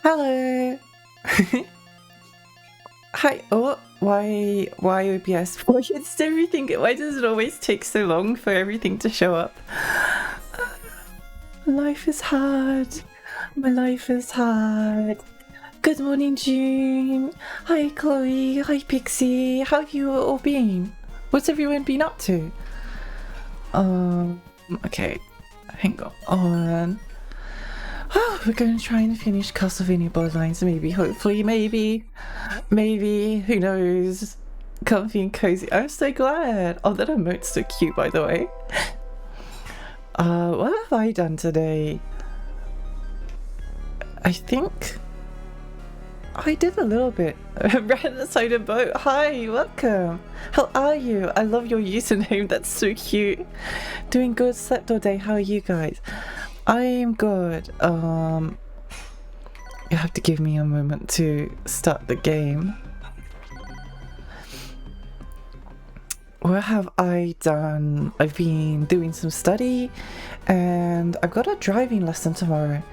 Hello. Hi. Oh, why OBS? Why it's everything? Why does it always take so long for everything to show up? Life is hard. My life is hard. Good morning, June. Hi, Chloe. Hi, Pixie. How have you all been? What's everyone been up to? Okay. Hang on. Oh, we're going to try and finish Castlevania Bloodlines, maybe, hopefully, maybe, who knows, comfy and cozy. I'm so glad. Oh, that emote's so cute, by the way. What have I done today? I think I did a little bit. Ran inside a boat. Hi, welcome. How are you? I love your username. That's so cute. Doing good. Slept all day. How are you guys? I'm good. You have to give me a moment to start the game. What have I done? I've been doing some study and I've got a driving lesson tomorrow,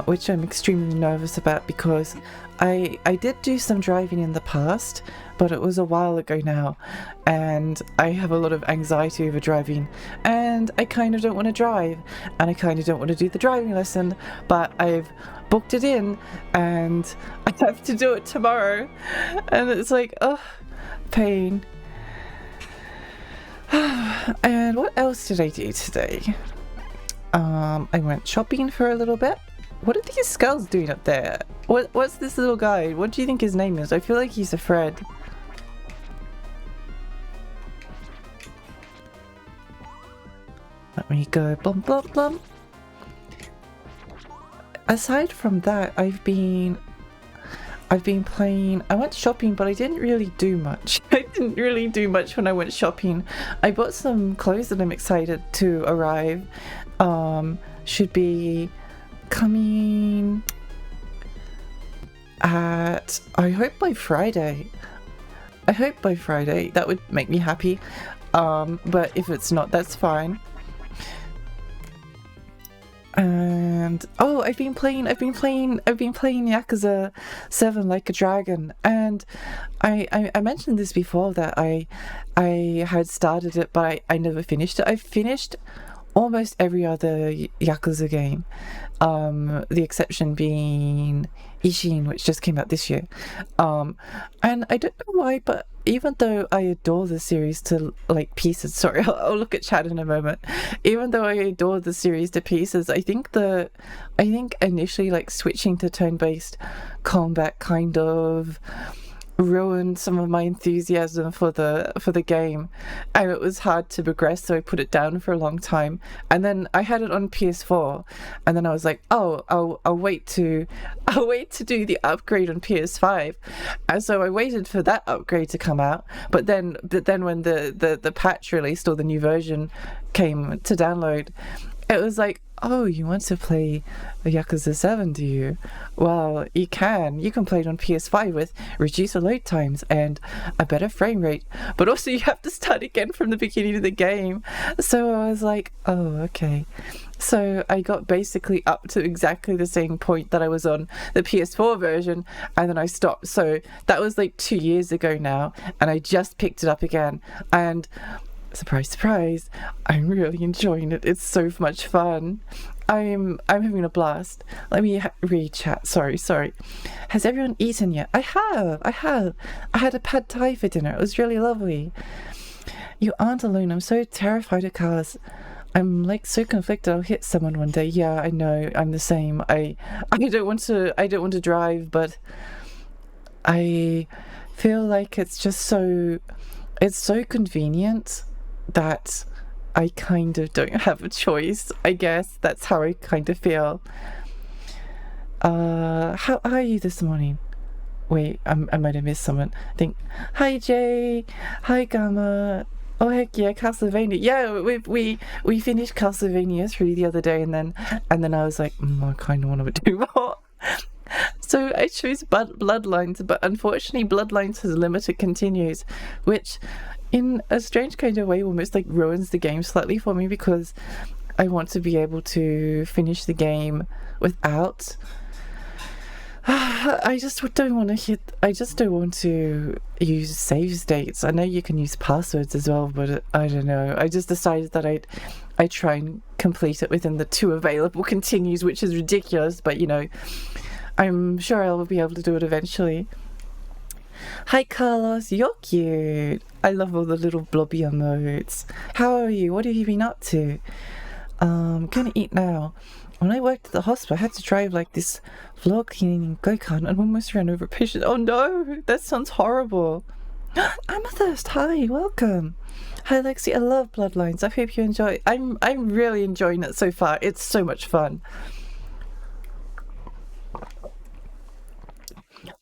which I'm extremely nervous about because I did do some driving in the past, but it was a while ago now, and I have a lot of anxiety over driving, and I kind of don't want to drive, and I kind of don't want to do the driving lesson, but I've booked it in, and I have to do it tomorrow, and it's like, oh, pain. And what else did I do today? I went shopping for a little bit. What are these skulls doing up there? What's this little guy? What do you think his name is? I feel like he's a Fred. Let me go blum blum blum. Aside from that, I've been playing. I went shopping, but I didn't really do much. I didn't really do much when I went shopping. I bought some clothes that I'm excited to arrive. Should be coming at, I hope by Friday. That would make me happy. But if it's not, that's fine. And oh, I've been playing Yakuza 7 Like a Dragon, and I mentioned this before that I had started it, but I never finished it. I've finished almost every other Yakuza game, the exception being Ishin, which just came out this year. And I don't know why, but even though I adore the series to like pieces, sorry, I'll look at chat in a moment. Even though I adore the series to pieces, I think initially like switching to turn-based combat kind of ruined some of my enthusiasm for the game, and it was hard to progress, so I put it down for a long time, and then I had it on PS4, and then I was like, oh, I'll wait to do the upgrade on PS5, and so I waited for that upgrade to come out, but then when the patch released, or the new version came to download, it was like, oh, you want to play Yakuza 7, do you? Well, you can play it on PS5 with reduced load times and a better frame rate, but also you have to start again from the beginning of the game. So I was like, oh, okay. So I got basically up to exactly the same point that I was on the PS4 version, and then I stopped. So that was like 2 years ago now, and I just picked it up again, and surprise, surprise, I'm really enjoying it. It's so much fun. I'm having a blast. Let me read chat. Sorry. Has everyone eaten yet? I have. I had a pad thai for dinner. It was really lovely. You aren't alone. I'm so terrified of cars. I'm like so conflicted I'll hit someone one day. Yeah, I know. I'm the same. I don't want to drive, but I feel like it's so convenient that I kind of don't have a choice. I guess that's how I kind of feel. How are you this morning? Wait, I might have missed someone. I think. Hi Jay. Hi Gamma. Oh heck yeah, Castlevania. Yeah, we finished Castlevania 3 the other day, and then I was like, I kind of want to do more. So I chose Bloodlines, but unfortunately Bloodlines has limited continues, which in a strange kind of way almost like ruins the game slightly for me, because I want to be able to finish the game without I just don't want to I just don't want to use save states. I know you can use passwords as well, but I don't know. I just decided that I'd try and complete it within the 2 available continues, which is ridiculous, but you know, I'm sure I'll be able to do it eventually. Hi Carlos, you're cute. I love all the little blobby emotes. How are you? What have you been up to? Gonna eat now. When I worked at the hospital, I had to drive like this floor cleaning go-kart and almost ran over a patient. Oh no, that sounds horrible. Amethyst, hi, welcome. Hi Lexi, I love Bloodlines. I hope you enjoy. I'm really enjoying it so far. It's so much fun.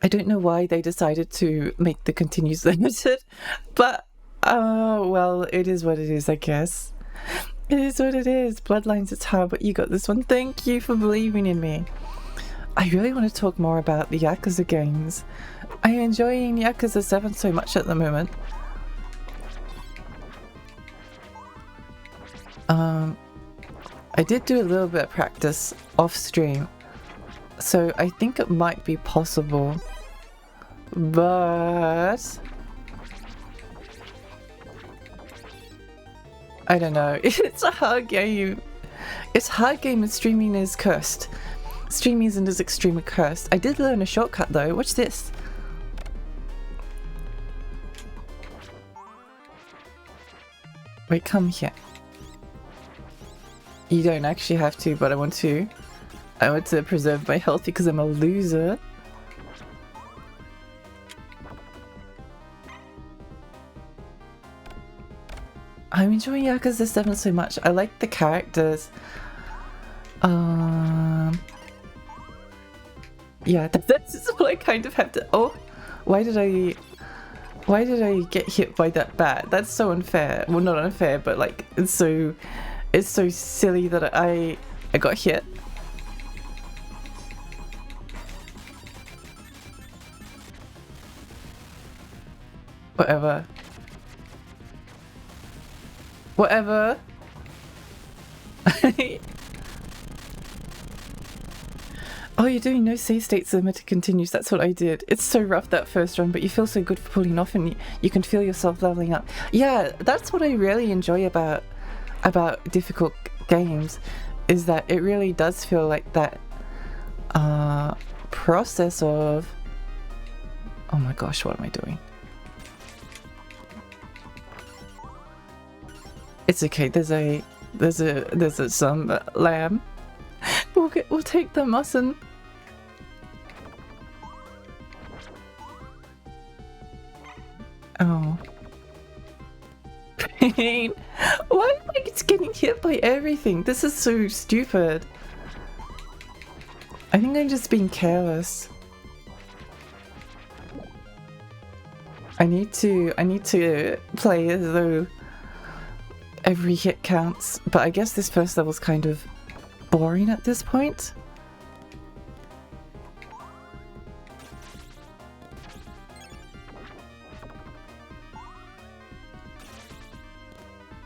I don't know why they decided to make the continues limited, but well, it is what it is, I guess. It is what it is. Bloodlines, it's hard, but you got this one. Thank you for believing in me. I really want to talk more about the Yakuza games. I'm enjoying Yakuza 7 so much at the moment. I did do a little bit of practice off stream, so I think it might be possible, but I don't know. It's a hard game. It's a hard game and streaming is cursed. Streaming isn't as extremely cursed. I did learn a shortcut though. Watch this. Wait, come here. You don't actually have to, but I want to. I want to preserve my health because I'm a loser. I'm enjoying Yakuza 7 so much. I like the characters. Yeah, that's what I kind of have to. Oh, why did I get hit by that bat? That's so unfair. Well, not unfair, but like it's so silly that I got hit. Whatever. Whatever. Oh, you're doing no save states limited continues. That's what I did. It's so rough that first run, but you feel so good for pulling off and you can feel yourself leveling up. Yeah, that's what I really enjoy about difficult games, is that it really does feel like that process of, oh my gosh, what am I doing? It's okay. There's some lamb. We'll take the mutton. Oh. Pain. Why am I getting hit by everything? This is so stupid. I think I'm just being careless. I need to play as though every hit counts, but I guess this first level's kind of boring at this point.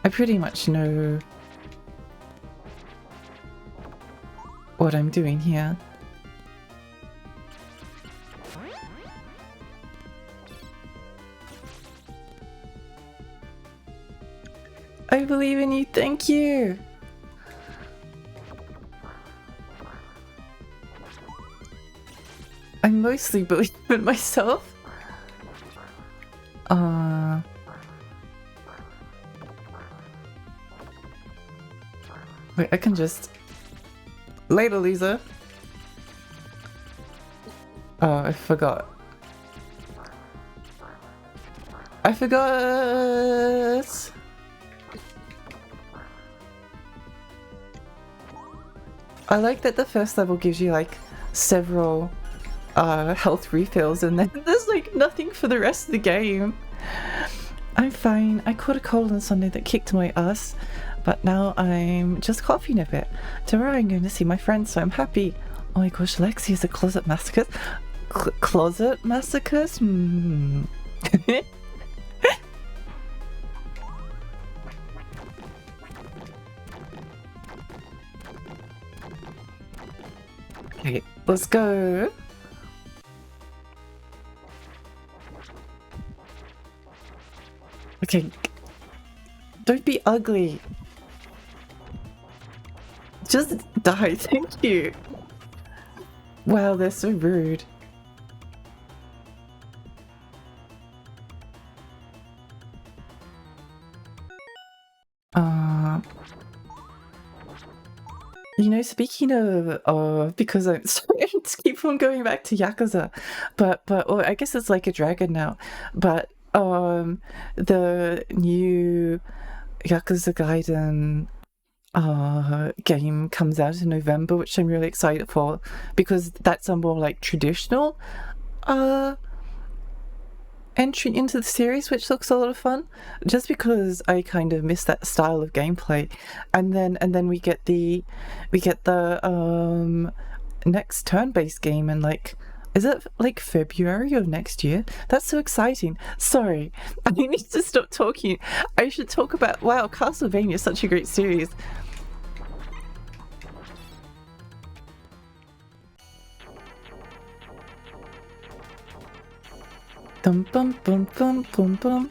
I pretty much know what I'm doing here. I believe in you, thank you! I mostly believe in myself. Wait, I can just... Later, Lisa! Oh, I forgot. I forgot! I like that the first level gives you like several health refills and then there's like nothing for the rest of the game. I'm fine. I caught a cold on Sunday that kicked my ass, but now I'm just coughing a bit. Tomorrow I'm going to see my friends, so I'm happy. Oh my gosh, Lexi is a closet masochist. Closet masochist? Okay, let's go. Okay. Don't be ugly. Just die, thank you. Wow, they're so rude. You know, speaking of, because I'm sorry, I just keep on going back to Yakuza, but well, I guess it's like a dragon now, but the new Yakuza Gaiden game comes out in November, which I'm really excited for because that's a more like traditional entry into the series, which looks a lot of fun, just because I kind of miss that style of gameplay. And then we get the next turn-based game in like, is it like February of next year? That's so exciting. Sorry, I need to stop talking. I should talk about, wow, Castlevania is such a great series. Dum bum bum bum bum bum.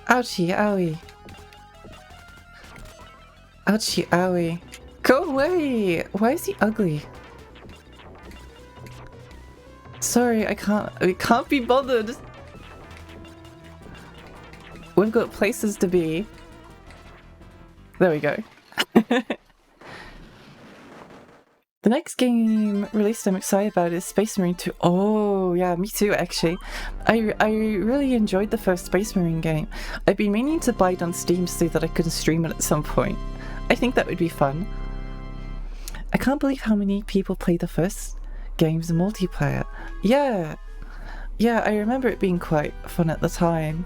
Ouchie, owie. Ouchie, owie. Go away! Why is he ugly? Sorry, I can't be bothered. We've got places to be. There we go. The next game released I'm excited about is Space Marine 2. Oh, yeah, me too, actually. I really enjoyed the first Space Marine game. I've been meaning to buy it on Steam so that I could stream it at some point. I think that would be fun. I can't believe how many people play the first game's multiplayer. Yeah. Yeah, I remember it being quite fun at the time.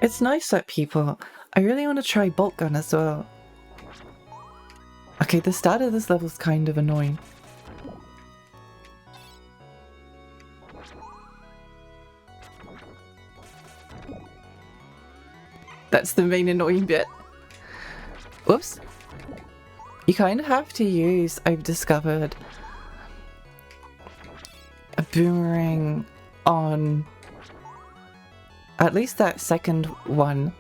It's nice that people... I really want to try Bolt Gun as well. Okay, the start of this level is kind of annoying. That's the main annoying bit. Whoops. You kind of have to use, I've discovered, a boomerang on at least that second one.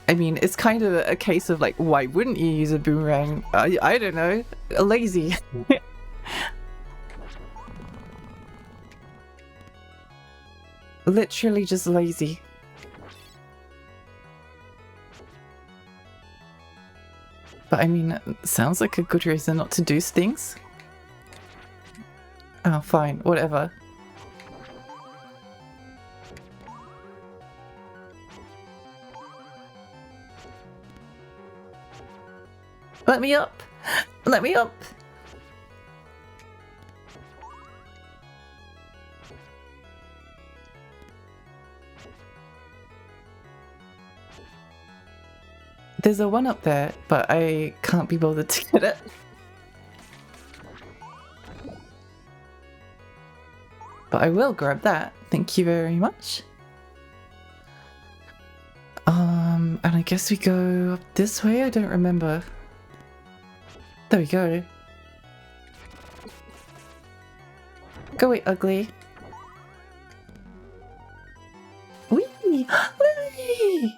I mean, it's kind of a case of like, why wouldn't you use a boomerang? I don't know. Lazy. Literally just lazy. But I mean, sounds like a good reason not to do things. Oh, fine, whatever. Let me up! Let me up! There's a one up there, but I can't be bothered to get it. But I will grab that. Thank you very much. And I guess we go up this way? I don't remember. There we go. Go away, ugly. Whee! Lily!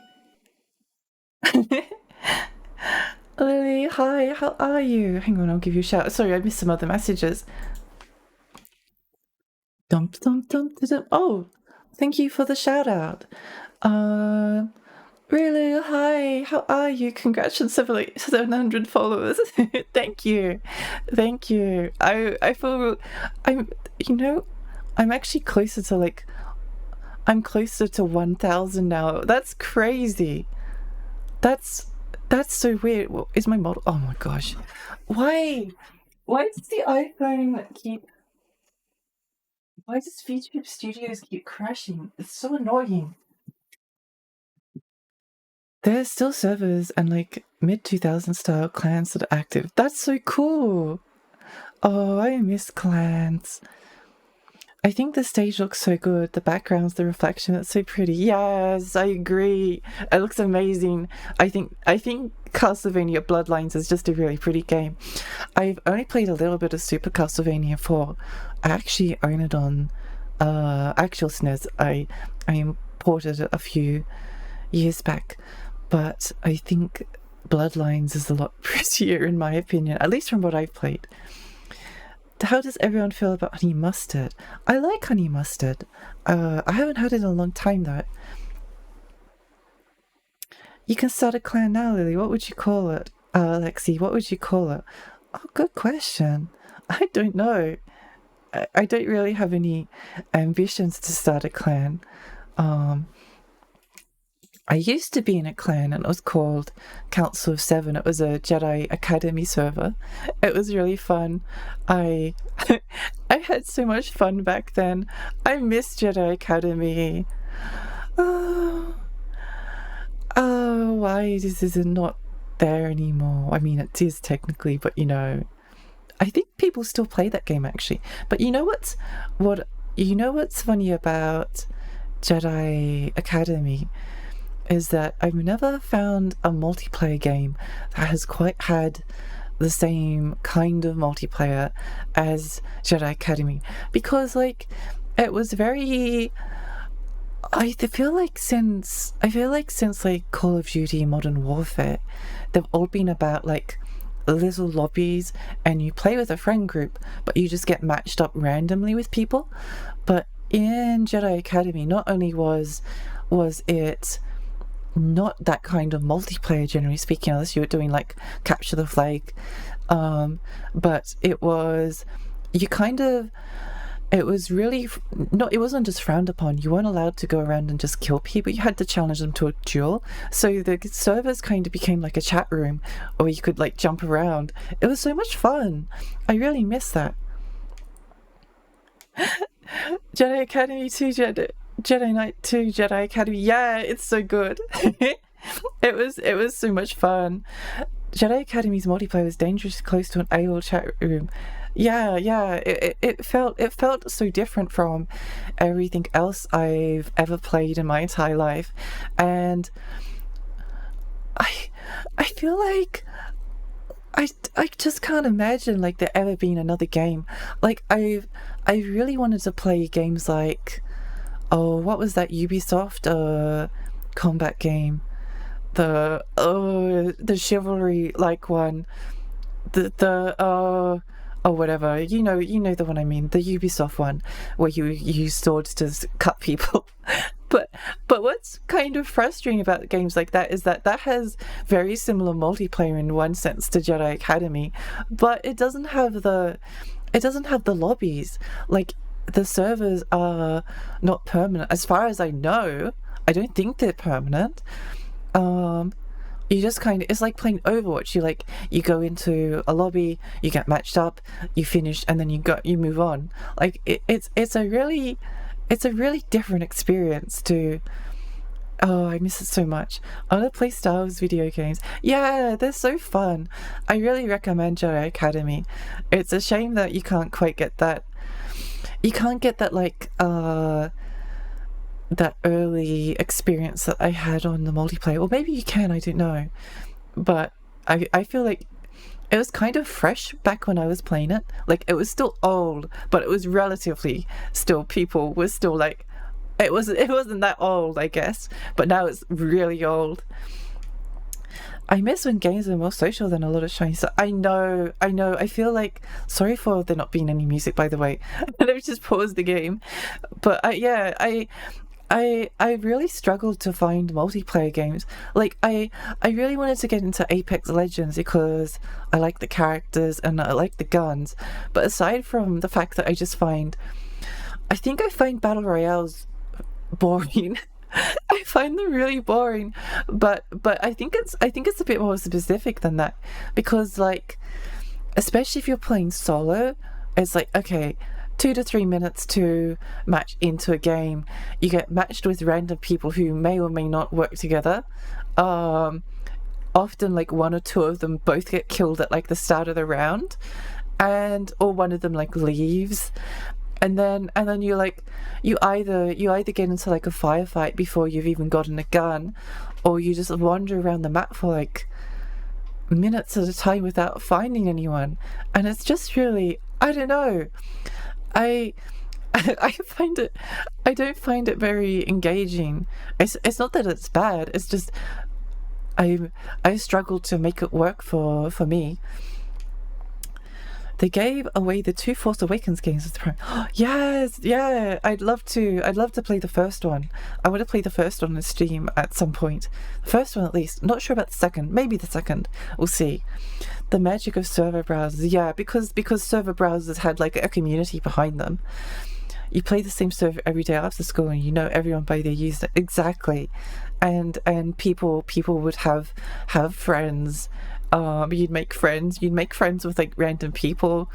Lily, hi, how are you? Hang on, I'll give you a shout. Sorry, I missed some other messages. Dump, dump, dump, dump. Oh, thank you for the shout out. Really, hi, how are you? Congrats on 700 followers. Thank you. Thank you. I feel, you know, I'm actually closer to like, I'm closer to 1,000 now. That's crazy. That's so weird. Is my model? Oh my gosh. Why? Why does the iPhone keep... Why does VTube Studios keep crashing? It's so annoying. There's still servers and like mid-2000 style clans that are active. That's so cool. Oh, I miss clans. I think the stage looks so good. The backgrounds, the reflection, it's so pretty. Yes, I agree. It looks amazing. I think Castlevania Bloodlines is just a really pretty game. I've only played a little bit of Super Castlevania 4. I actually own it on actual SNES. I imported it a few years back, but I think Bloodlines is a lot prettier in my opinion, at least from what I've played. How does everyone feel about honey mustard? I like honey mustard. I haven't had it in a long time though. You can start a clan now, Lily. What would you call it? Lexi, what would you call it? Oh, good question. I don't know. I don't really have any ambitions to start a clan. Um, I used to be in a clan and it was called Council of Seven. It was a Jedi Academy server. It was really fun. I I had so much fun back then. I miss Jedi Academy. Oh, oh, why is it not there anymore? I mean, it is technically, but I think people still play that game actually. But what's funny about Jedi Academy is that I've never found a multiplayer game that has quite had the same kind of multiplayer as Jedi Academy, because like it was very I feel like since like Call of Duty Modern Warfare, they've all been about like little lobbies and you play with a friend group, but you just get matched up randomly with people. But in Jedi Academy, not only was it not that kind of multiplayer, generally speaking, unless you were doing like capture the flag, but you kind of it was really no, it wasn't just frowned upon. You weren't allowed to go around and just kill people. You had to challenge them to a duel. So the servers kind of became like a chat room, or you could like jump around. It was so much fun. I really miss that. Jedi Academy 2, Jedi Knight 2, Jedi Academy. Yeah, it's so good. It was so much fun. Jedi Academy's multiplayer was dangerously close to an AOL chat room. Yeah, yeah. It felt so different from everything else I've ever played in my entire life. And I I feel like I just can't imagine like there ever being another game. Like I really wanted to play games like, oh, what was that Ubisoft combat game? The chivalry like one. The oh, whatever. You know the one I mean, the Ubisoft one where you use swords to cut people. But what's kind of frustrating about games like that is that has very similar multiplayer in one sense to Jedi Academy, but it doesn't have the lobbies. Like the servers are not permanent as far as I know. I don't think they're permanent. um you just kind of, it's like playing Overwatch. You go into a lobby, you get matched up, you finish, and then you move on. Like it's a really different experience to. Oh, I miss it so much. I want to play Star Wars video games. Yeah, they're so fun. I really recommend Jedi Academy. It's a shame that you can't quite get that. You can't get that that early experience that I had on the multiplayer. Or maybe you can, I don't know. But I feel like it was kind of fresh back when I was playing it. Like it was still old, but it was relatively still, people were still like, it wasn't that old, I guess. But now it's really old. I miss when games were more social than a lot of shiny stuff. I know. I feel like, sorry for there not being any music, by the way. And I've just paused the game. But yeah, I really struggled to find multiplayer games. Like I really wanted to get into Apex Legends because I like the characters and I like the guns. But aside from the fact that I find battle royales boring. I find them really boring. But I think it's a bit more specific than that, because like, especially if you're playing solo, it's like, okay, 2 to 3 minutes to match into a game. You get matched with random people who may or may not work together. Um, Often like one or two of them both get killed at like the start of the round, and or one of them like leaves, and then you either get into like a firefight before you've even gotten a gun, or you just wander around the map for like minutes at a time without finding anyone. And it's just really, I don't know, I I don't find it very engaging. It's not that it's bad, it's just I struggle to make it work for me. They gave away the two Force Awakens games at the Prime. Yes, yeah, I'd love to play the first one. I want to play the first one on Steam at some point. The first one at least. Not sure about the second. Maybe the second. We'll see. The magic of server browsers. Yeah, because server browsers had like a community behind them. You play the same server every day after school, and you know everyone by their user. Exactly. And people would have friends. You'd make friends with like random people.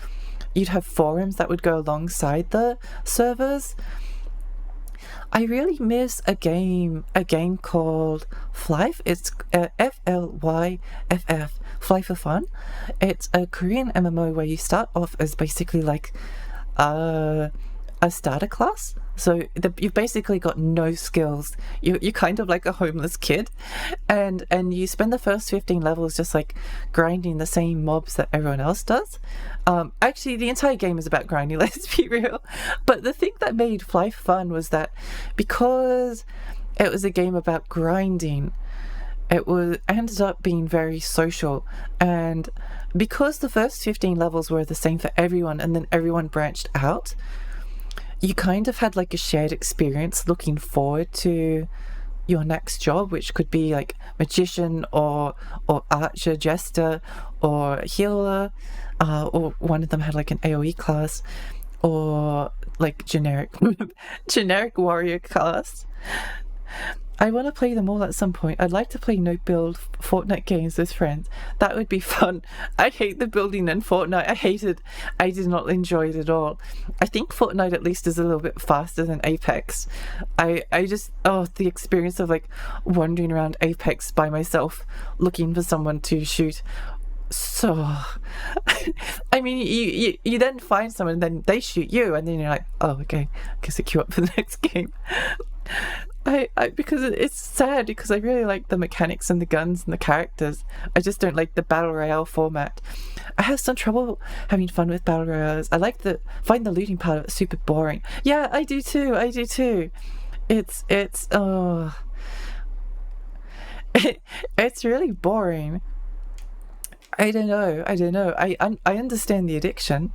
You'd have forums that would go alongside the servers. I really miss a game called Flyff. It's Flyff, Fly for Fun. It's a Korean MMO where you start off as basically like a starter class. So you've basically got no skills. You're kind of like a homeless kid, and you spend the first 15 levels just like grinding the same mobs that everyone else does. Actually, the entire game is about grinding, let's be real. But the thing that made Fly fun was that because it was a game about grinding, ended up being very social. And because the first 15 levels were the same for everyone, and then everyone branched out, you kind of had like a shared experience looking forward to your next job, which could be like magician or archer, jester, or healer, or one of them had like an AoE class, or like generic warrior class. I want to play them all at some point. I'd like to play no-build Fortnite games with friends. That would be fun. I hate the building in Fortnite. I did not enjoy it at all. I think Fortnite at least is a little bit faster than Apex. I just, the experience of like wandering around Apex by myself looking for someone to shoot. So, I mean, you then find someone, and then they shoot you, and then you're like, oh, okay, I guess I queue up for the next game. Because it's sad, because I really like the mechanics and the guns and the characters. I just don't like the battle royale format. I have some trouble having fun with battle royales. I find the looting part of it super boring. Yeah, I do too. It's it's really boring. I don't know. I understand the addiction.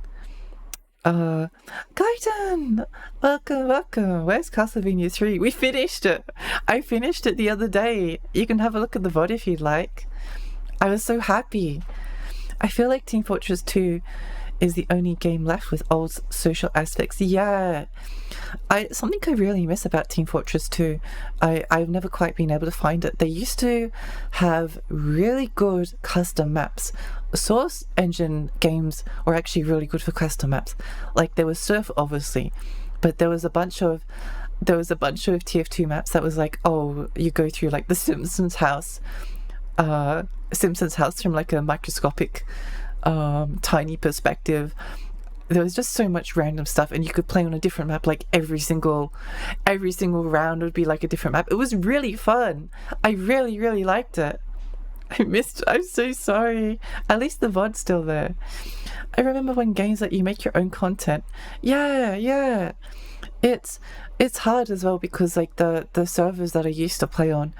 Gaiden! Welcome. Where's Castlevania 3? We finished it. I finished it the other day. You can have a look at the VOD if you'd like. I was so happy. I feel like Team Fortress 2 is the only game left with old social aspects. Yeah. Something I really miss about Team Fortress 2, I've never quite been able to find it. They used to have really good custom maps. Source engine games were actually really good for custom maps. Like there was Surf, obviously, but there was a bunch of TF2 maps that was like, oh, you go through like the Simpsons house from like a microscopic tiny perspective. There was just so much random stuff, and you could play on a different map. Like every single round would be like a different map. It was really fun. I really liked it. I'm so sorry. At least the VOD's still there. I remember when games let you make your own content. Yeah. It's hard as well, because like the servers that I used to play on,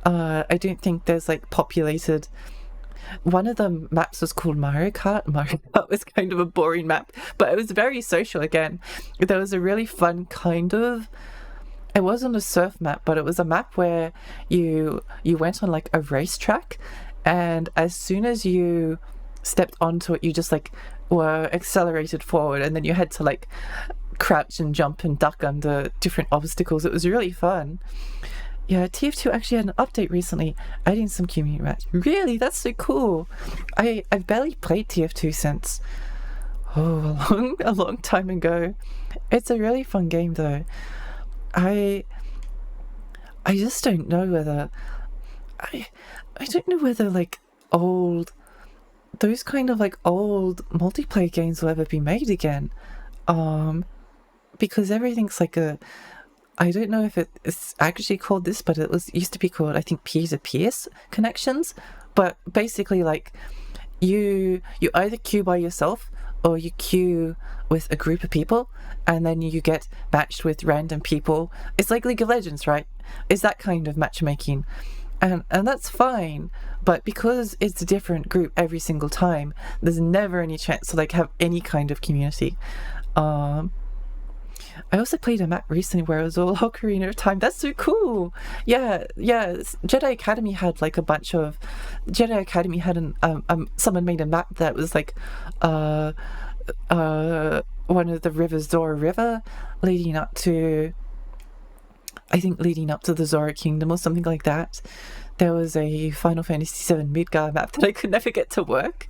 I don't think there's like populated. One of the maps was called Mario Kart. Mario Kart was kind of a boring map, but it was very social again. There was a really fun kind of, it wasn't a surf map, but it was a map where you went on like a racetrack, and as soon as you stepped onto it, you just like were accelerated forward, and then you had to like crouch and jump and duck under different obstacles. It was really fun. Yeah, TF2 actually had an update recently, adding some community maps. Really? That's so cool. I've barely played TF2 since a long time ago. It's a really fun game though. I just don't know whether I don't know whether like old those kind of like old multiplayer games will ever be made again. Um, because everything's like a, I don't know if it's actually called this, but it was used to be called, I think, peer-to-peer connections. But basically, like, you either queue by yourself or you queue with a group of people, and then you get matched with random people. It's like League of Legends, right? It's that kind of matchmaking, and that's fine. But because it's a different group every single time, there's never any chance to like have any kind of community. Um, I also played a map recently where it was all Ocarina of Time. That's so cool. Yeah, yeah. Jedi Academy had like a bunch of Jedi Academy had someone made a map that was like uh one of the rivers, Zora River, leading up to, I think, leading up to the Zora Kingdom or something like that. There was a Final Fantasy VII Midgar map that I could never get to work.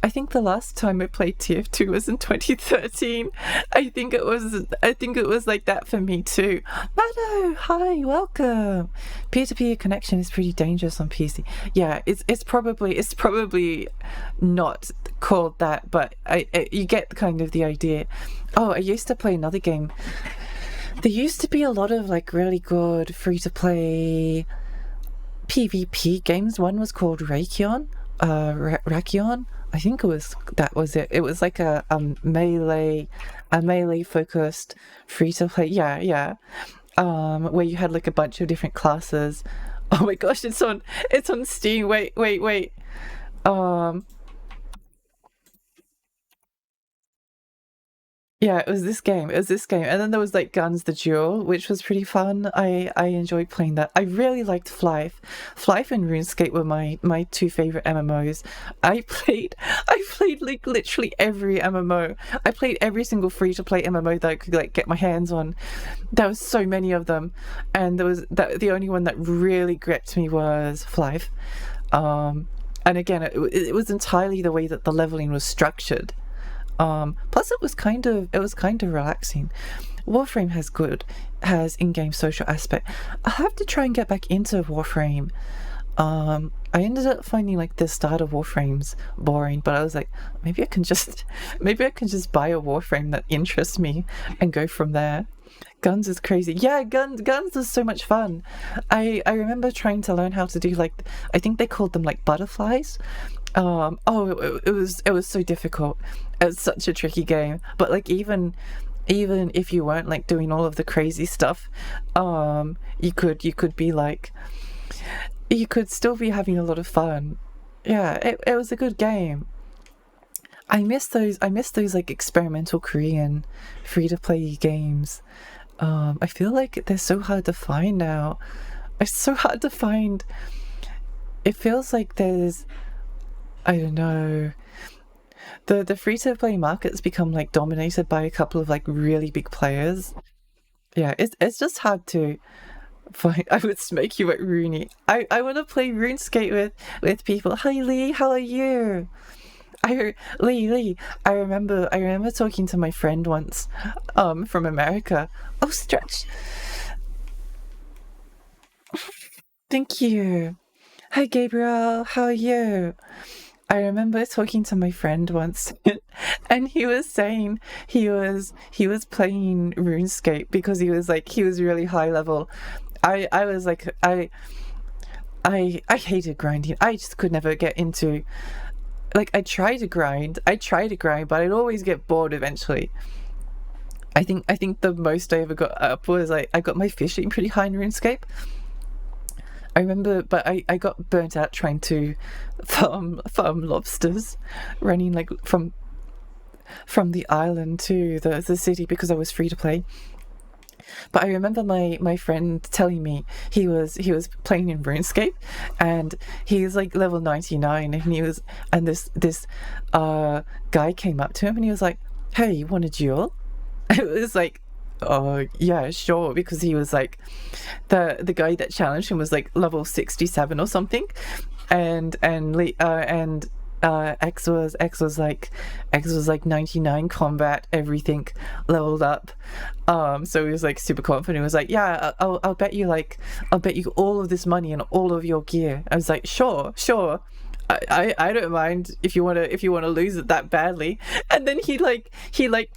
I think the last time I played TF2 was in 2013. I think it was like that for me too. Mado, hi, welcome. Peer-to-peer connection is pretty dangerous on PC. Yeah, it's probably not called that, but you get kind of the idea. Oh, I used to play another game. There used to be a lot of like really good free-to-play PvP games. One was called Rakion. Rakion. I think that was it. It was like a melee focused free to play. Yeah, yeah. Where you had like a bunch of different classes. Oh my gosh, it's on Steam. Wait, wait, wait. Um, Yeah, it was this game. It was this game. And then there was like Guns the Duel, which was pretty fun. I enjoyed playing that. I really liked Flyth. Flyth and RuneScape were my two favorite MMOs. I played like literally every MMO. I played every single free to play MMO that I could like get my hands on. There was so many of them. And there was that the only one that really gripped me was Flyth. And again, it was entirely the way that the leveling was structured. Plus it was kind of relaxing. Warframe has in-game social aspect. I have to try and get back into Warframe. I ended up finding like the start of Warframes boring, but I was like, maybe I can just buy a Warframe that interests me and go from there. Guns is crazy. Yeah, guns is so much fun. I remember trying to learn how to do like, I think they called them like butterflies. Oh, it was so difficult. It's such a tricky game. But like even if you weren't like doing all of the crazy stuff, you could be like, you could still be having a lot of fun. Yeah, it was a good game. I miss those like experimental Korean free to play games. I feel like they're so hard to find now. It's so hard to find. It feels like there's, I don't know. The free to play market's become like dominated by a couple of like really big players. Yeah, it's just hard to find. I would smoke you at Rooney. I want to play RuneScape with people. Hi Lee, how are you? Lee. I remember talking to my friend once, from America. Oh, stretch. Thank you. Hi Gabriel, how are you? I remember talking to my friend once, and he was saying he was playing RuneScape because he was really high level. I was like I hated grinding. I just could never get into, like, I try to grind, but I'd always get bored eventually. I think the most I ever got up was like I got my fishing pretty high in RuneScape. I remember, but I got burnt out trying to farm lobsters, running like from the island to the city because I was free to play. But I remember my friend telling me he was playing in RuneScape, and he's like level 99, and this guy came up to him and he was like, "Hey, you want a duel?" It was like, oh yeah, sure, because he was like, the guy that challenged him was like level 67 or something, and X was like 99 combat, everything leveled up. So he was like super confident. He was like, yeah, I'll bet you all of this money and all of your gear. I was like, sure. I don't mind if you wanna lose it that badly. And then he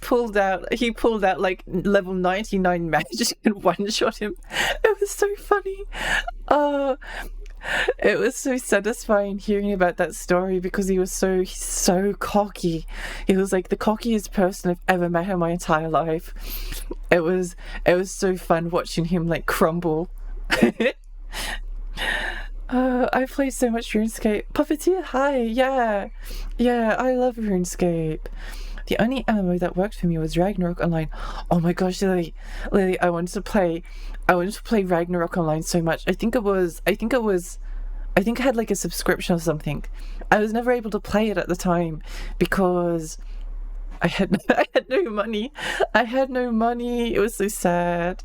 pulled out like level 99 magic and one shot him. It was so funny. Uh it was so satisfying hearing about that story because he's so cocky. He was like the cockiest person I've ever met in my entire life. It was it was so fun watching him like crumble. I've played so much RuneScape. Puppeteer, hi, yeah. Yeah, I love RuneScape. The only MMO that worked for me was Ragnarok Online. Oh my gosh, Lily, I wanted to play Ragnarok Online so much. I think I had like a subscription or something. I was never able to play it at the time because I had no money. I had no money. It was so sad.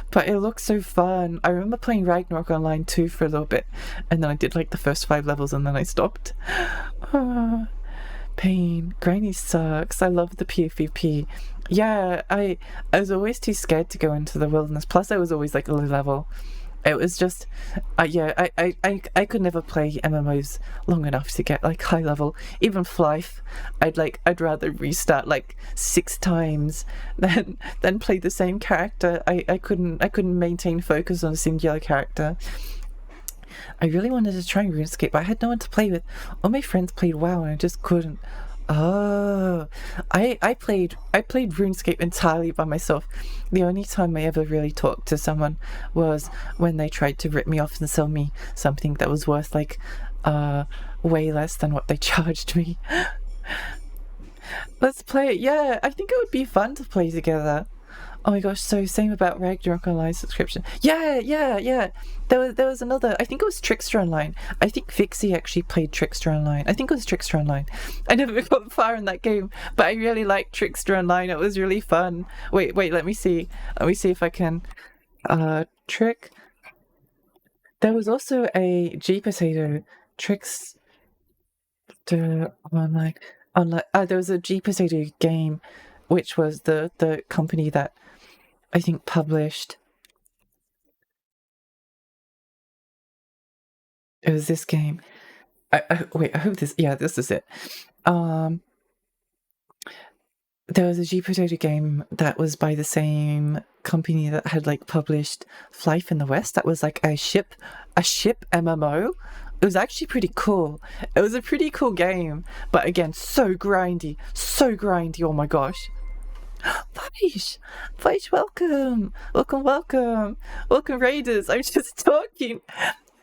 But it looked so fun. I remember playing Ragnarok Online too for a little bit. And then I did like the first 5 levels and then I stopped. Ah, pain. Grindy sucks. I love the PvP. Yeah, I was always too scared to go into the wilderness. Plus I was always like a low level. It was just, yeah, I could never play MMOs long enough to get like high level. Even Flife, I'd rather restart like 6 times than play the same character. I couldn't maintain focus on a singular character. I really wanted to try RuneScape, but I had no one to play with. All my friends played WoW and I just couldn't. Oh, I played RuneScape entirely by myself. The only time I ever really talked to someone was when they tried to rip me off and sell me something that was worth like way less than what they charged me. Let's play it. Yeah, I think it would be fun to play together. Oh my gosh, so same about Ragnarok Online subscription. Yeah. There was another, I think it was Trickster Online. I think Fixie actually played Trickster Online. I think it was Trickster Online. I never got far in that game, but I really liked Trickster Online. It was really fun. Wait, let me see. Let me see if I can trick. There was also a G Potato Trickster Online. There was a G Potato game, which was the company that I think published. It was this game. Wait, I hope this. Yeah, this is it. There was a G Potato game that was by the same company that had like published Flife in the West. That was like a ship MMO. It was actually pretty cool. It was a pretty cool game, but again, so grindy, so grindy. Oh my gosh. Vaish, welcome, Raiders. I'm just talking.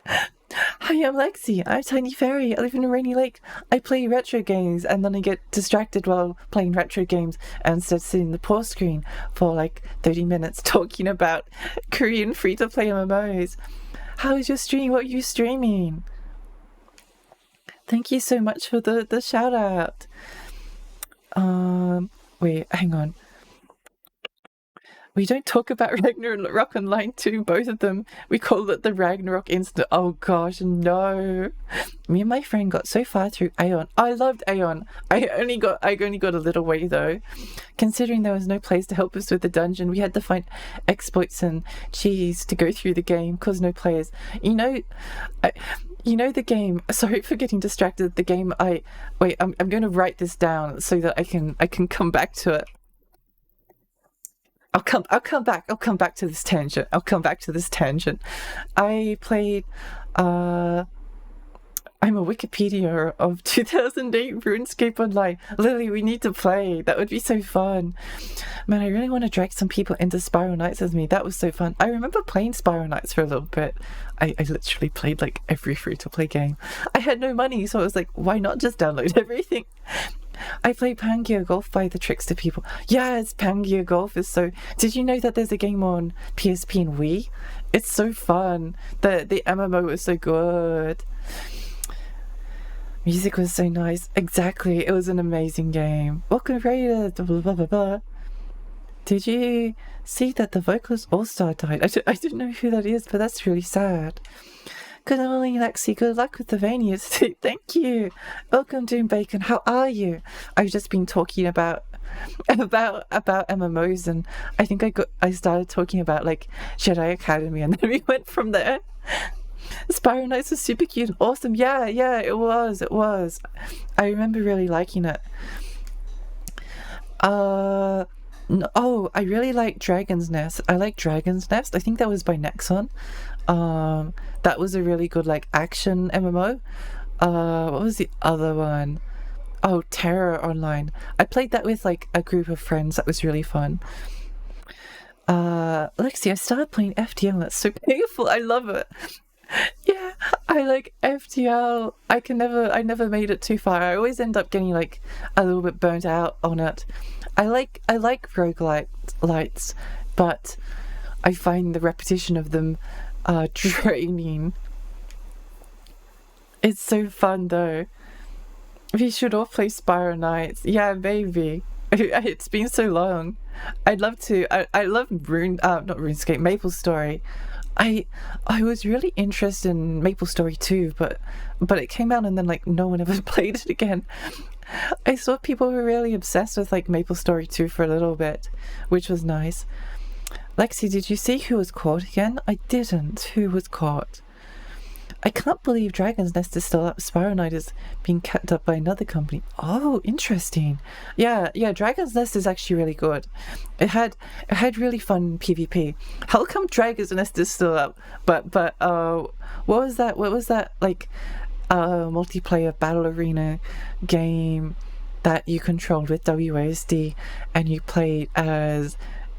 Hi, I'm Lexi. I'm a tiny fairy. I live in a rainy lake. I play retro games and then I get distracted while playing retro games and instead sit in the pause screen for like 30 minutes talking about Korean free-to-play MMOs. How is your stream? What are you streaming? Thank you so much for the shout out. Wait, hang on. We don't talk about Ragnarok Online 2, both of them. We call it the Ragnarok Instant. Oh gosh, no. Me and my friend got so far through Aeon. I loved Aeon. I only got a little way though. Considering there was no place to help us with the dungeon, we had to find exploits and cheese to go through the game, cause no players. You know the game. Sorry for getting distracted. The game. I'm going to write this down so that I can come back to it. I'll come back to this tangent. I played I'm a Wikipedia of 2008 RuneScape Online. Lily, we need to play. That would be so fun. Man, I really want to drag some people into Spiral Knights with me. That was so fun. I remember playing Spiral Knights for a little bit. I literally played like every free-to-play game. I had no money, so I was like, why not just download everything? I play Pangaea Golf by the Trickster people. Yes, Pangaea Golf is so... Did you know that there's a game on PSP and Wii? It's so fun. The MMO was so good. Music was so nice. Exactly. It was an amazing game. Welcome, Raiders. Blah, blah, blah, blah. Did you see that the vocalist All-Star died? I didn't know who that is, but that's really sad. Good morning, Lexi. Good luck with the Vanias. Thank you. Welcome, Doom Bacon. How are you? I've just been talking about MMOs, and I think I started talking about like Jedi Academy, and then we went from there. Spiral Knights was super cute and awesome. Yeah, yeah, it was. It was. I remember really liking it. Uh, oh, I really like Dragon's Nest. I like Dragon's Nest. I think that was by Nexon. That was a really good like action MMO. What was the other one? Oh, Terror Online. I played that with like a group of friends. That was really fun. Lexi, I started playing FTL. That's so painful. I love it. Yeah, I like FTL. I never made it too far. I always end up getting like a little bit burnt out on it. I like roguelites, but I find the repetition of them draining. It's so fun though. We should all play Spiral Knights. Yeah, maybe. It's been so long. I'd love to. I love not RuneScape, Maple Story. I was really interested in Maple Story too, but it came out and then like no one ever played it again. I saw people were really obsessed with like Maple Story 2 for a little bit, which was nice. Lexi, did you see who was caught again? I didn't. Who was caught? I can't believe Dragon's Nest is still up. Spiral Knight is being kept up by another company. Oh, interesting. Yeah, Dragon's Nest is actually really good. It had really fun PvP. How come Dragon's Nest is still up? But what was that? What was that like multiplayer battle arena game that you controlled with WASD and you played as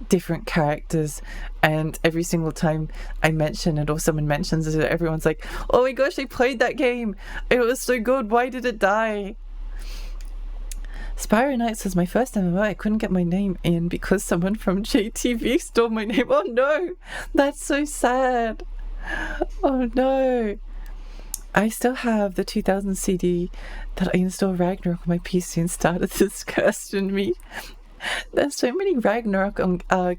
different characters, and every single time I mention it or someone mentions it, everyone's like, oh my gosh, I played that game, it was so good, why did it die? Spiral Knights was my first MMO. I couldn't get my name in because someone from JTV stole my name. Oh no, that's so sad. Oh no. I still have the 2000 CD that I installed Ragnarok on my PC and started this curse in me. There's so many Ragnarok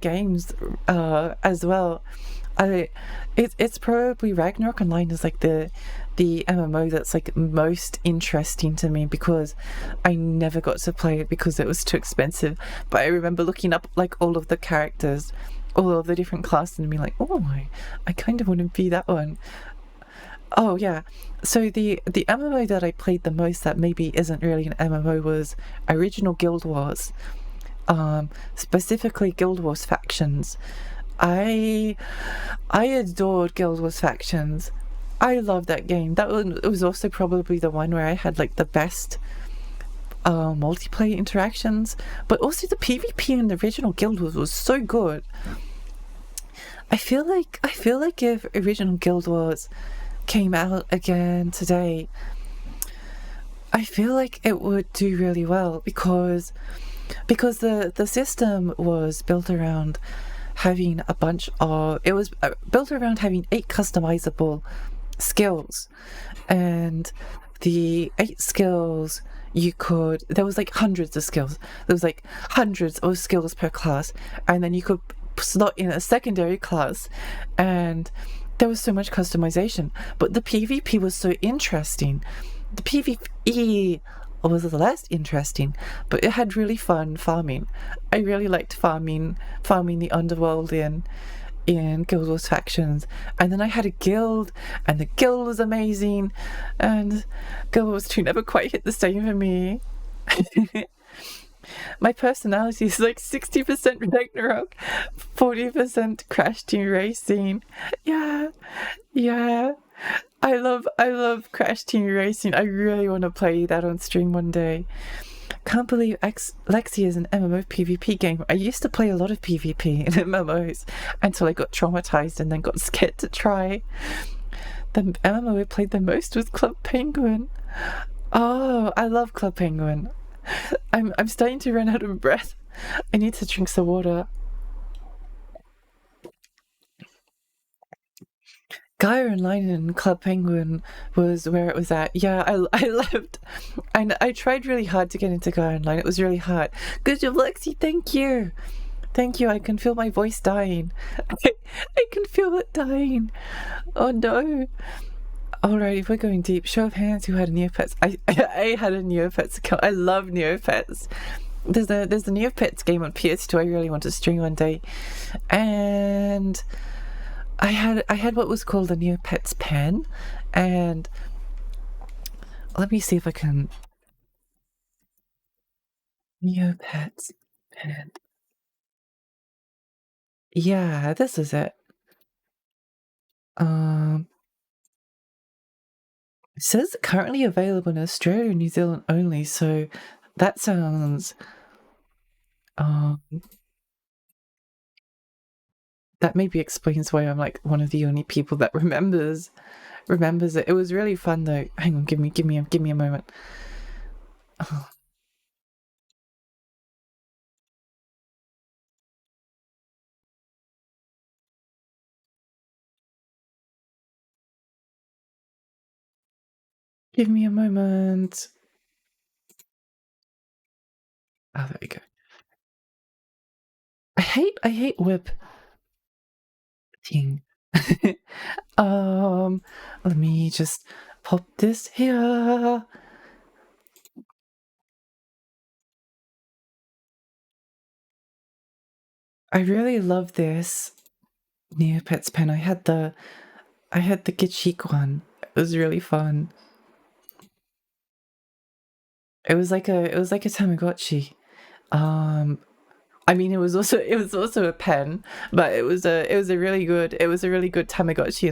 games as well. It's probably Ragnarok Online is like the MMO that's like most interesting to me because I never got to play it because it was too expensive. But I remember looking up like all of the characters, all of the different classes, and being like, oh, I kind of want to be that one. Oh yeah, so the MMO that I played the most that maybe isn't really an MMO was original Guild Wars. Specifically Guild Wars Factions. I adored Guild Wars Factions. I love that game. It was also probably the one where I had like the best multiplayer interactions, but also the PvP in the original Guild Wars was so good. I feel like if original Guild Wars came out again today, I feel like it would do really well because the system was built around having built around having 8 customizable skills, and the 8 skills there was like hundreds of skills. There was like hundreds of skills per class, and then you could slot in a secondary class, and there was so much customization. But the PvP was so interesting. The PvE was less interesting, but it had really fun farming. I really liked farming the underworld in Guild Wars Factions. And then I had a guild, and the guild was amazing, and Guild Wars 2 never quite hit the same for me. My personality is like 60% Ragnarok, 40% Crash Team Racing. Yeah. I love Crash Team Racing. I really want to play that on stream one day. Can't believe Lexi is an MMO PvP game. I used to play a lot of PvP in MMOs until I got traumatized and then got scared to try. The MMO I played the most was Club Penguin. Oh, I love Club Penguin. I'm starting to run out of breath. I need to drink some water. Gaia Online and Club Penguin was where it was at. Yeah, I left, and I tried really hard to get into Gaia Online. It was really hard. Good job, Lexi. Thank you. I can feel my voice dying. I can feel it dying. Oh no. Alright, if we're going deep, show of hands who had a Neopets. I had a Neopets account. I love Neopets. There's the Neopets game on PS2 I really want to stream one day. And I had what was called a Neopets pen, and let me see if I can. Neopets pen. Yeah, this is it. Um, it says currently available in Australia and New Zealand only, so that sounds um that maybe explains why I'm like one of the only people that remembers it. It was really fun though. Hang on, give me a moment. Oh, give me a moment. Oh, there we go. I hate whip thing. um, Let me just pop this here. I really love this Neopets pen. I had the Gachik one. It was really fun. It was like a Tamagotchi. Um, I mean, it was also a pen, but it was a really good Tamagotchi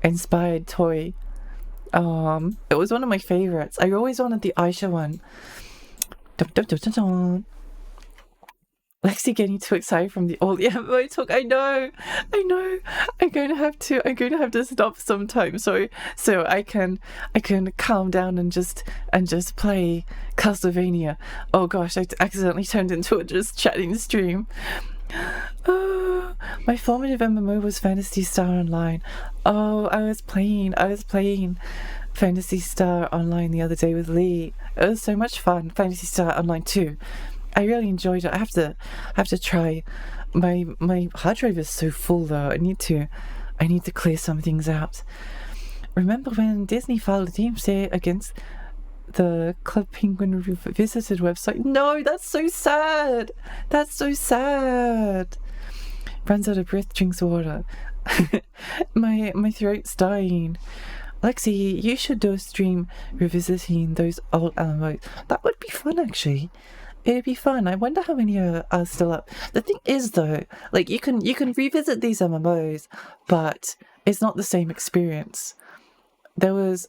inspired toy. It was one of my favorites. I always wanted the Aisha one. Dun, dun, dun, dun, dun. Lexi getting too excited from all the MMO talk. I know. I'm going to have to stop sometime so I can calm down and just play Castlevania. Oh gosh, I accidentally turned into a just chatting stream. My formative MMO was Phantasy Star Online. Oh, I was playing Phantasy Star Online the other day with Lee. It was so much fun. Phantasy Star Online 2. I really enjoyed it. I have to try. My hard drive is so full though. I need to clear some things out. Remember when Disney filed a doomsday against the Club Penguin Revisited website? No, that's so sad. That's so sad. Runs out of breath, drinks water. My throat's dying. Lexi, you should do a stream revisiting those old MMOs. That would be fun, actually. It'd be fun. I wonder how many are still up. The thing is, though, like you can revisit these MMOs, but it's not the same experience. There was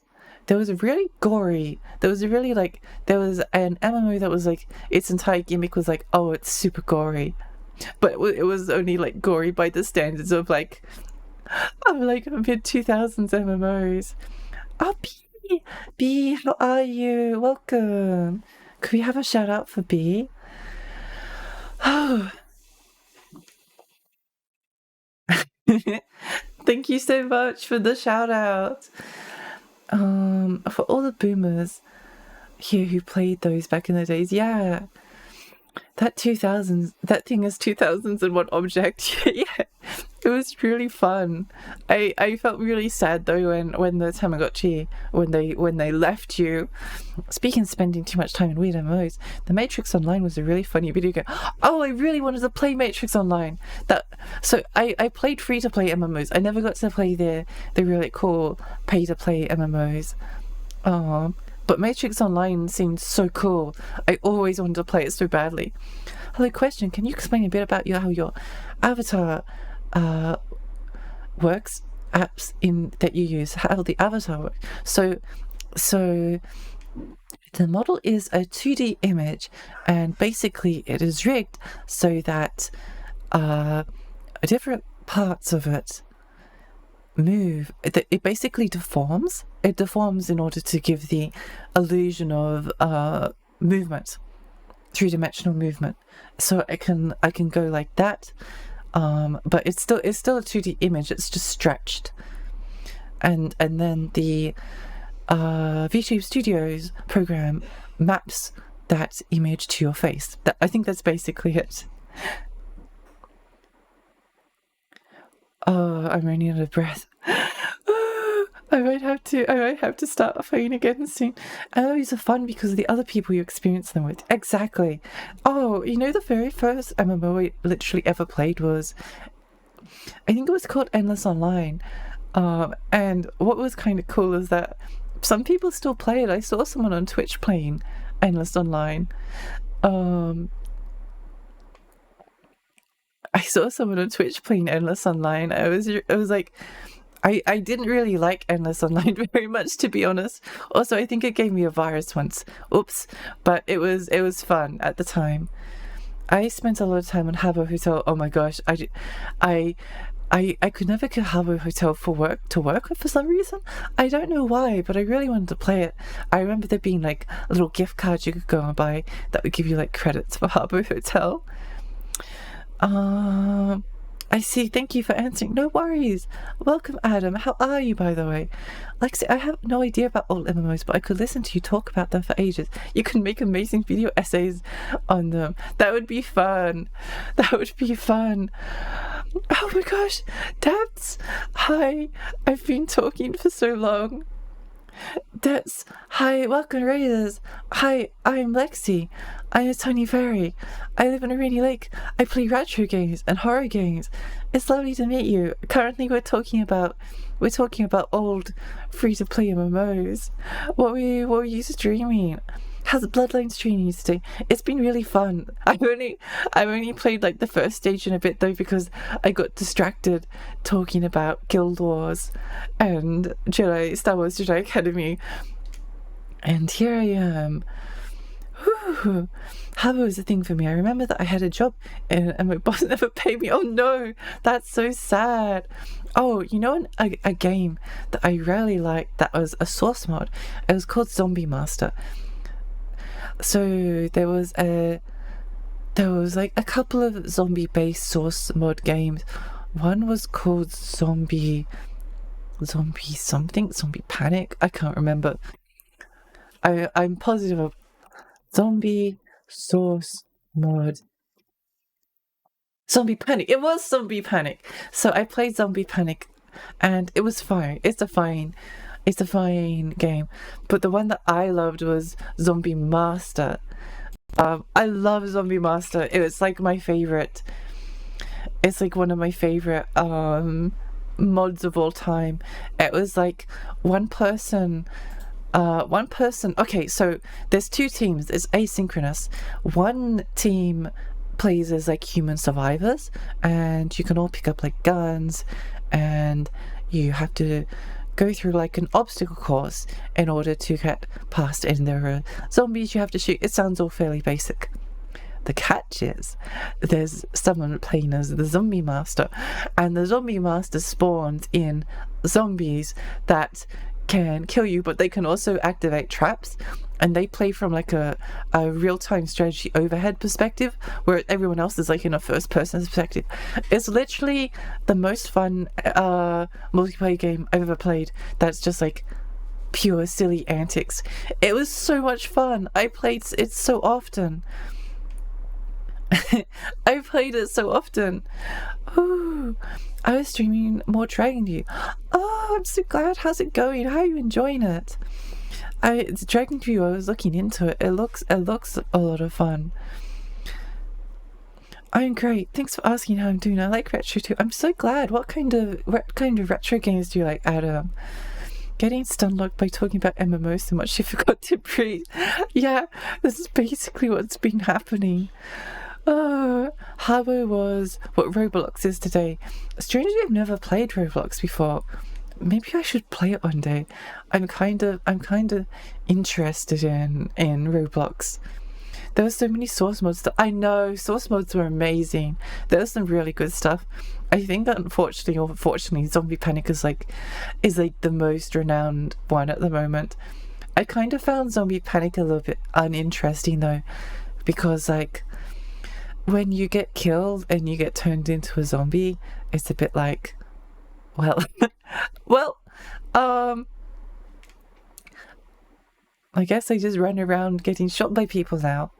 a really gory. There was a really like there was an MMO that was like its entire gimmick was like, oh, it's super gory, but it was only like gory by the standards of like mid 2000s MMOs. Oh, B, how are you? Welcome. Could we have a shout out for B? Oh, thank you so much for the shout out. For all the boomers here who played those back in the days, yeah, that thing is 2000s and one object. Yeah, it was really fun. I felt really sad though when the Tamagotchi when they left you. Speaking of spending too much time in weird MMOs, the Matrix Online was a really funny video game. Oh, I really wanted to play Matrix Online. I played free to play MMOs. I never got to play the really cool pay to play MMOs. But Matrix Online seemed so cool. I always wanted to play it so badly. Hello, question. Can you explain a bit about how your avatar works? Apps in that you use, how the avatar works. So the model is a 2D image, and basically it is rigged so that different parts of it move. It basically deforms. It deforms in order to give the illusion of movement, three-dimensional movement. So I can go like that, but it's still a 2D image. It's just stretched, and then the VTube Studios program maps that image to your face. I think that's basically it. Oh, I'm running out of breath. I might have to start playing again soon. And those are fun because of the other people you experience them with. Exactly. Oh, the very first MMO I literally ever played was I think it was called Endless Online. And what was kind of cool is that some people still play it. I saw someone on Twitch playing Endless Online. Um, I saw someone on Twitch playing Endless Online. I was like, I didn't really like Endless Online very much, to be honest. Also, I think it gave me a virus once. Oops. But it was fun at the time. I spent a lot of time on Habbo Hotel. Oh my gosh, I, I could never get Habbo Hotel for work with for some reason. I don't know why, but I really wanted to play it. I remember there being like little gift cards you could go and buy that would give you like credits for Habbo Hotel. Um, I see. Thank you for answering. No worries. Welcome, Adam. How are you, by the way? Like I say, I have no idea about old MMOs, but I could listen to you talk about them for ages. You can make amazing video essays on them. That would be fun. That would be fun. Oh my gosh, Dabs. Hi. I've been talking for so long. That's hi, welcome Raiders. Hi, I'm Lexi. I'm a tiny fairy. I live in a rainy lake. I play retro games and horror games. It's lovely to meet you. Currently we're talking about old free to play MMOs. What were you streaming? How's the Bloodlines training today? It's been really fun. I've only played like the first stage in a bit though because I got distracted talking about Guild Wars and Star Wars Jedi Academy. And here I am. Whew. Habbo was a thing for me. I remember that I had a job and my boss never paid me. Oh no, that's so sad. Oh, you know a game that I really liked that was a source mod? It was called Zombie Master. So there was like a couple of zombie based source mod games. One was called Zombie Panic. I can't remember. I'm positive of Zombie Source Mod. Zombie Panic. It was Zombie Panic. So I played Zombie Panic and it was fine. It's a fine game. But the one that I loved was Zombie Master. I love Zombie Master. It was like my favorite. It's like one of my favorite mods of all time. It was like one person. Okay, so there's two teams. It's asynchronous. One team plays as like human survivors, and you can all pick up like guns, and you have to go through like an obstacle course in order to get past, and there are zombies you have to shoot. It sounds all fairly basic. The catch is there's someone playing as the Zombie Master, and the Zombie Master spawns in zombies that can kill you, but they can also activate traps, and they play from like a real-time strategy overhead perspective where everyone else is like in a first-person perspective. It's literally the most fun multiplayer game I've ever played. That's just like pure silly antics. It was so much fun. I played it so often. I played it so often. Ooh, I was streaming more Dragon View. Oh, I'm so glad. How's it going? How are you enjoying it? It's Dragon View. I was looking into it. It looks a lot of fun. I'm great. Thanks for asking how I'm doing. I like retro too. I'm so glad. What kind of retro games do you like, Adam? Getting stunlocked by talking about MMOs so much you forgot to breathe. Yeah, this is basically what's been happening. Habbo was what Roblox is today. Strangely, I've never played Roblox before. Maybe I should play it one day. I'm kind of interested in Roblox. There were so many source mods that I know source mods were amazing. There was some really good stuff. I think that unfortunately or fortunately, Zombie Panic is like the most renowned one at the moment. I kind of found Zombie Panic a little bit uninteresting though, because like when you get killed and you get turned into a zombie, it's a bit like, well, I guess I just run around getting shot by people now.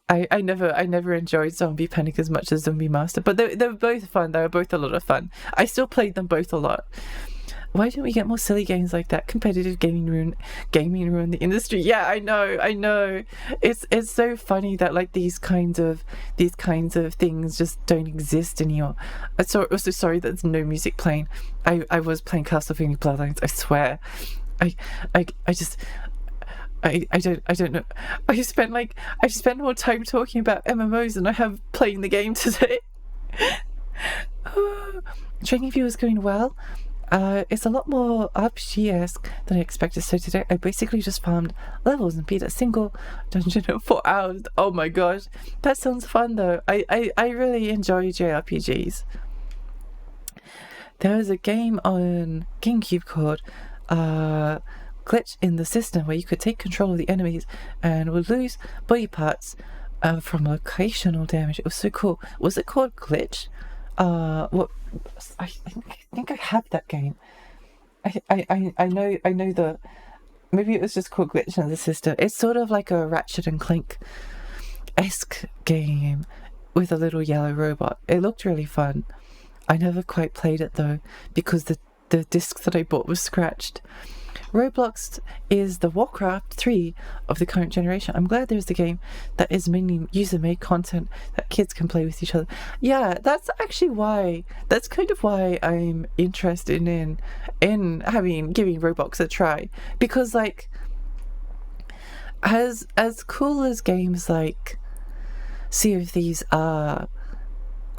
I never enjoyed Zombie Panic as much as Zombie Master, but they were both fun. They were both a lot of fun. I still played them both a lot. Why don't we get more silly games like that? Competitive gaming ruin the industry. Yeah, I know. It's so funny that like these kinds of things just don't exist anymore. I'm also sorry that there's no music playing. I was playing Castlevania Bloodlines, I swear. I I just I don't know. I spent more time talking about MMOs than I have playing the game today. Training view is going well. It's a lot more RPG-esque than I expected. So today I basically just farmed levels and beat a single dungeon in 4 hours. Oh my gosh, that sounds fun though. I really enjoy JRPGs. There was a game on GameCube called Glitch in the System where you could take control of the enemies and would lose body parts from locational damage. It was so cool. Was it called Glitch? What? I think I have that game. I know the. Maybe it was just called Glitch in the System. It's sort of like a Ratchet and Clank-esque game with a little yellow robot. It looked really fun. I never quite played it though because the disc that I bought was scratched. Roblox is the Warcraft 3 of the current generation. I'm glad there's a game that is mainly user-made content that kids can play with each other. Yeah, that's kind of why I'm interested in giving Roblox a try. Because like as cool as games like Sea of Thieves are,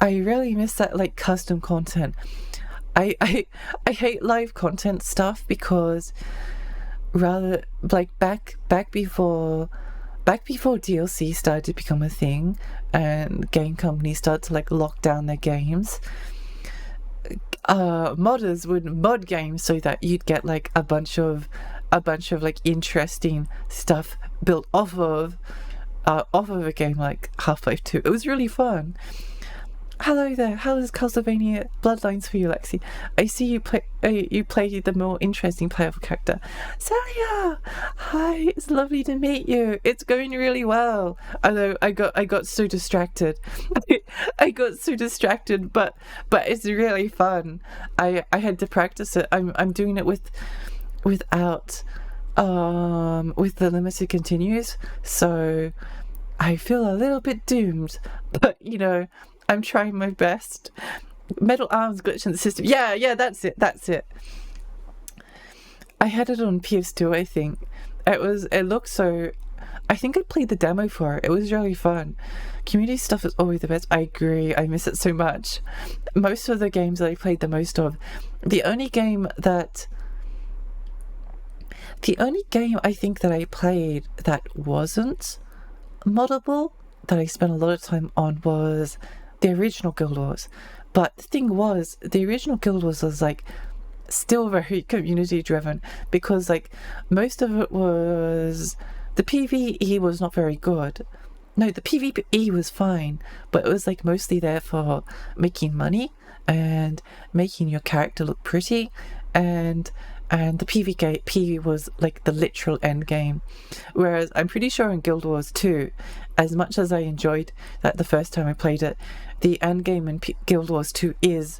I really miss that like custom content. I hate live content stuff because rather like back before DLC started to become a thing and game companies started to like lock down their games, modders would mod games so that you'd get like a bunch of like interesting stuff built off of a game like Half-Life 2. It was really fun. Hello there. How is Castlevania Bloodlines for you, Lexi? I see you play the more interesting playable character. Celia! Hi, it's lovely to meet you. It's going really well. Although I got so distracted. I got so distracted, but it's really fun. I had to practice it. I'm doing it without with the limited continues, so I feel a little bit doomed. But you know, I'm trying my best. Metal Arms Glitch in the System. Yeah, that's it. I had it on PS2, I think. It looked so... I think I played the demo for it. It was really fun. Community stuff is always the best. I agree. I miss it so much. Most of the games that I played the most of... The only game I think that I played that wasn't moddable, that I spent a lot of time on, was the original Guild Wars. But the thing was, the original Guild Wars was like still very community driven, because like most of it was, the PvE was not very good. No, the PvE was fine, but it was like mostly there for making money and making your character look pretty, and the PvP was like the literal end game. Whereas I'm pretty sure in Guild Wars 2, as much as I enjoyed that the first time I played it, the end game in Guild Wars 2 is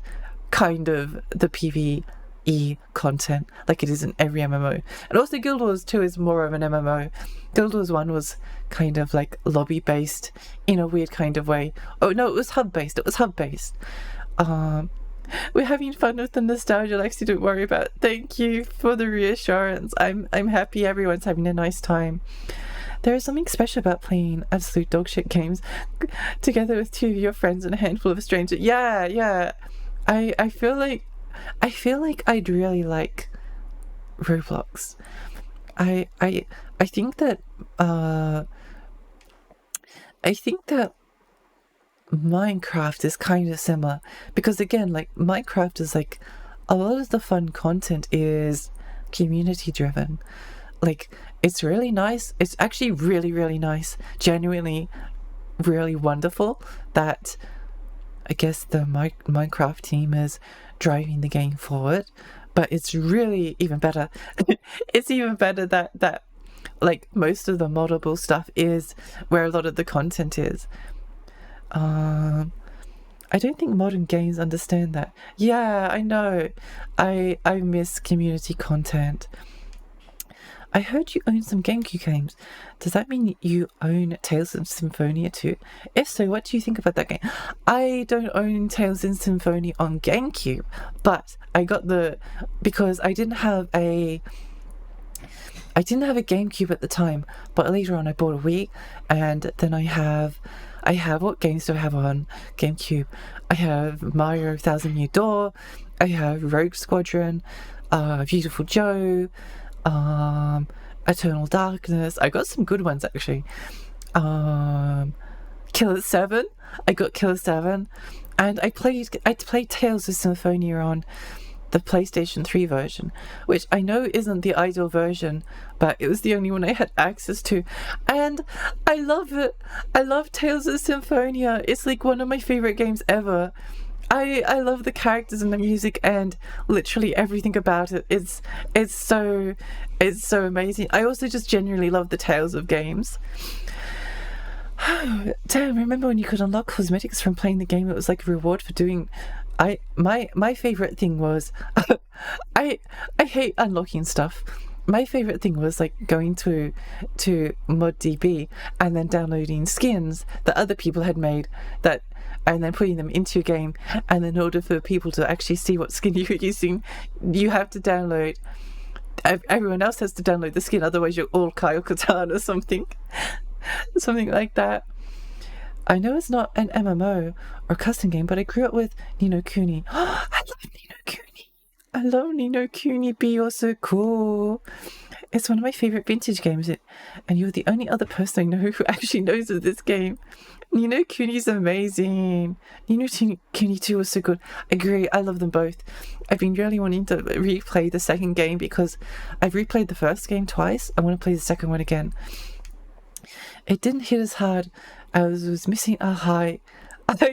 kind of the PvE content, like it is in every MMO. And also Guild Wars 2 is more of an MMO. Guild Wars 1 was kind of like lobby based in a weird kind of way. Oh no, it was hub based. We're having fun with the nostalgia, Lexi, don't worry about it. Thank you for the reassurance. I'm happy everyone's having a nice time. There is something special about playing absolute dogshit games together with two of your friends and a handful of strangers. Yeah. I feel like I'd really like Roblox. I think that Minecraft is kind of similar, because again, like Minecraft is like a lot of the fun content is community driven. Like it's really nice. It's actually really, really nice, genuinely really wonderful that I guess the Minecraft team is driving the game forward. But it's really even better. It's even better that like most of the moddable stuff is where a lot of the content is. I don't think modern games understand that. Yeah, I know. I miss community content. I heard you own some GameCube games. Does that mean you own Tales of Symphonia too? If so, what do you think about that game? I don't own Tales of Symphonia on GameCube, but I got because I didn't have a GameCube at the time, but later on I bought a Wii, and then I have what games do I have on GameCube? I have Mario Thousand Year Door, I have Rogue Squadron, Beautiful Joe, Eternal Darkness. I got some good ones actually. Killer 7. I got Killer 7, and I played Tales of Symphonia on the PlayStation 3 version, which I know isn't the ideal version, but it was the only one I had access to, and I love it. I love Tales of Symphonia. It's like one of my favorite games ever. I love the characters and the music and literally everything about it. It's so amazing. I also just genuinely love the Tales of games. Damn, remember when you could unlock cosmetics from playing the game? It was like a reward for doing. My favorite thing was I hate unlocking stuff. My favorite thing was like going to ModDB and then downloading skins that other people had made, and then putting them into your game, and then in order for people to actually see what skin you're using, you have to download. Everyone else has to download the skin, otherwise you're all Kyle Katarn or something. Something like that. I know it's not an MMO or custom game, but I grew up with Ni no Kuni. I love Ni no Kuni. I love Ni no Kuni. Be also cool. It's one of my favorite vintage games, and you're the only other person I know who actually knows of this game. Ni no Kuni is amazing. Ni no Kuni 2 was so good. I agree. I love them both. I've been really wanting to replay the second game because I've replayed the first game twice. I want to play the second one again. It didn't hit as hard. I was missing a high.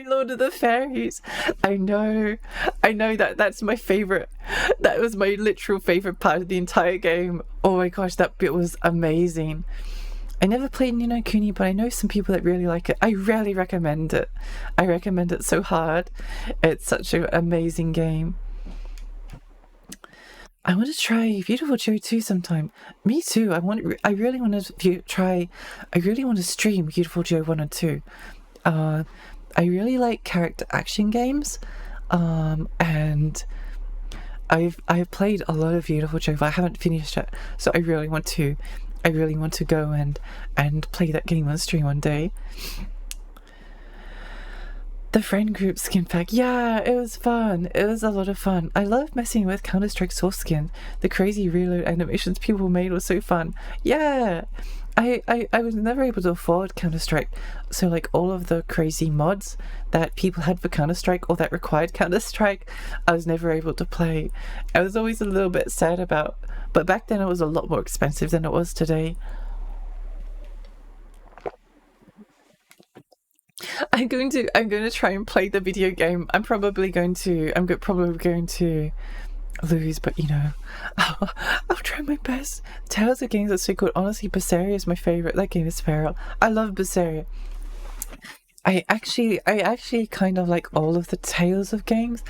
Lord of the Fairies. I know that's my favorite. That was my literal favorite part of the entire game. Oh my gosh, that bit was amazing. I never played Ni no Kuni, but I know some people that really like it. I really recommend it. I recommend it so hard. It's such an amazing game. I want to try Beautiful Joe 2 sometime. Me too. I really want to stream Beautiful Joe 1 and 2. I really like character action games. And I've played a lot of Beautiful Joe, but I haven't finished it. So I really want to go and play that game on stream one day. The friend group skin pack. Yeah, it was fun. It was a lot of fun. I love messing with Counter-Strike source skin. The crazy reload animations people made was so fun. Yeah. I was never able to afford Counter-Strike, so like all of the crazy mods that people had for Counter-Strike or that required Counter-Strike, I was never able to play. I was always a little bit sad about, but back then it was a lot more expensive than it was today. I'm going to try and play the video game. I'm probably going to lose, but I'll try my best. Tales of games are so good. Honestly, Berseria is my favorite. That game is feral. I love Berseria. I actually kind of like all of the Tales of games.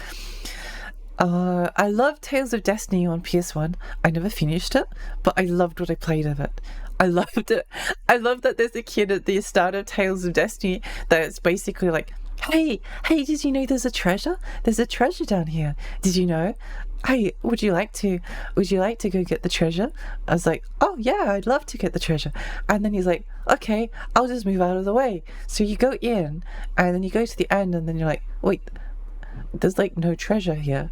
I love Tales of Destiny on PS1. I never finished it, but I loved what I played of it. I loved it. I love that there's a kid at the start of Tales of Destiny that's basically like, hey, did you know there's a treasure? There's a treasure down here. Did you know? Hey, would you like to go get the treasure? I was like, oh yeah, I'd love to get the treasure. And then he's like, okay, I'll just move out of the way. So you go in, and then you go to the end, and then you're like, wait, there's like no treasure here.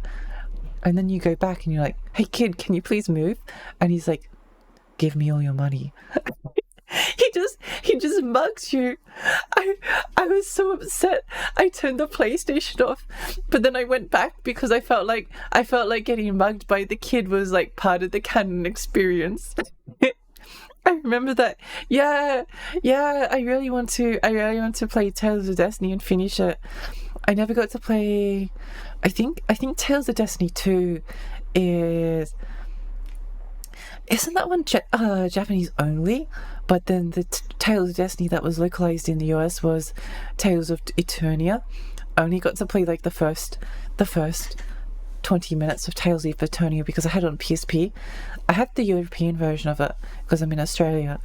And then you go back and you're like, hey kid, can you please move? And he's like, give me all your money. he just mugs you. I was so upset. I turned the PlayStation off, but then I went back because I felt like getting mugged by the kid was like part of the canon experience. I remember that. Yeah. I really want to play Tales of Destiny and finish it. I never got to play. I think Tales of Destiny 2 isn't that one Japanese only? But then the Tales of Destiny that was localized in the US was Tales of Eternia. I only got to play like the first 20 minutes of Tales of Eternia because I had it on PSP. I had the European version of it because I'm in Australia,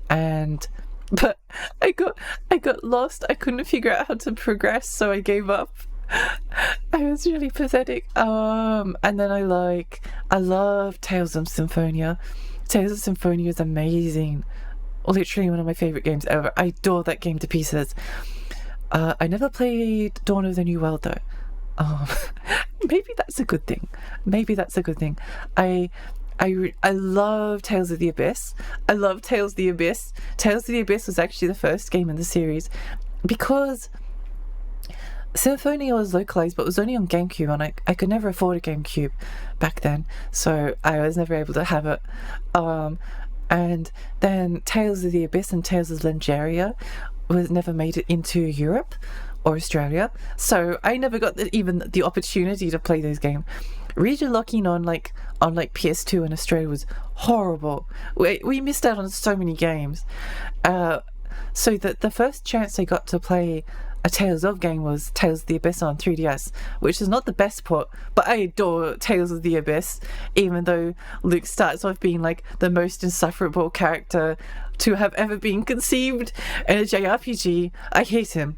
but I got lost. I couldn't figure out how to progress, so I gave up. I was really pathetic. And then I love Tales of Symphonia. Tales of Symphonia is amazing. Literally one of my favorite games ever. I adore that game to pieces. I never played Dawn of the New World though. Maybe that's a good thing. I love Tales of the Abyss. I love Tales of the Abyss. Tales of the Abyss was actually the first game in the series because Symphonia was localized, but it was only on GameCube, and I could never afford a GameCube back then, so I was never able to have it. And then Tales of the Abyss and Tales of Lengeria was never made it into Europe or Australia, so I never got even the opportunity to play those games. Region locking on PS2 in Australia was horrible. We missed out on so many games. So the first chance I got to play a Tales of game was Tales of the Abyss on 3DS, which is not the best port, but I adore Tales of the Abyss, even though Luke starts off being like the most insufferable character to have ever been conceived in a JRPG. I hate him,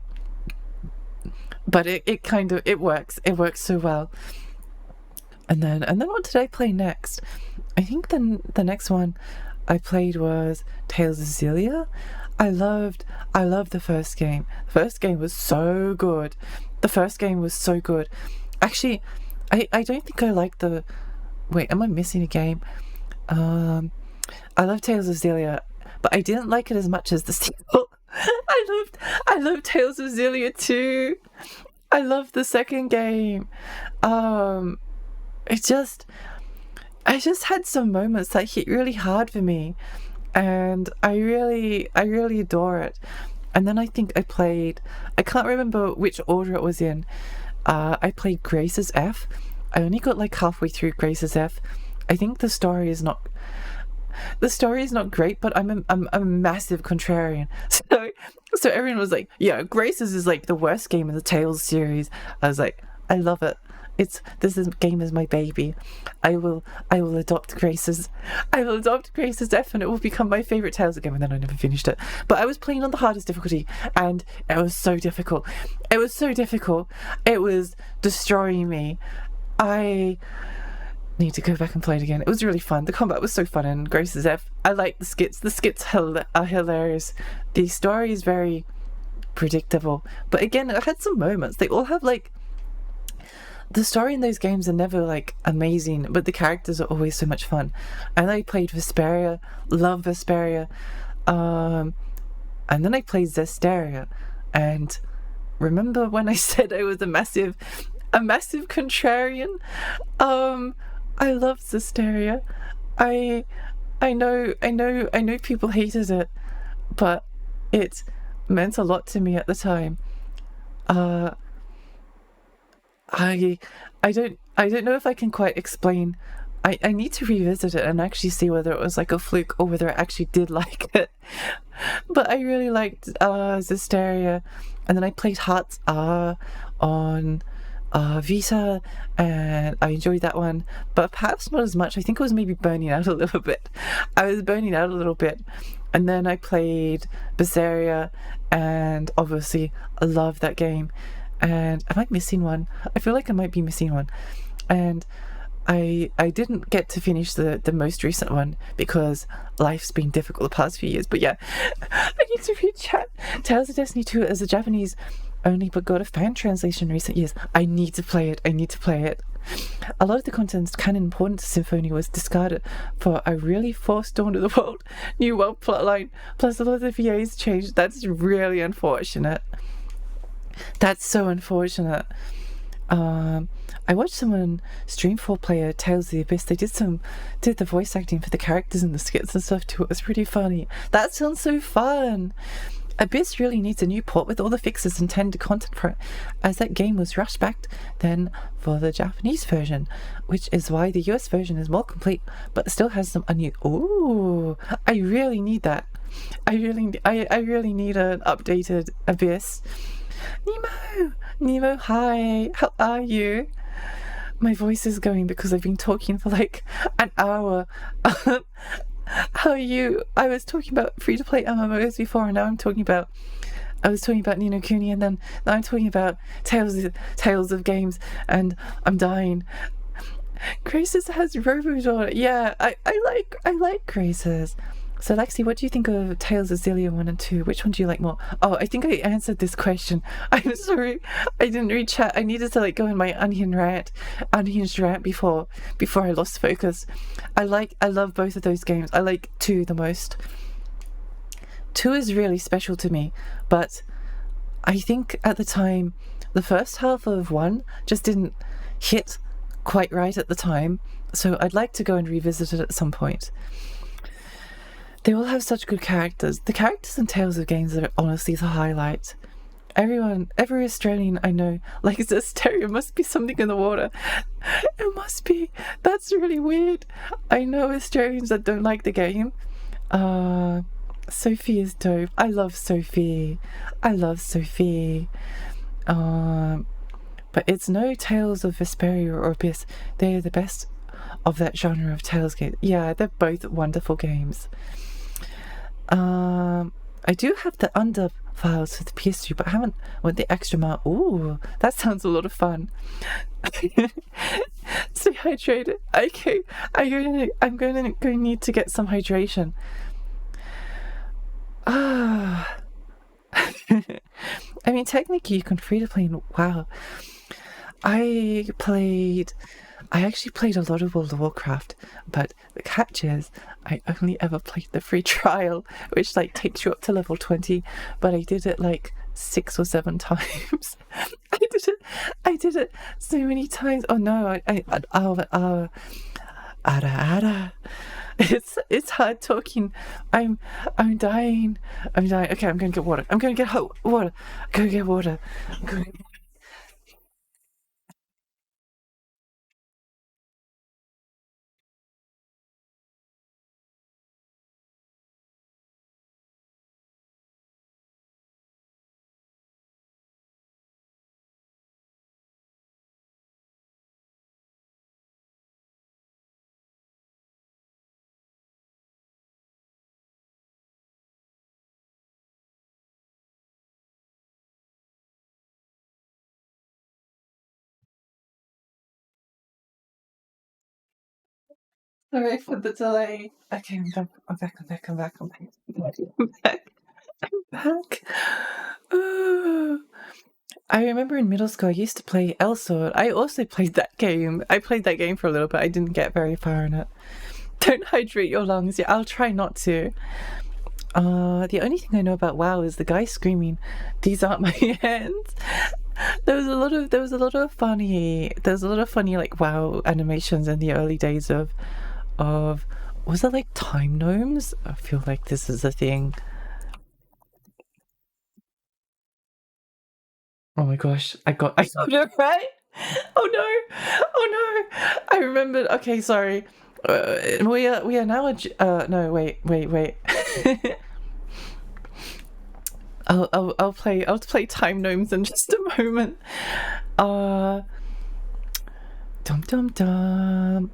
but it works. It works so well. And then what did I play next? I think the next one I played was Tales of Xillia. I loved the first game. The first game was so good. Actually, I don't think I like the... Wait, am I missing a game? I love Tales of Xillia, but I didn't like it as much as the sequel. I loved Tales of Xillia too. I loved the second game. I just had some moments that hit really hard for me, and I really adore it. And then I think I can't remember which order it was in. I played Grace's F. I only got like halfway through Grace's F. I think the story is not great, but I'm a massive contrarian. So everyone was like, yeah, Grace's is like the worst game in the Tales series. I was like, I love it. This game is my baby. I will adopt Grace's. I will adopt Grace's F, and it will become my favorite Tales game. And then I never finished it. But I was playing on the hardest difficulty, and it was so difficult. It was destroying me. I need to go back and play it again. It was really fun. The combat was so fun in Grace's F. I like the skits. The skits are hilarious. The story is very predictable. But again, I had some moments. They all have like... The story in those games are never like amazing, but the characters are always so much fun. And I played Vesperia, love Vesperia, and then I played Zestiria. And remember when I said I was a massive contrarian? I love Zestiria. I know people hated it, but it meant a lot to me at the time. I don't know if I can quite explain. I need to revisit it and actually see whether it was like a fluke or whether I actually did like it. But I really liked Zestiria, and then I played Hearts on Vita, and I enjoyed that one, but perhaps not as much. I think I was maybe burning out a little bit. And then I played Berseria, and obviously I love that game. And am I missing one? I feel like I might be missing one. And I didn't get to finish the most recent one because life's been difficult the past few years. But yeah, I need to read chat. Tales of Destiny 2 as a Japanese only but got a fan translation in recent years. I need to play it. A lot of the content canon important to Symphonia was discarded for a really forced Dawn of the World, New World plotline. Plus a lot of the VAs changed. That's really unfortunate. That's so unfortunate. I watched someone stream 4-player Tales of the Abyss. They did the voice acting for the characters and the skits and stuff too. It was pretty funny. That sounds so fun. Abyss really needs a new port with all the fixes and tender content for it, as that game was rushed back then for the Japanese version, which is why the US version is more complete but still has some Ooh, I really need that. I really need an updated Abyss. Nemo! Nemo, hi! How are you? My voice is going because I've been talking for like an hour. How are you? I was talking about free-to-play MMOs before, and now I was talking about Ni no Kuni, and then now I'm talking about Tales of games, and I'm dying. Graces has Robot on it. Yeah, I like Graces. So Lexi, what do you think of Tales of Xillia 1 and 2? Which one do you like more? Oh, I think I answered this question. I'm sorry. I didn't read chat. I needed to like go in my unhinged rant before I lost focus. I love both of those games. I like 2 the most. 2 is really special to me, but I think at the time the first half of 1 just didn't hit quite right at the time. So I'd like to go and revisit it at some point. They all have such good characters. The characters in Tales of Games are honestly the highlight. Every Australian I know likes this stereo. Must be something in the water. It must be. That's really weird. I know Australians that don't like the game. Sophie is dope. I love Sophie. But it's no Tales of Vesperia or Abyss. They are the best of that genre of Tales games. Yeah, they're both wonderful games. I do have the under files for the PS3, but I haven't went the extra mile. Ooh, that sounds a lot of fun. Stay hydrated. Okay, I'm going to need to get some hydration. I mean, technically, you can free to play in WoW. I actually played a lot of World of Warcraft, but the catch is I only ever played the free trial, which like takes you up to level 20, but I did it like 6 or 7 times. I did it so many times. Oh no, Ada. It's hard talking. I'm dying. Okay, I'm gonna get water. I'm gonna get water. Sorry for the delay. Okay, I'm back. I remember in middle school I used to play Elsword. I also played that game. I played that game for a little bit. I didn't get very far in it. Don't hydrate your lungs. Yeah, I'll try not to. The only thing I know about WoW is the guy screaming, "These aren't my hands." There was a lot of funny like WoW animations in the early days of was it like time gnomes? I feel like this is a thing. Oh my gosh, I got it right. Oh no! I remembered. Okay, sorry. We are now no, wait. I'll play time gnomes in just a moment. Dum dum dum.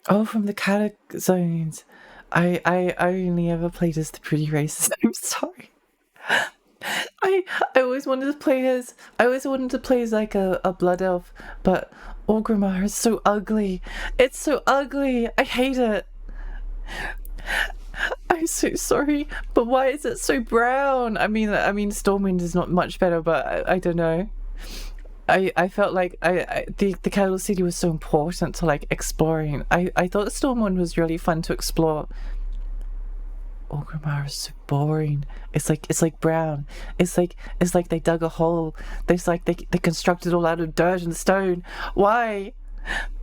Oh, from the Cadic zones. I only ever played as the pretty races. I'm sorry. I always wanted to play as like a blood elf, but Orgrimmar is so ugly. It's so ugly. I hate it. I'm so sorry, but why is it so brown? I mean Stormwind is not much better, but I don't know. I felt like the capital city was so important to like exploring. I thought Stormwind was really fun to explore. Orgrimmar is so boring. It's like brown. It's like they dug a hole. It's like they constructed it all out of dirt and stone. Why?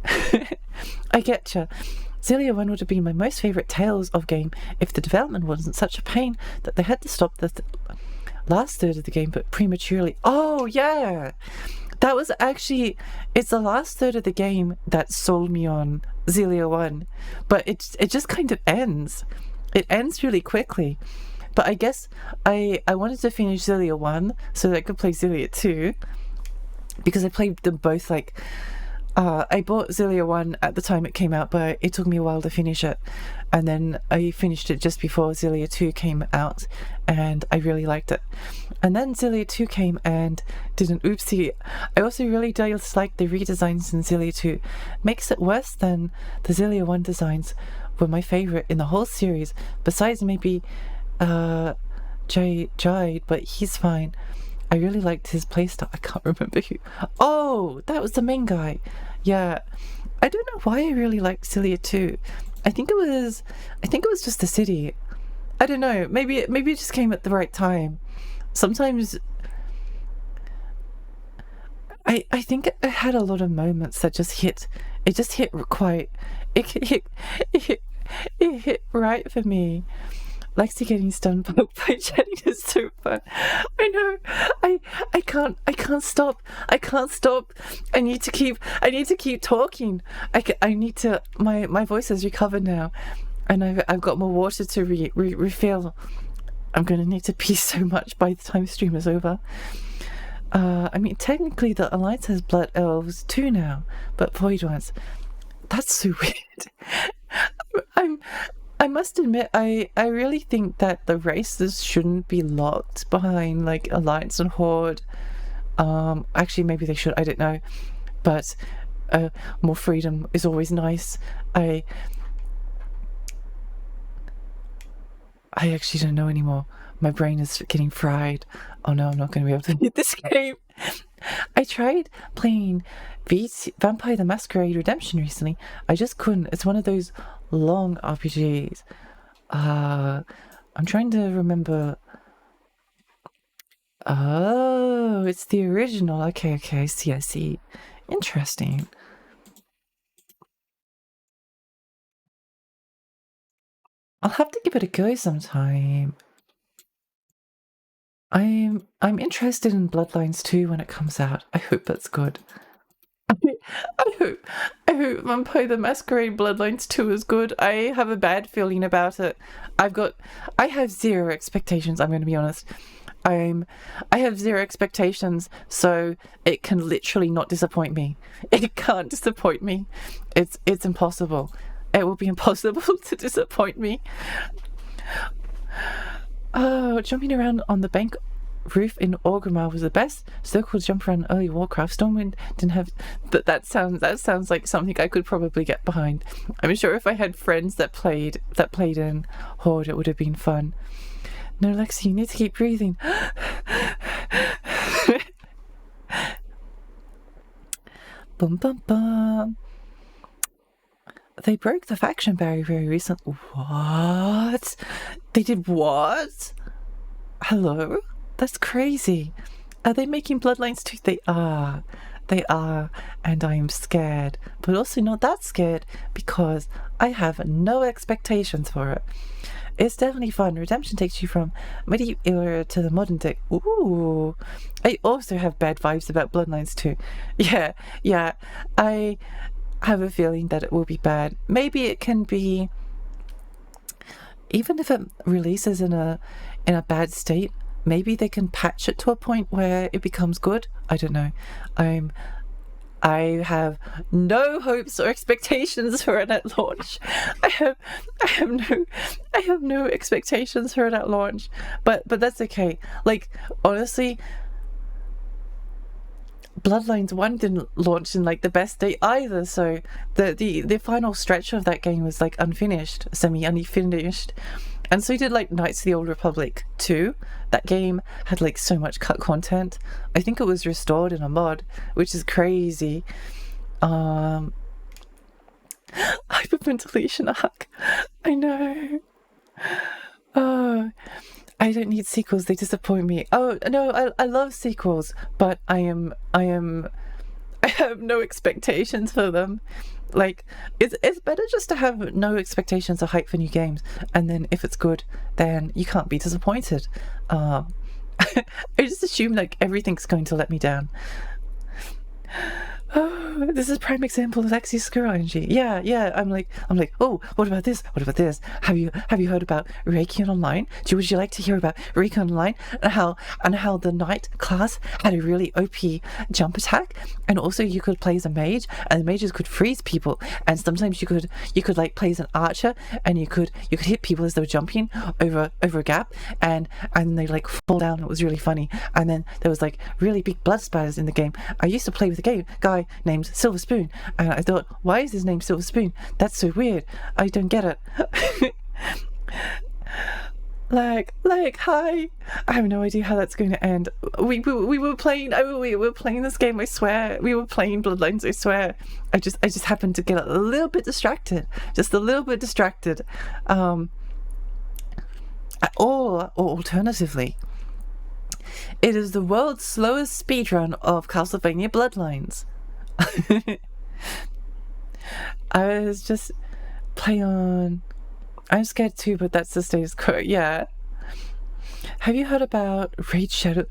I getcha. Xillia 1 would have been my most favourite Tales of game if the development wasn't such a pain that they had to stop the last third of the game but prematurely. Oh yeah! That was actually, it's the last third of the game that sold me on Xillia 1, but it just kind of ends. It ends really quickly. But I guess I wanted to finish Xillia 1 so that I could play Xillia 2, because I played them both like I bought Xillia 1 at the time it came out, but it took me a while to finish it. And then I finished it just before Xillia 2 came out, and I really liked it. And then Xillia 2 came and did an oopsie. I also really disliked the redesigns in Xillia 2. Makes it worse than the Xillia 1 designs were my favourite in the whole series, besides maybe Jade, but he's fine. I really liked his playstyle. I can't remember who. Oh, that was the main guy. Yeah. I don't know why I really liked Xillia 2. I think it was just the city. I don't know. Maybe it just came at the right time. Sometimes I think it had a lot of moments that just hit. It just hit quite. It hit right for me. Lexi getting stunned by chatting is so fun. I know. I can't stop. I can't stop. I need to keep talking. I need to. My voice has recovered now, and I've got more water to refill. I'm gonna need to pee so much by the time stream is over. I mean, technically the Alliance has Blood Elves too now, but Void ones. That's so weird. I must admit, I really think that the races shouldn't be locked behind like Alliance and Horde. Actually, maybe they should. I don't know, but more freedom is always nice. I actually don't know anymore. My brain is getting fried. Oh no, I'm not going to be able to beat this game. I tried playing Vampire the Masquerade Redemption recently. I just couldn't. It's one of those long RPGs. I'm trying to remember. Oh, it's the original. Okay, I see. Interesting. I'll have to give it a go sometime. I'm interested in Bloodlines 2 when it comes out. I hope that's good. I hope Vampire the Masquerade Bloodlines 2 is good. I have a bad feeling about it. I have zero expectations, I'm going to be honest. I have zero expectations, so it can literally not disappoint me. It can't disappoint me. It's impossible. It will be impossible to disappoint me. Oh, jumping around on the bank roof in Orgrimmar was the best. So cool jump around early Warcraft. Stormwind didn't have that sounds like something I could probably get behind. I'm sure if I had friends that played in Horde, it would have been fun. No, Lexi, you need to keep breathing. Bum bum bum. They broke the faction barrier very recently. What? They did what? Hello? That's crazy. Are they making Bloodlines 2? They are. And I am scared. But also not that scared because I have no expectations for it. It's definitely fun. Redemption takes you from medieval era to the modern day. Ooh. I also have bad vibes about Bloodlines 2. Yeah. I have a feeling that it will be bad. Maybe it can be, even if it releases in a bad state, maybe they can patch it to a point where it becomes good. I don't know. I have no hopes or expectations for it at launch. I have no expectations for it at launch. But that's okay. Like, honestly, Bloodlines 1 didn't launch in like the best day either, so the final stretch of that game was like unfinished, semi-unfinished. And so did like Knights of the Old Republic 2. That game had like so much cut content. I think it was restored in a mod, which is crazy. Hyperventilation arc. I know. Oh, I don't need sequels, they disappoint me. Oh no, I love sequels, but I have no expectations for them. Like, it's better just to have no expectations or hype for new games, and then if it's good, then you can't be disappointed. I just assume like everything's going to let me down. Oh. This is a prime example of Lexi's squirrel energy. Yeah. I'm like, oh, what about this? What about this? Have you heard about Reiki Online? Would you like to hear about Reiki Online and how the knight class had a really OP jump attack, and also you could play as a mage, and the mages could freeze people, and sometimes you could like play as an archer, and you could hit people as they were jumping over a gap, and they like fall down. It was really funny. And then there was like really big blood spatters in the game. I used to play with a guy named Silver Spoon, and I thought, why is his name Silver Spoon? That's so weird. I don't get it. like hi. I have no idea how that's going to end. We were playing this game, I swear. We were playing Bloodlines, I swear. I just happened to get a little bit distracted. Just a little bit distracted. Or alternatively, it is the world's slowest speedrun of Castlevania Bloodlines. I was just play on. I'm scared too, but that's the status quo. Yeah. Have you heard about Raid Shadow?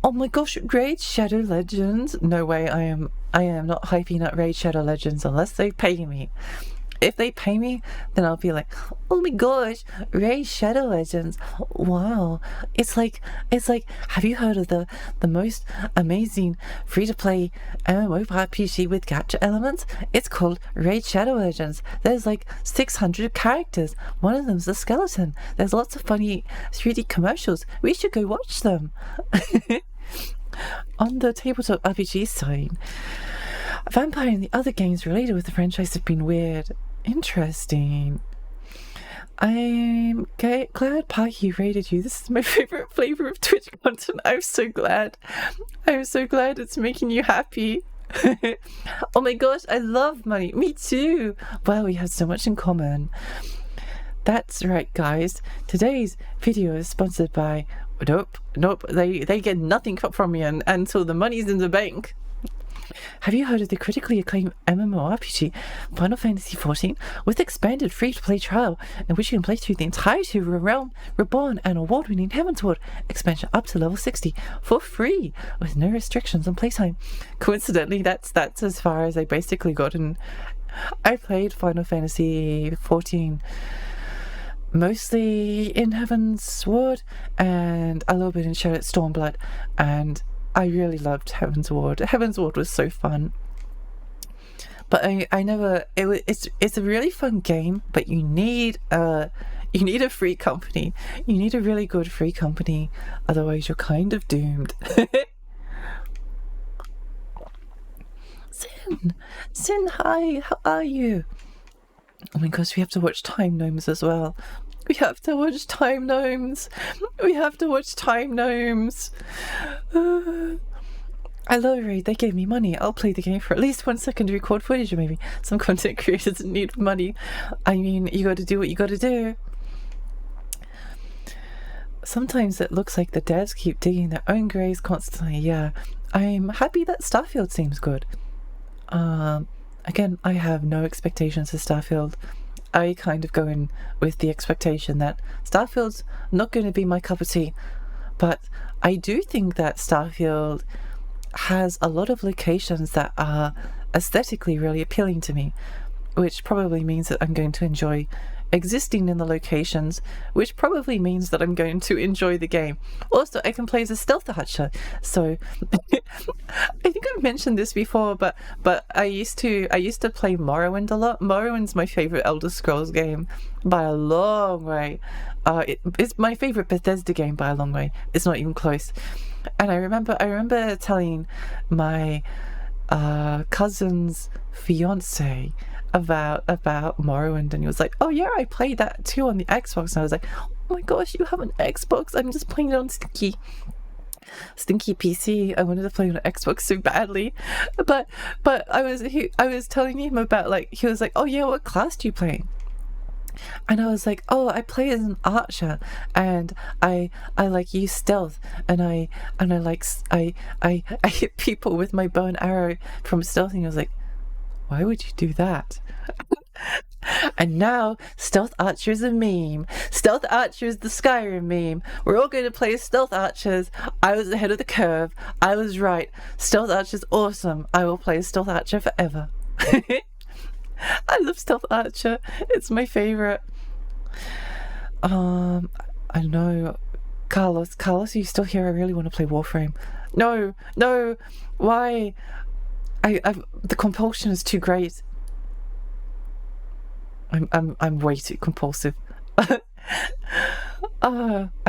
Oh my gosh, Raid Shadow Legends! No way, I am not hyping up Raid Shadow Legends unless they pay me. If they pay me, then I'll be like, oh my gosh, Raid Shadow Legends. Wow. It's like, have you heard of the most amazing free-to-play MMORPG with gacha elements? It's called Raid Shadow Legends. There's like 600 characters. One of them's a skeleton. There's lots of funny 3D commercials. We should go watch them. On the tabletop RPG side, Vampire and the other games related with the franchise have been weird. Interesting. I'm glad Paki rated you. This is my favorite flavor of Twitch content. I'm so glad. I'm so glad it's making you happy. Oh my gosh, I love money. Me too. Wow, we have so much in common. That's right, guys. Today's video is sponsored by... Nope. They get nothing from me until the money's in the bank. Have you heard of the critically acclaimed MMORPG Final Fantasy XIV with expanded free-to-play trial in which you can play through the entirety of Realm Reborn and award-winning Heavensward expansion up to level 60 for free with no restrictions on playtime? Coincidentally, that's as far as I basically gotten. I played Final Fantasy XIV mostly in Heavensward and a little bit in Shadow Stormblood, and I really loved Heavensward. Heavensward was so fun. But I never... It's a really fun game, but you need a free company. You need a really good free company, otherwise you're kind of doomed. Sin, hi, how are you? Oh my gosh, we have to watch Time Gnomes as well. We have to watch Time Gnomes. I love Raid. They gave me money. I'll play the game for at least 1 second to record footage, or maybe some content creators need money. I mean, you gotta do what you gotta do. Sometimes it looks like the devs keep digging their own graves constantly. Yeah, I'm happy that Starfield seems good. Again, I have no expectations for Starfield. I kind of go in with the expectation that Starfield's not going to be my cup of tea, but I do think that Starfield has a lot of locations that are aesthetically really appealing to me, which probably means that I'm going to enjoy existing in the locations, which probably means that I'm going to enjoy the game. Also, I can play as a stealth archer, so I think I've mentioned this before, but I used to play Morrowind a lot. Morrowind's my favorite Elder Scrolls game by a long way. It's my favorite Bethesda game by a long way. It's not even close. And I remember telling my cousin's fiance about Morrowind, and he was like, oh yeah, I played that too on the Xbox. And I was like, oh my gosh, you have an Xbox? I'm just playing it on stinky PC. I wanted to play on an Xbox so badly, but I was telling him about, like, he was like, oh yeah, what class do you play? And I was like, oh, I play as an archer, and I like use stealth, and I hit people with my bow and arrow from stealth. And I was like, why would you do that? And now Stealth Archer's a meme. Stealth Archer's the Skyrim meme. We're all going to play Stealth Archers. I was ahead of the curve. I was right. Stealth Archer's awesome. I will play Stealth Archer forever. I love Stealth Archer. It's my favorite. I know. Carlos, are you still here? I really want to play Warframe. No, why? The compulsion is too great. I'm way too compulsive. I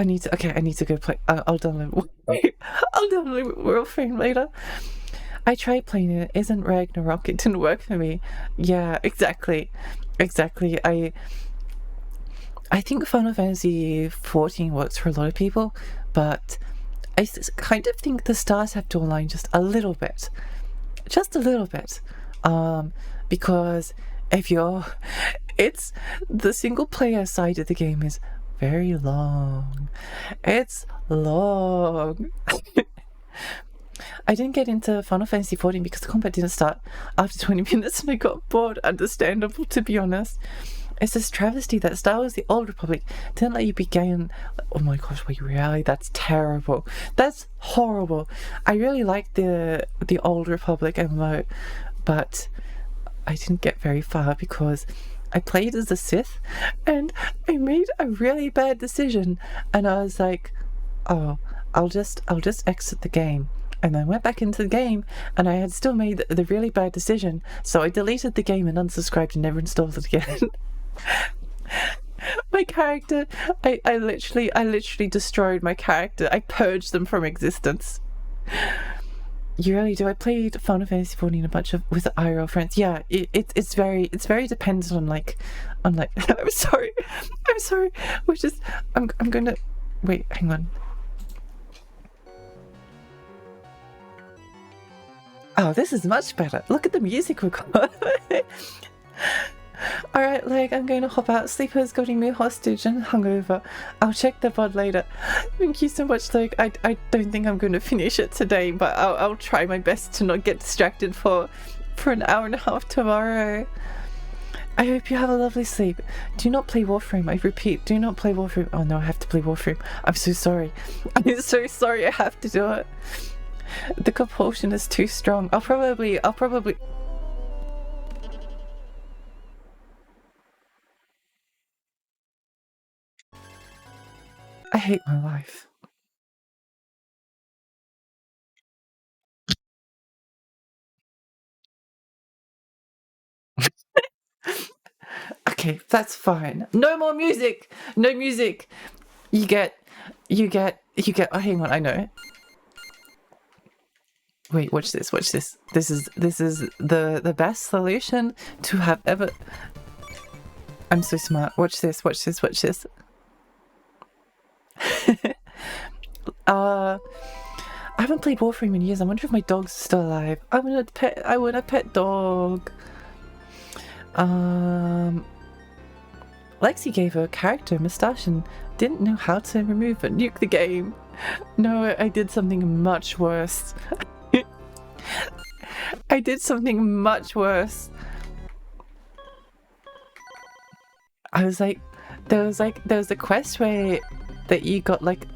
need to go play. I'll download. I'll download Warframe later. I tried playing it. Isn't Ragnarok? It didn't work for me. Yeah, exactly. I think Final Fantasy 14 works for a lot of people, but I kind of think the stars have to align just a little bit. Because it's the single player side of the game is very long. It's long. I didn't get into Final Fantasy 14 because the combat didn't start after 20 minutes and I got bored. Understandable, to be honest. It's this travesty that Star Wars The Old Republic didn't let you begin. Oh my gosh, wait, really? That's terrible. That's horrible. I really liked the Old Republic MMO, but I didn't get very far because I played as a Sith and I made a really bad decision and I was like, oh, I'll just exit the game. And I went back into the game and I had still made the really bad decision, so I deleted the game and unsubscribed and never installed it again. My character, I literally destroyed my character. I purged them from existence. You really do. I played Final Fantasy 14 a bunch with IRL friends. Yeah, it's very dependent on like I'm sorry. I'm gonna wait, hang on. Oh, this is much better. Look at the music we've got. Alright, like, I'm going to hop out. Sleeper's got me hostage and hungover. I'll check the VOD later. Thank you so much. Like, I don't think I'm going to finish it today, but I'll try my best to not get distracted for an hour and a half tomorrow. I hope you have a lovely sleep. Do not play Warframe. I repeat, do not play Warframe. Oh no, I have to play Warframe. I'm so sorry. I'm so sorry I have to do it. The compulsion is too strong. I'll probably I hate my life. Okay, that's fine. No more music. No music. You get oh, hang on, I know. Wait, watch this. This is the best solution to have ever. I'm so smart. Watch this. I haven't played Warframe in years. I wonder if my dog's still alive. I want a pet dog. Lexi gave her a character a moustache and didn't know how to remove it. Nuke the game. No, I did something much worse. I did something much worse. I was like, there was a quest where that you got like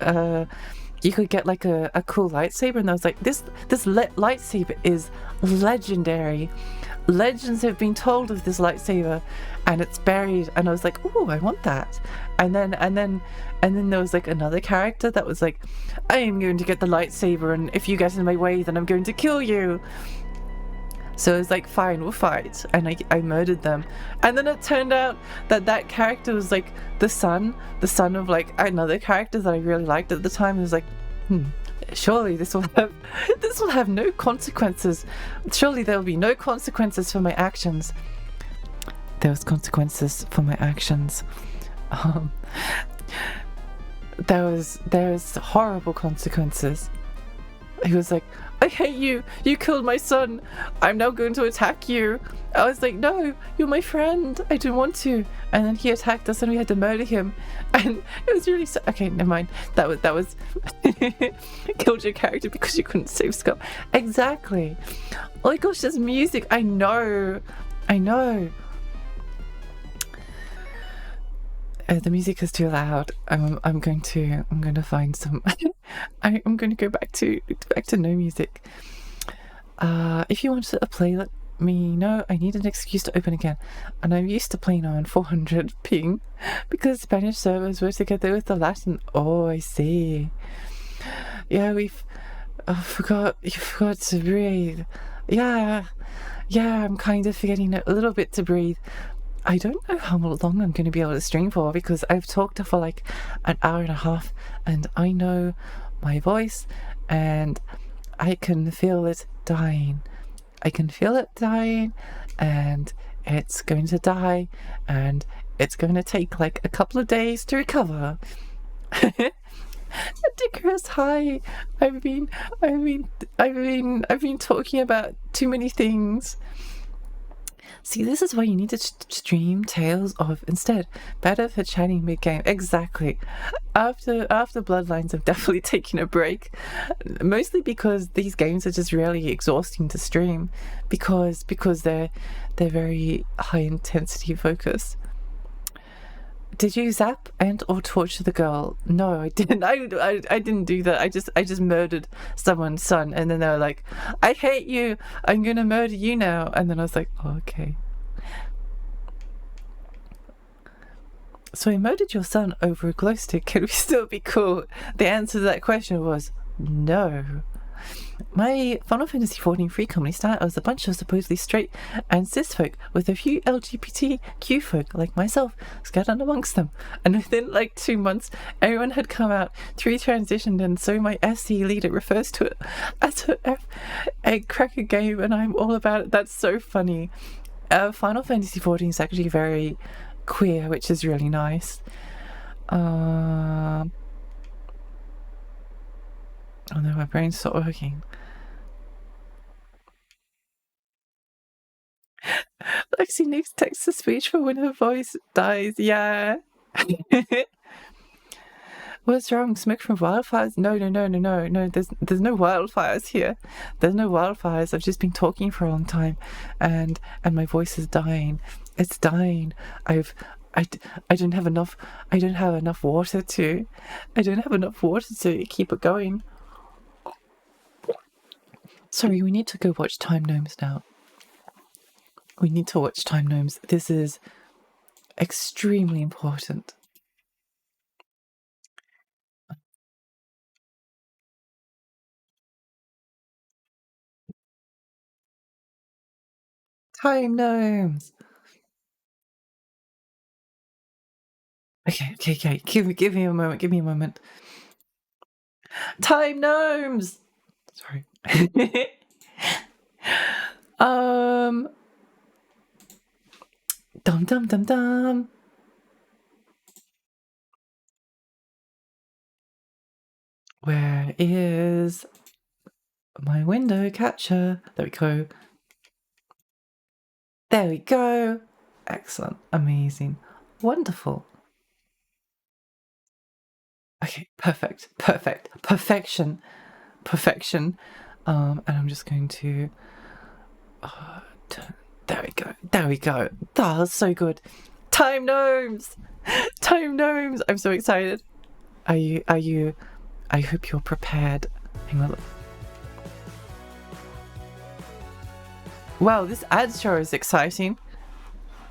you could get like a cool lightsaber, and I was like, this lightsaber is legendary. Legends have been told of this lightsaber, and it's buried. And I was like, oh, I want that. And then there was like another character that was like, I am going to get the lightsaber, and if you get in my way, then I'm going to kill you. So I was like, fine, we'll fight. And I murdered them. And then it turned out that character was like the son of like another character that I really liked at the time. I was like, surely this will have no consequences. Surely there will be no consequences for my actions. There was consequences for my actions. There was horrible consequences. He was like, I hate you. You killed my son. I'm now going to attack you. I was like, no, you're my friend. I didn't want to. And then he attacked us and we had to murder him. And it was really okay, never mind. That was killed your character because you couldn't save Scott. Exactly. Oh my gosh, there's music. I know. The music is too loud. I'm going to find some. I'm going to go back to no music. If you want to play, let me know. I need an excuse to open again, and I'm used to playing on 400 ping because Spanish servers were together with the Latin. Oh, I see. Yeah, you forgot to breathe. Yeah, I'm kind of forgetting a little bit to breathe. I don't know how long I'm going to be able to stream for because I've talked for like an hour and a half, and I know my voice and I can feel it dying. I can feel it dying, and it's going to die, and it's going to take like a couple of days to recover. Digress, hi. I've been talking about too many things. See, this is why you need to stream Tales of instead. Better for chatting mid-game. Exactly. After Bloodlines, I've definitely taken a break. Mostly because these games are just really exhausting to stream. Because they're very high intensity focus. Did you zap and or torture the girl? No, I didn't. I didn't do that. I just murdered someone's son, and then they were like, "I hate you. I'm gonna murder you now." And then I was like, oh, "Okay." So I murdered your son over a glow stick. Can we still be cool? The answer to that question was no. My Final Fantasy XIV free company started as a bunch of supposedly straight and cis folk with a few LGBTQ folk like myself scattered amongst them. And within like 2 months, everyone had come out, 3 transitioned, and so my SC leader refers to it as a cracker game, and I'm all about it. That's so funny. Final Fantasy XIV is actually very queer, which is really nice. Oh no, my brain's stopped working. Lexi needs text to speech for when her voice dies. Yeah. What's wrong? Smoke from wildfires? No. There's no wildfires here. There's no wildfires. I've just been talking for a long time, and my voice is dying. It's dying. I don't have enough. I don't have enough water to. I don't have enough water to keep it going. Sorry, we need to go watch Time Gnomes now. We need to watch Time Gnomes. This is extremely important. Time Gnomes. Okay. Give me a moment. Time Gnomes. Sorry. Dum. Where is my window catcher? There we go. There we go. Excellent. Amazing. Wonderful. Okay, perfect. Perfection. And I'm just going to there we go. Oh, that's so good. Time Gnomes. I'm so excited. Are you I hope you're prepared. Hang on. Wow, this ad show is exciting.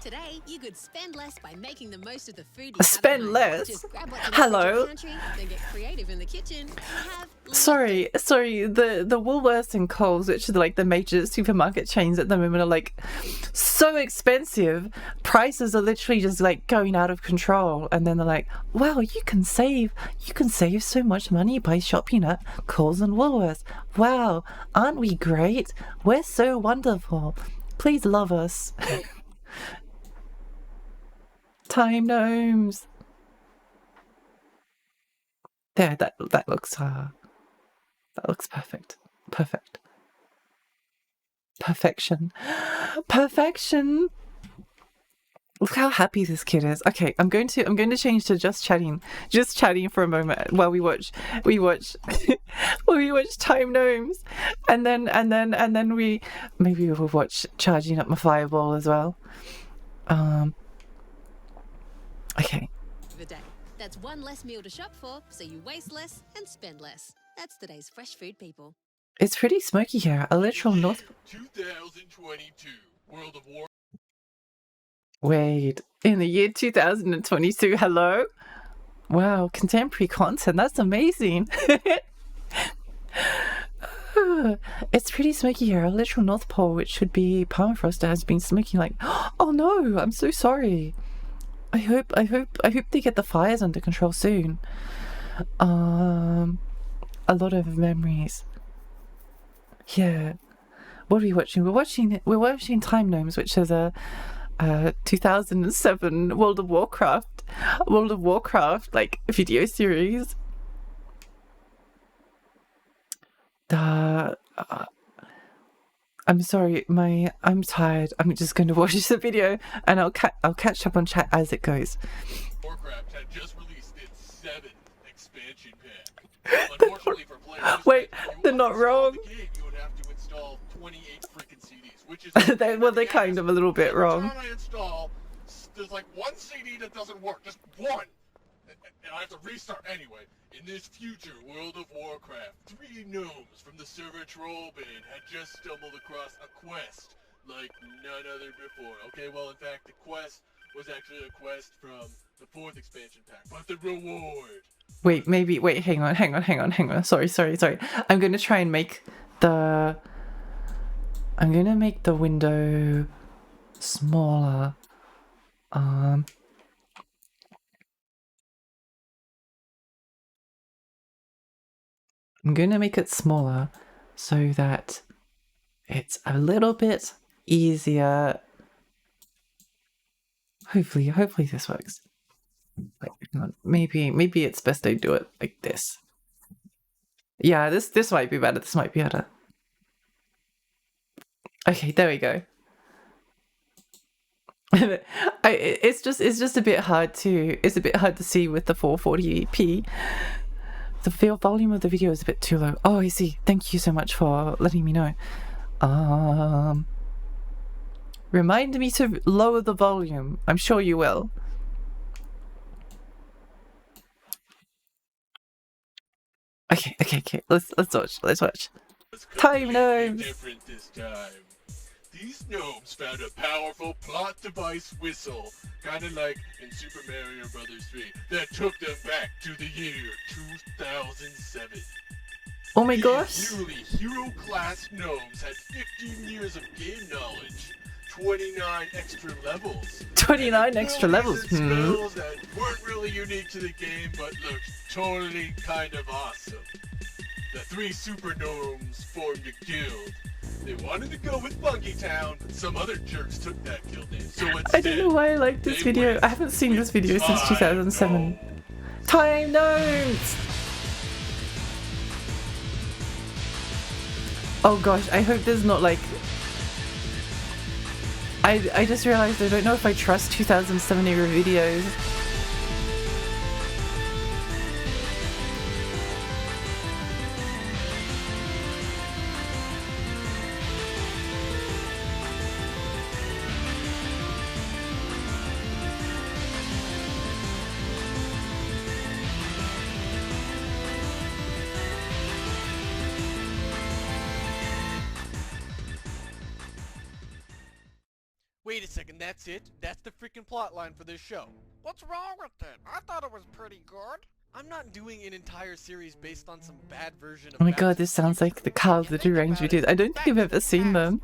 Today, you could spend less by making the most of the food you spend less? Just grab what's in Hello? the pantry, then get creative in the kitchen and have Sorry, the Woolworths and Coles, which are like the major supermarket chains at the moment, are like so expensive. Prices are literally just like going out of control, and then they're like, wow, you can save so much money by shopping at Coles and Woolworths. Wow, aren't we great? We're so wonderful. Please love us. Time Gnomes. There, that looks perfect. Perfection. Look how happy this kid is. Okay, I'm going to change to just chatting for a moment while we watch Time Gnomes, and then we maybe we'll watch Charging Up My Fireball as well. Okay. a day. That's one less meal to shop for, so you waste less and spend less. That's today's fresh food, people. It's pretty smoky here. A literal North... 2022 World of War. Wait, in the year 2022, hello? Wow, contemporary content, that's amazing. It's pretty smoky here. A literal North Pole, which should be permafrost, has been smoking like... Oh no, I'm so sorry. I hope they get the fires under control soon. A lot of memories. Yeah. What are we watching? We're watching Time Gnomes, which is a 2007 World of Warcraft like video series. I'm sorry, I'm tired. I'm just going to watch the video and I'll catch up on chat as it goes. Warcraft had just released its 7th expansion pack. Unfortunately for players, wait, they're not wrong. The game, you would have to install 28 freaking CDs, which is they're kind of a little bit wrong. Every time I install, there's like one CD that doesn't work, just one, and I have to restart anyway. In this future World of Warcraft, 3 gnomes from the server Trollbane had just stumbled across a quest like none other before. Okay, well, in fact, the quest was actually a quest from the 4th expansion pack, but the reward... Wait, hang on. Sorry. I'm gonna try and make the... I'm gonna make the window smaller. I'm going to make it smaller so that it's a little bit easier. Hopefully this works. Wait, hang on. Maybe it's best I do it like this. Yeah, this might be better. This might be better. Okay, there we go. It's just a bit hard to see with the 440p. The volume of the video is a bit too low. Oh, I see. Thank you so much for letting me know. Remind me to lower the volume. I'm sure you will. Okay. Let's watch. Time Gnomes. Different this time. These gnomes found a powerful plot device whistle, kind of like in Super Mario Bros. 3, that took them back to the year 2007. Oh my gosh! These newly hero-class gnomes had 15 years of game knowledge, 29 extra levels. 29 extra levels? Spells that weren't really unique to the game, but looked totally kind of awesome. The 3 super gnomes formed a guild. They wanted to go with Funky Town, but some other jerks took that guild name. So instead, I don't know why I like this video. I haven't seen this video since 2007. Time Gnomes! Oh gosh, I hope there's not like... I just realized I don't know if I trust 2007 era videos. Wait a second, that's it? That's the freaking plotline for this show. What's wrong with it? I thought it was pretty good. I'm not doing an entire series based on some bad version of... Oh my god, this sounds like the Carl of the Deranged videos. I don't think I've ever seen them.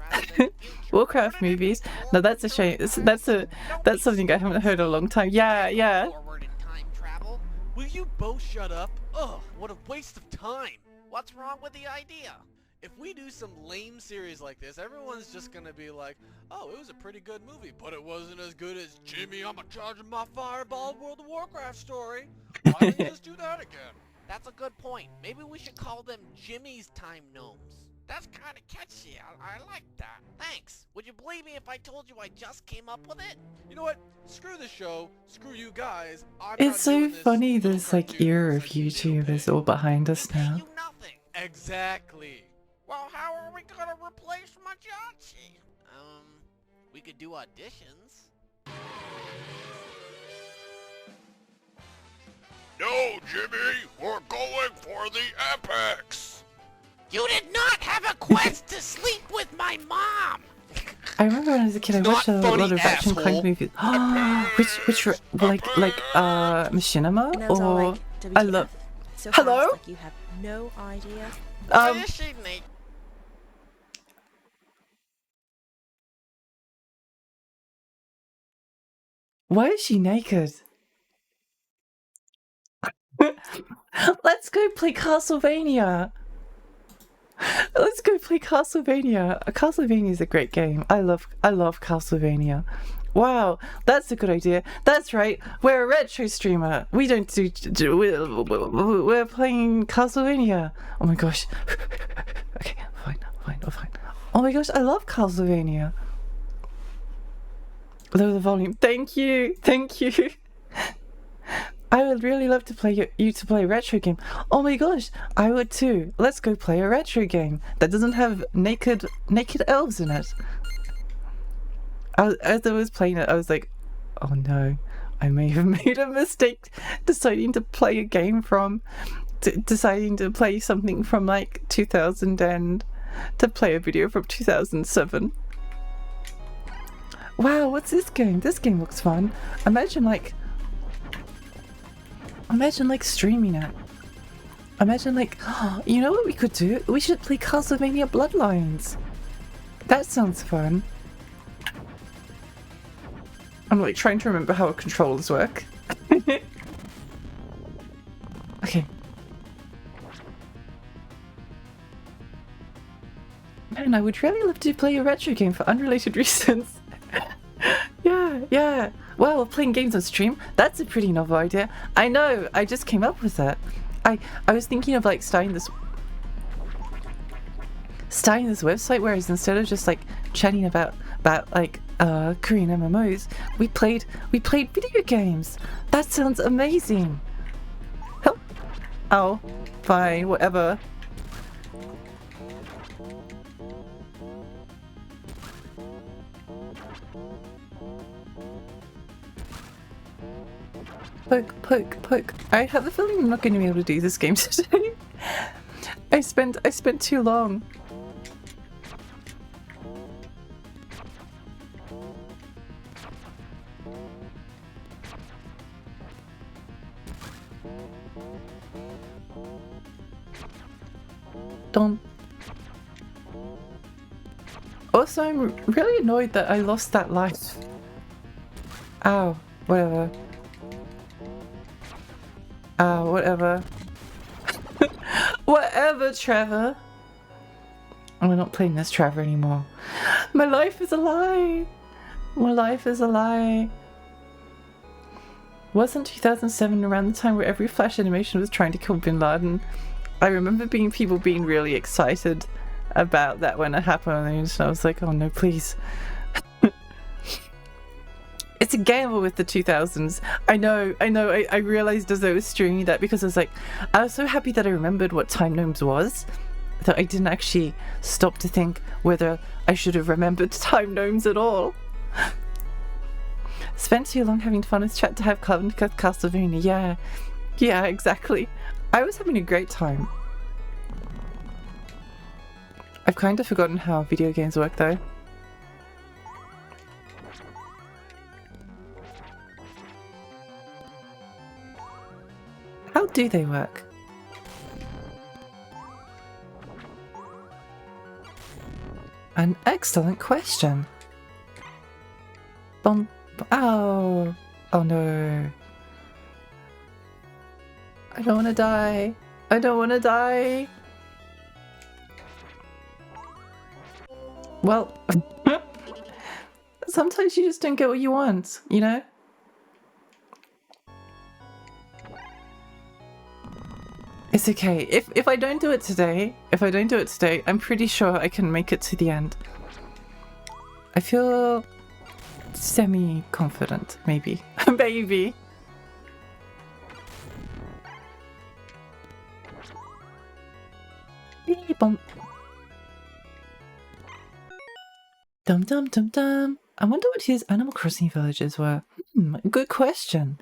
Warcraft movies. No, that's a shame. That's something I haven't heard in a long time. Yeah. Forward in time travel. Will you both shut up? Ugh, what a waste of time. What's wrong with the idea? If we do some lame series like this, everyone's just gonna be like, oh, it was a pretty good movie, but it wasn't as good as Jimmy, I'm a charge of my fireball World of Warcraft story. Why don't you just do that again? That's a good point. Maybe we should call them Jimmy's Time Gnomes. That's kinda catchy. I like that. Thanks. Would you believe me if I told you I just came up with it? You know what? Screw the show. Screw you guys. It's so funny this like era of YouTube is all behind us now. You nothing. Exactly. Well, how are we gonna replace Majachi? We could do auditions. No, Jimmy, we're going for the Apex. You did not have a quest to sleep with my mom! I remember when I was a kid, I It's watched a not funny, lot of Ratchet and Clank asshole. movies. which Machinima And those are or like WTF. I love. So Hello? fast, like you have no idea. What is she, Nate? Why is she naked? Let's go play Castlevania. Let's go play Castlevania. Castlevania is a great game. I love Castlevania. Wow, that's a good idea. That's right. We're a retro streamer. We don't we're playing Castlevania. Oh my gosh. Okay, fine. Oh my gosh, I love Castlevania. Lower the volume. Thank you. I would really love to play you to play a retro game. Oh my gosh, I would too. Let's go play a retro game that doesn't have naked elves in it. As I was playing it, I was like, oh no, I may have made a mistake deciding to play a game deciding to play something from like 2000 and to play a video from 2007. Wow, what's this game? This game looks fun. Imagine streaming it. Imagine you know what we could do? We should play Castlevania Bloodlines. That sounds fun. I'm like trying to remember how controllers work. Okay. Man, I would really love to play a retro game for unrelated reasons. Yeah. Wow, playing games on stream? That's a pretty novel idea. I know, I just came up with that. I was thinking of like starting this website, whereas instead of just like chatting about Korean MMOs, we played video games. That sounds amazing. Help. Oh, fine, whatever. Poke. I have a feeling I'm not going to be able to do this game today. I spent too long. Don't. Also, I'm really annoyed that I lost that life. Ow, whatever. Whatever. Whatever, Trevor. We're not playing this Trevor anymore. My life is a lie. Wasn't 2007 around the time where every Flash animation was trying to kill Bin Laden? I remember people being really excited about that when it happened, and I was like, oh no, please. It's a gamble with the 2000s. I know. I realized as I was streaming that because I was so happy that I remembered what Time Gnomes was that I didn't actually stop to think whether I should have remembered Time Gnomes at all. Spent too long having fun with chat to have fun with Castlevania. Yeah, exactly. I was having a great time. I've kind of forgotten how video games work though. How do they work? An excellent question. Oh no. I don't want to die. Well, sometimes you just don't get what you want, you know? It's okay. If I don't do it today, I'm pretty sure I can make it to the end. I feel semi-confident, maybe. Maybe. Dum dum dum dum. I wonder what his Animal Crossing villages were. Good question.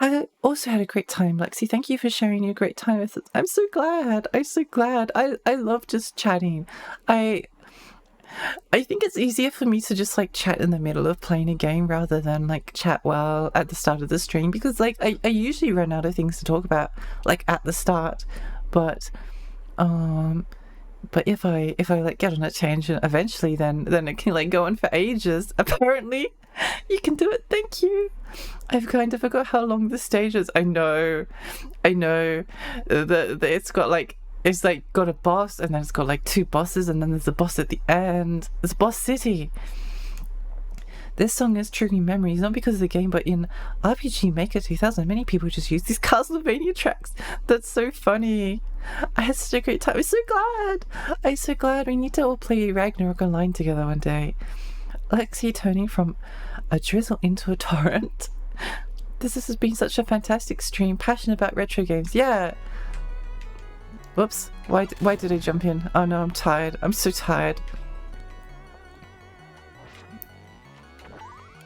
I also had a great time, Lexi. Thank you for sharing your great time with us. I'm so glad. I'm so glad. I love just chatting. I I think it's easier for me to just like chat in the middle of playing a game rather than like chat while at the start of the stream, because like I usually run out of things to talk about like at the start. But um but if I like get on a tangent eventually, then it can like go on for ages. Apparently you can do it. Thank you. I've kind of forgot how long the stage is. I know. It's like got a boss, and then it's got like two bosses, and then there's a boss at the end. There's Boss City. This song is triggering memories, not because of the game, but in RPG Maker 2000, many people just use these Castlevania tracks. That's so funny. I had such a great time. I'm so glad. We need to all play Ragnarok online together one day. Lexi turning from a drizzle into a torrent. This has been such a fantastic stream. Passionate about retro games. Yeah. Whoops. Why did I jump in? Oh no, I'm tired. I'm so tired.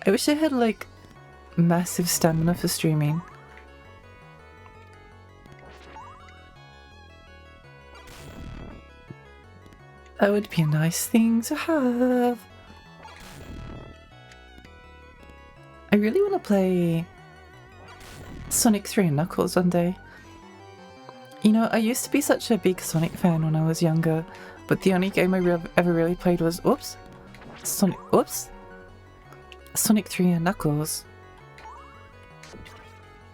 I wish I had like massive stamina for streaming. That would be a nice thing to have. I really want to play Sonic 3 and Knuckles one day. You know, I used to be such a big Sonic fan when I was younger, but the only game I ever really played was Sonic 3 and Knuckles.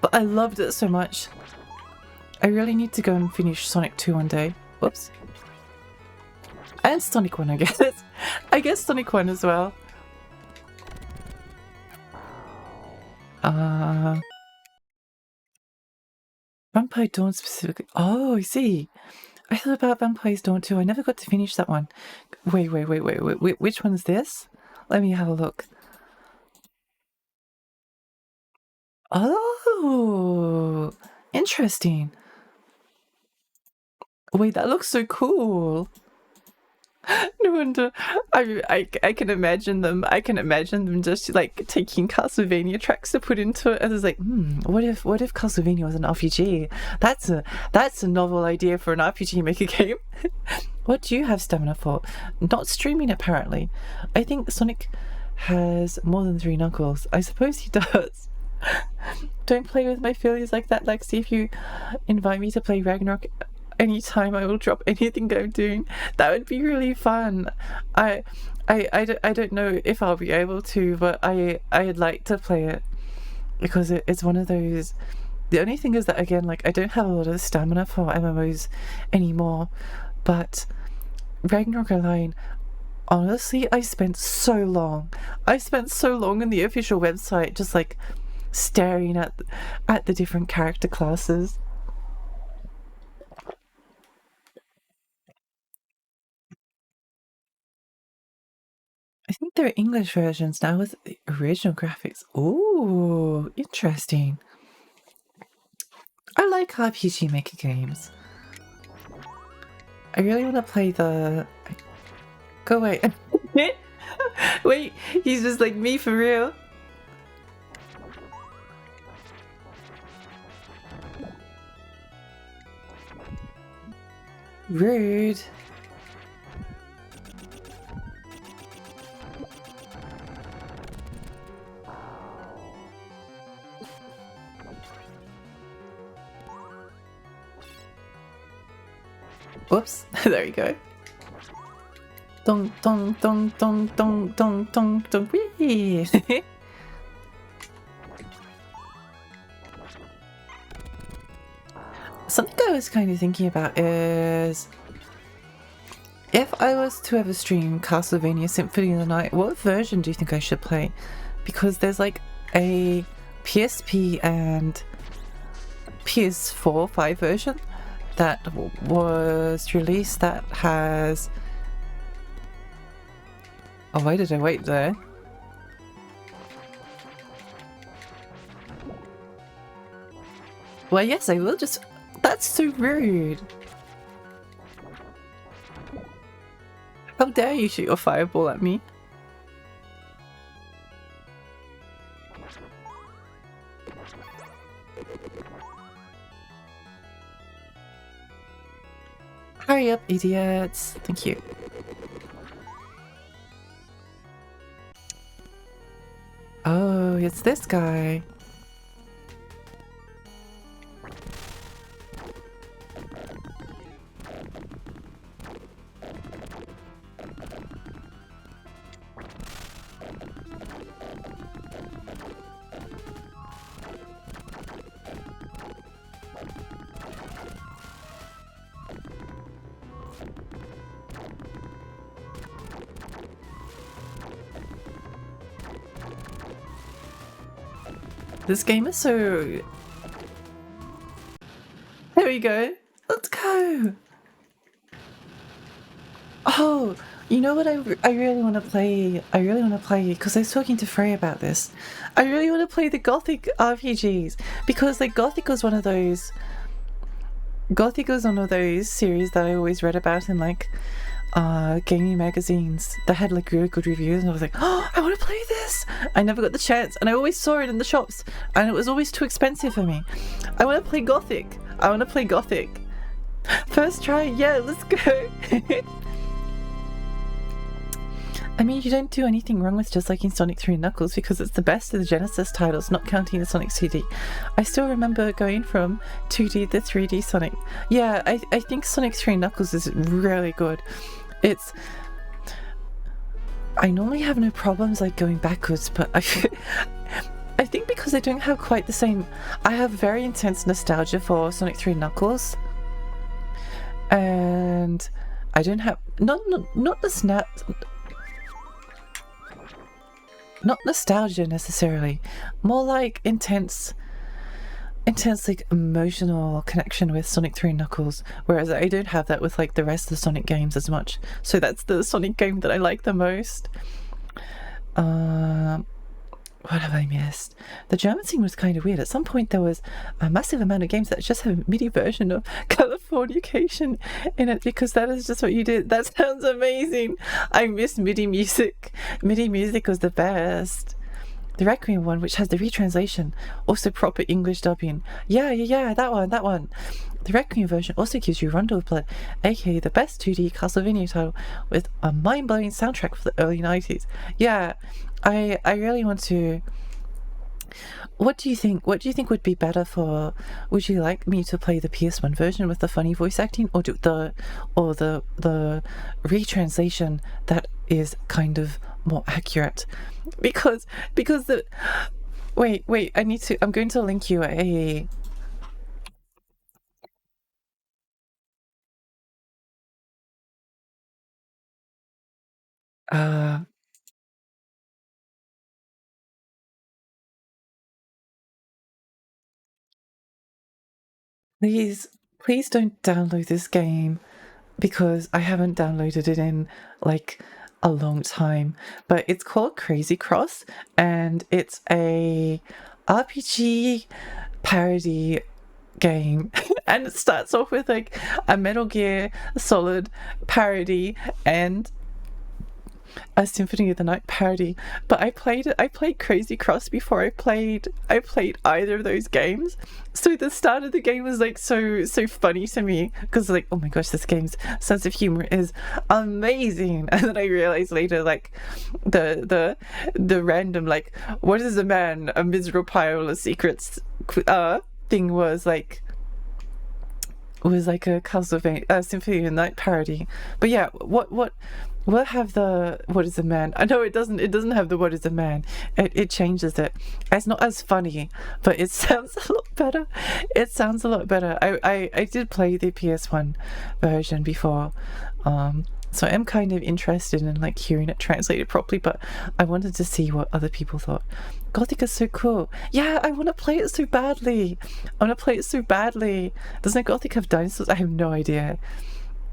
But I loved it so much. I really need to go and finish Sonic 2 one day. Whoops. And Sonic 1, I guess. I guess Sonic 1 as well. Vampire Dawn specifically. Oh, I see. I thought about Vampire Dawn too. I never got to finish that one. Wait. Which one's this? Let me have a look. Oh, interesting. Wait, that looks so cool. No wonder. I can imagine them. I can imagine them just like taking Castlevania tracks to put into it. And it's like, what if Castlevania was an RPG? That's a novel idea for an RPG Maker game. What do you have stamina for? Not streaming, apparently. I think Sonic has more than 3 knuckles. I suppose he does. Don't play with my feelings like that, Lexi. If you invite me to play Ragnarok anytime, I will drop anything I'm doing. That would be really fun. I don't know if I'll be able to, but I'd like to play it because it's one of those. The only thing is that, again, like I don't have a lot of stamina for MMOs anymore, but Ragnarok Online, honestly, I spent so long in the official website just like staring at the different character classes. I think there are English versions now with the original graphics. Ooh, interesting. I like RPG Maker games. I really want to play the... Go away. Wait, he's just like me for real. Rude. Whoops, there you go. Dong dong dong dong dong dong dong dong wee. Something I was kind of thinking about is if I was to ever stream Castlevania Symphony of the Night, what version do you think I should play? Because there's like a PSP and PS4 5 version that was released that has... Oh, why did I wait there? Well, yes, I will just... That's so rude! How dare you shoot your fireball at me? Hurry up, idiots. Thank you. Oh, it's this guy. This game is so... There we go. Let's go. Oh, you know what I really want to play? I really want to play, because I was talking to Frey about this. I really want to play the Gothic RPGs, because like Gothic was one of those series that I always read about in like gaming magazines that had like really good reviews, and I was like, oh, I want to play this. I never got the chance, and I always saw it in the shops, and it was always too expensive for me. I want to play Gothic. I want to play Gothic. First try, yeah, let's go. I mean, you don't do anything wrong with just liking Sonic 3 Knuckles, because it's the best of the Genesis titles, not counting the Sonic 2D. I still remember going from 2D to 3D Sonic. Yeah, I think Sonic 3 Knuckles is really good. I normally have no problems like going backwards, but I think because I don't have quite the same... I have very intense nostalgia for Sonic 3 Knuckles. And I don't have... Not nostalgia necessarily, more like intense like emotional connection with Sonic 3 Knuckles, whereas I don't have that with like the rest of the Sonic games as much. So that's the Sonic game that I like the most. What have I missed? The German scene was kind of weird. At some point there was a massive amount of games that just have a MIDI version of Californication in it, because that is just what you did. That sounds amazing. I miss MIDI music. MIDI music was the best. The Requiem one, which has the retranslation, also proper English dubbing. Yeah, that one. The Requiem version also gives you Rondo of Blood, aka the best 2D Castlevania title with a mind-blowing soundtrack for the early 90s. Yeah, I really want to... What do you think would be better for... Would you like me to play the PS1 version with the funny voice acting, or the retranslation that is kind of more accurate? Because the... Wait, I'm going to link you a... Please don't download this game, because I haven't downloaded it in like a long time. But it's called Crazy Cross, and it's a RPG parody game. And it starts off with like a Metal Gear Solid parody and a Symphony of the Night parody. But I played Crazy Cross before I played either of those games. So the start of the game was like so funny to me, because like, oh my gosh, this game's sense of humor is amazing. And then I realized later, like the random like, what is a man, a miserable pile of secrets thing was like a Castlevania Symphony of the Night parody. But yeah, we'll have the what is a man. I know it doesn't have the what is a man. It changes it. It's not as funny, but it sounds a lot better. I did play the PS1 version before, so I'm kind of interested in like hearing it translated properly, but I wanted to see what other people thought. Gothic is so cool. Yeah, I want to play it so badly. Doesn't Gothic have dinosaurs? I have no idea.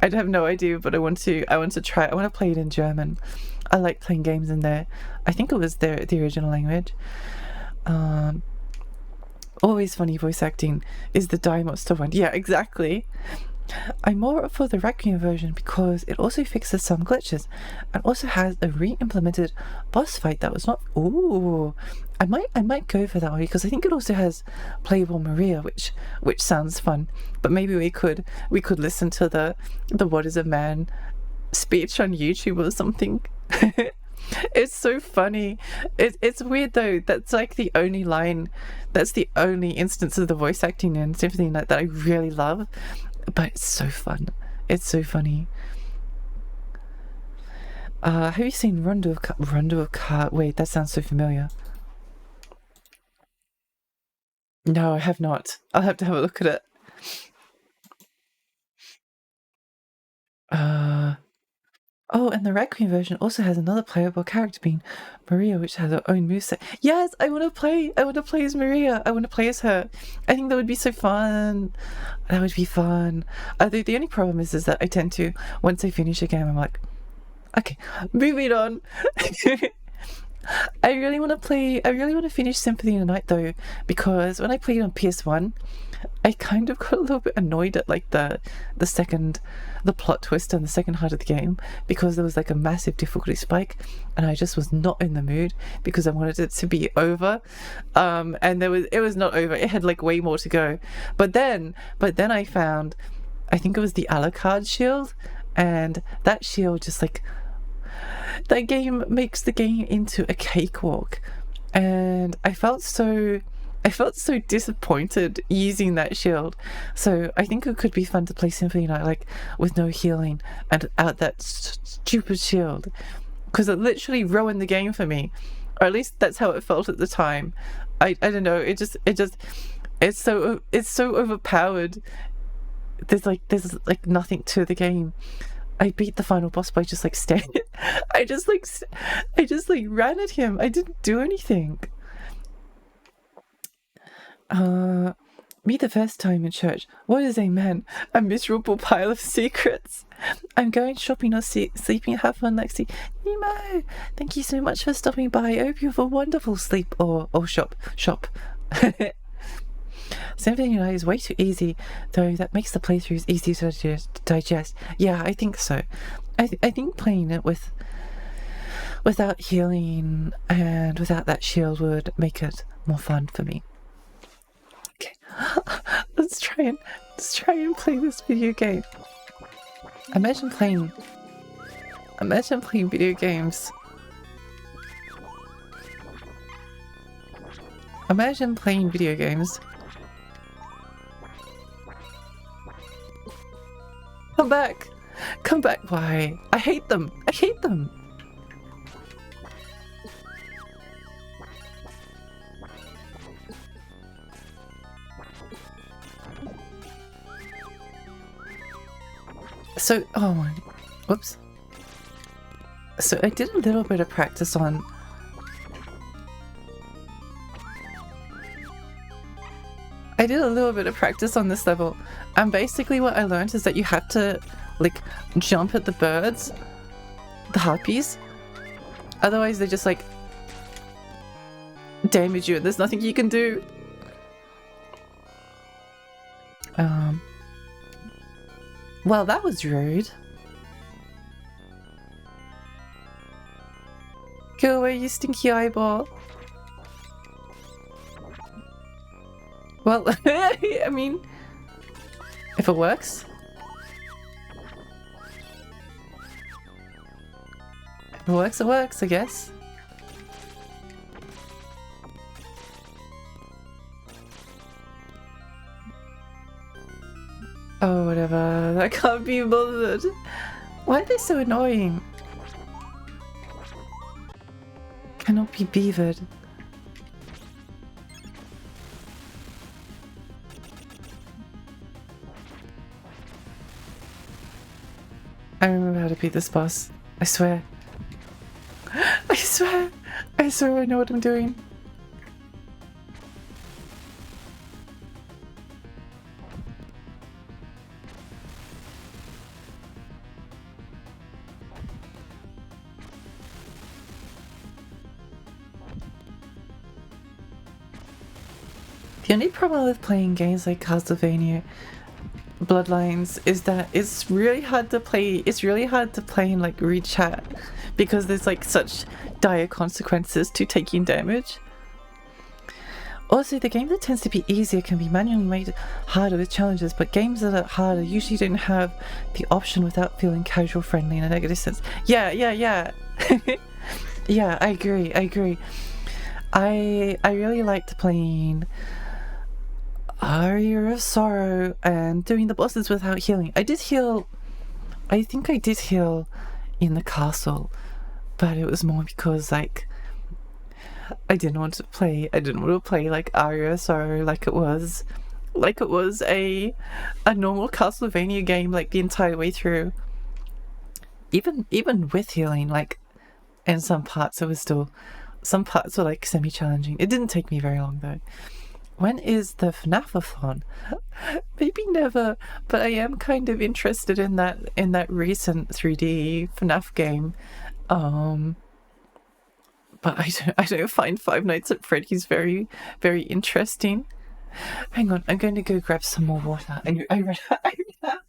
I have no idea, but I want to try it. I want to play it in German. I like playing games in there. I think it was the original language. Always funny voice acting is the Die Monster one. Yeah, exactly. I'm more up for the Requiem version because it also fixes some glitches and also has a re-implemented boss fight that was not. Ooh, I might go for that one because I think it also has playable Maria, which sounds fun. But maybe we could listen to the "What is a Man" speech on YouTube or something. It's so funny. It's weird though. That's like the only line. That's the only instance of the voice acting in Symphony Night that I really love. But it's so fun. It's so funny. Have you seen Rondo of Car? Wait, that sounds so familiar. No, I have not. I'll have to have a look at it. Oh, and the Requiem version also has another playable character being Maria, which has her own moveset. Yes, I want to play. I want to play as Maria. I want to play as her. I think that would be so fun. That would be fun. The only problem is that I tend to, once I finish a game, I'm like, okay, moving on. I really want to finish Symphony of the Night though, because when I played on PS1, I kind of got a little bit annoyed at like the plot twist on the second half of the game, because there was like a massive difficulty spike and I just was not in the mood because I wanted it to be over. And it was not over. It had like way more to go. But then I found, I think it was the Alucard shield, and that shield just like, that game makes the game into a cakewalk, and I felt so disappointed using that shield. So I think it could be fun to play Symphony Night like with no healing and out that stupid shield, because it literally ruined the game for me, or at least that's how it felt at the time. I don't know. It's so overpowered. There's like nothing to the game. I beat the final boss by just like staying. I just ran at him. I didn't do anything. Me the first time in church. What is a man? A miserable pile of secrets. I'm going shopping or sleeping. Have fun, Lexi. Nemo, thank you so much for stopping by. I hope you have a wonderful sleep or shop. Symphony Night is way too easy, though that makes the playthroughs easy to digest. Yeah, I think so. I think playing it without healing and without that shield would make it more fun for me. Okay, let's try and play this video game. Imagine playing video games. Imagine playing video games. Come back. Why? I hate them. So, whoops. So I did a little bit of practice on this level, and basically what I learned is that you have to like jump at the birds, the harpies, otherwise they just like damage you and there's nothing you can do. Well, that was rude. Go away, you stinky eyeball. Well, I mean, if it works. If it works, it works, I guess. Oh, whatever. I can't be bothered. Why are they so annoying? Cannot be beavered. I remember how to beat this boss. I swear. I swear I know what I'm doing. The only problem with playing games like Castlevania Bloodlines is that it's really hard to play. It's really hard to play and like read chat because there's like such dire consequences to taking damage. Also, the game that tends to be easier can be manually made harder with challenges, but games that are harder usually don't have the option without feeling casual friendly in a negative sense. Yeah. Yeah, I agree. I really liked playing Aria of Sorrow and doing the bosses without healing. I think I did heal in the castle, but it was more because like I didn't want to play like Aria of Sorrow like it was a normal Castlevania game like the entire way through. Even with healing, like in some parts some parts were like semi-challenging. It didn't take me very long though. When is the FNAF-a-thon? Maybe never, but I am kind of interested in that recent 3D FNAF game. But I don't find Five Nights at Freddy's very, very interesting. Hang on, I'm going to go grab some more water. I read that.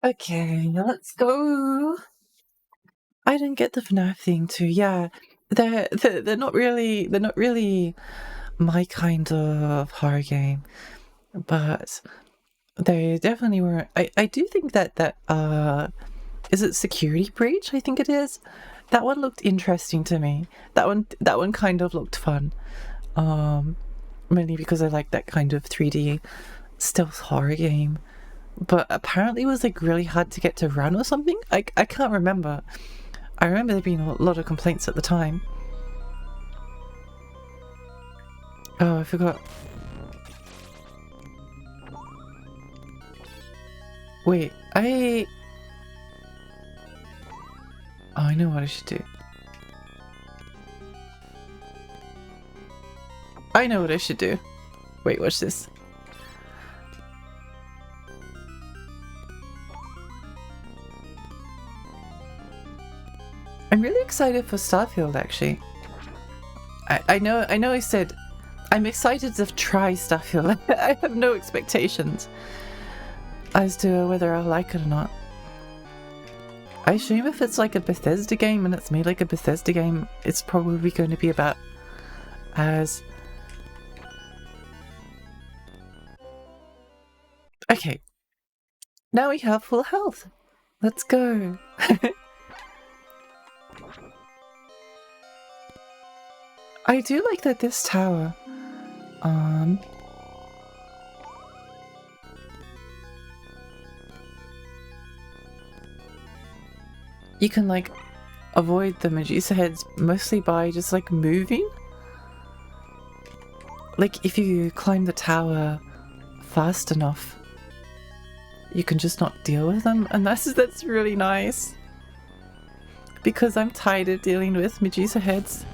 Okay, let's go. I didn't get the FNAF thing too. Yeah, they're not really my kind of horror game, but they definitely were. I do think that is it Security Breach? I think it is. That one looked interesting to me. That one kind of looked fun. Mainly because I like that kind of 3D stealth horror game. But apparently it was like really hard to get to run or something. I can't remember. I remember there being a lot of complaints at the time. Oh, I forgot. Wait, oh, I know what I should do. I know what I should do. Wait, watch this. I'm really excited for Starfield, actually. I know I said I'm excited to try Starfield. I have no expectations as to whether I'll like it or not. I assume if it's like a Bethesda game and it's made like a Bethesda game, it's probably going to be about as... Okay. Now we have full health. Let's go. I do like that this tower, you can like avoid the Medusa heads mostly by just like moving. Like if you climb the tower fast enough, you can just not deal with them, and that's really nice. Because I'm tired of dealing with Medusa heads.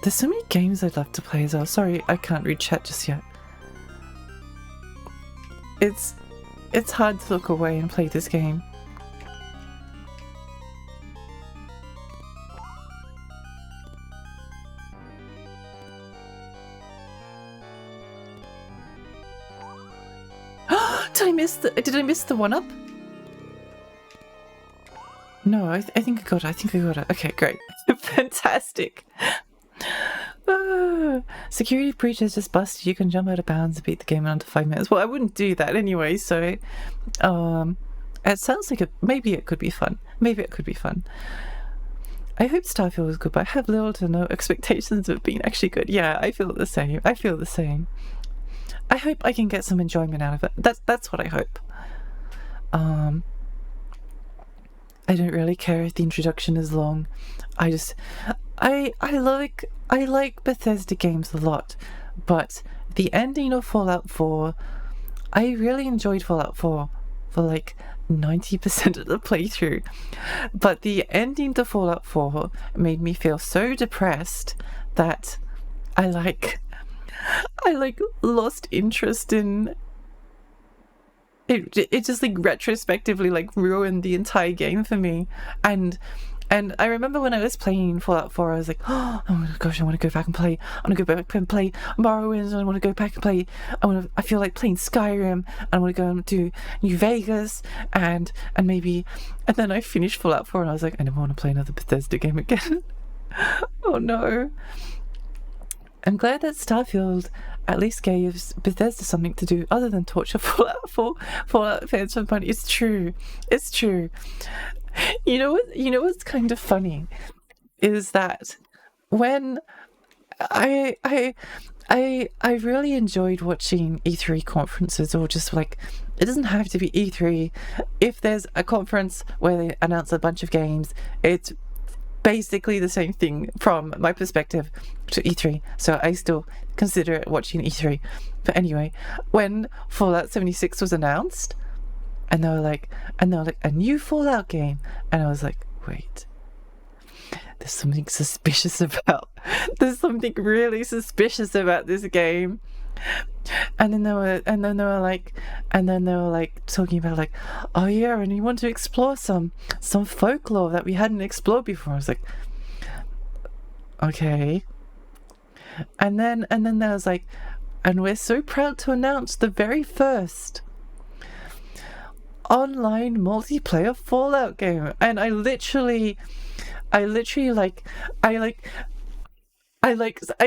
There's so many games I'd love to play as well. Sorry, I can't read chat just yet. It's hard to look away and play this game. Did I miss the one up? No, I think I got it. Okay, great. Fantastic. Security breach is just busted. You can jump out of bounds and beat the game in under 5 minutes. Well, I wouldn't do that anyway, so it sounds like maybe it could be fun. I hope Starfield was good, but I have little to no expectations of it being actually good. Yeah, I feel the same. I hope I can get some enjoyment out of it. That's what I hope. I don't really care if the introduction is long. I like Bethesda games a lot, but the ending of Fallout 4, I really enjoyed Fallout 4. for like 90% of the playthrough. But the ending to Fallout 4 made me feel so depressed that I lost interest in it. It just like retrospectively like ruined the entire game for me. And I remember when I was playing Fallout 4, I was like, oh my gosh, I want to go back and play. I want to go back and play Morrowind. I want to go back and play. I feel like playing Skyrim. I want to go to New Vegas and maybe. And then I finished Fallout 4 and I was like, I never want to play another Bethesda game again. Oh no. I'm glad that Starfield at least gave Bethesda something to do other than torture Fallout fans for money. It's true. It's true. You know what's kind of funny is that when I really enjoyed watching E3 conferences, or just like, it doesn't have to be E3. If there's a conference where they announce a bunch of games, it's basically the same thing from my perspective to E3. So I still consider it watching E3. But anyway, when Fallout 76 was announced, and they were like, a new Fallout game. And I was like, wait, there's something suspicious about, there's something really suspicious about this game. And then they were like talking about like, oh yeah, and you want to explore some folklore that we hadn't explored before. I was like, okay. And then there was like, and we're so proud to announce the very first online multiplayer Fallout game. And I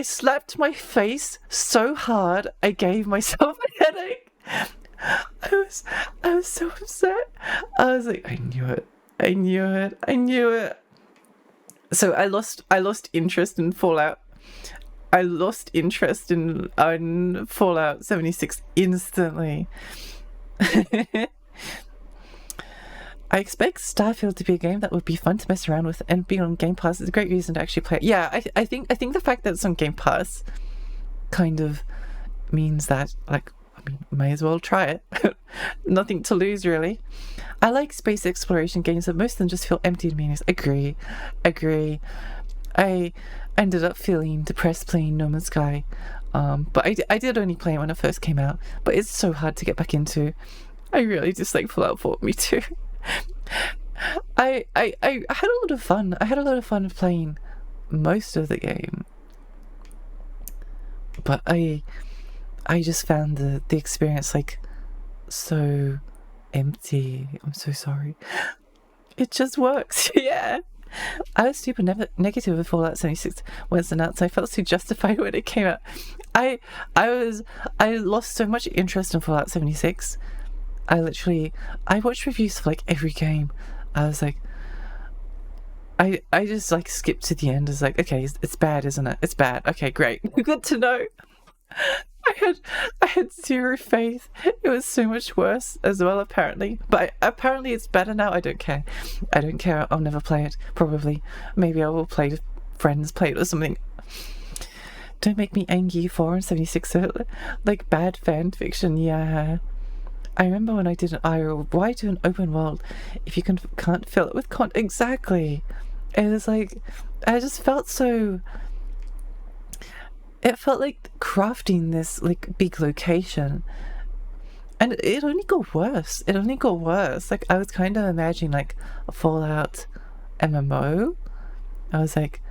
slapped my face so hard I gave myself a headache. I was so upset. I was like, I knew it. So I lost interest in Fallout. I lost interest in Fallout 76 instantly. I expect Starfield to be a game that would be fun to mess around with, and being on Game Pass is a great reason to actually play it. Yeah, I think the fact that it's on Game Pass kind of means that, like, I mean, may as well try it. Nothing to lose, really. I like space exploration games, but most of them just feel empty to me. Agree. I ended up feeling depressed playing No Man's Sky, but I did only play it when it first came out. But it's so hard to get back into. I really dislike Fallout 4. Me too. I had a lot of fun. I had a lot of fun playing most of the game, but I just found the experience like so empty. I'm so sorry. It just works. Yeah. I was super negative with Fallout 76 when it's announced. I felt so justified when it came out. I lost so much interest in Fallout 76. I watched reviews for like every game. I was like, I just like skipped to the end. It's like, okay, it's bad, isn't it? It's bad. Okay, great. Good to know. I had zero faith. It was so much worse as well, apparently. But apparently it's better now. I don't care. I'll never play it. Probably. Maybe I will play it if friends play it or something. Don't make me angry. 4 and 76 like bad fan fiction. Yeah. I remember when I did an IRL, why do an open world if you can't fill it with content? Exactly. It was like, I just felt so, it felt like crafting this like big location, and it only got worse. Like, I was kind of imagining like a Fallout MMO. I was like,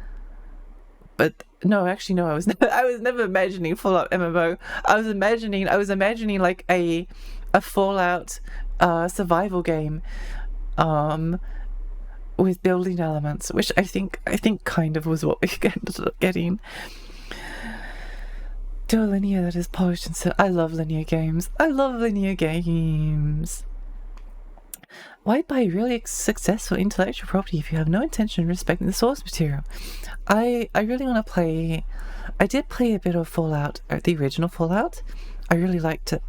but no, actually no, I was never imagining Fallout MMO. I was imagining like a Fallout survival game with building elements, which I think kind of was what we ended up getting. Do a linear that is polished, and so I love linear games. Why buy really successful intellectual property if you have no intention of respecting the source material? I really want to play. I did play a bit of Fallout, the original Fallout. I really liked it.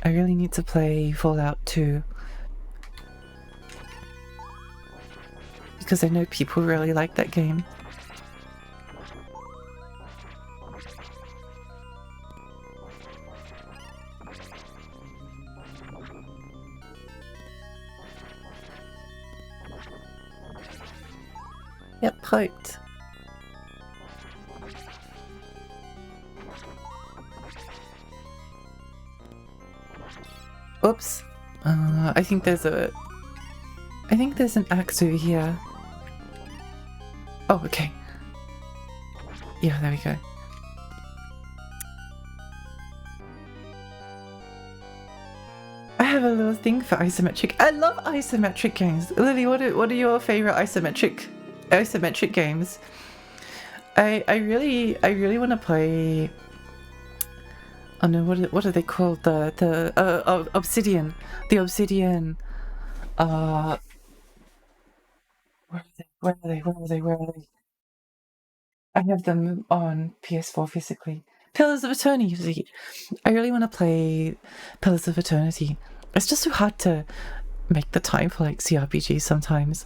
I really need to play Fallout 2 because I know people really like that game. hyped. Oops. I think there's an axe over here. Oh, okay. Yeah, there we go. I have a little thing for isometric. I love isometric games. Lily, what are your favorite isometric games? I really want to play. Oh no, what are they called? The Obsidian. The Obsidian. Where are they? Where are they? Where are they? Where are they? I have them on PS4 physically. Pillars of Eternity. I really want to play Pillars of Eternity. It's just so hard to make the time for like CRPGs sometimes.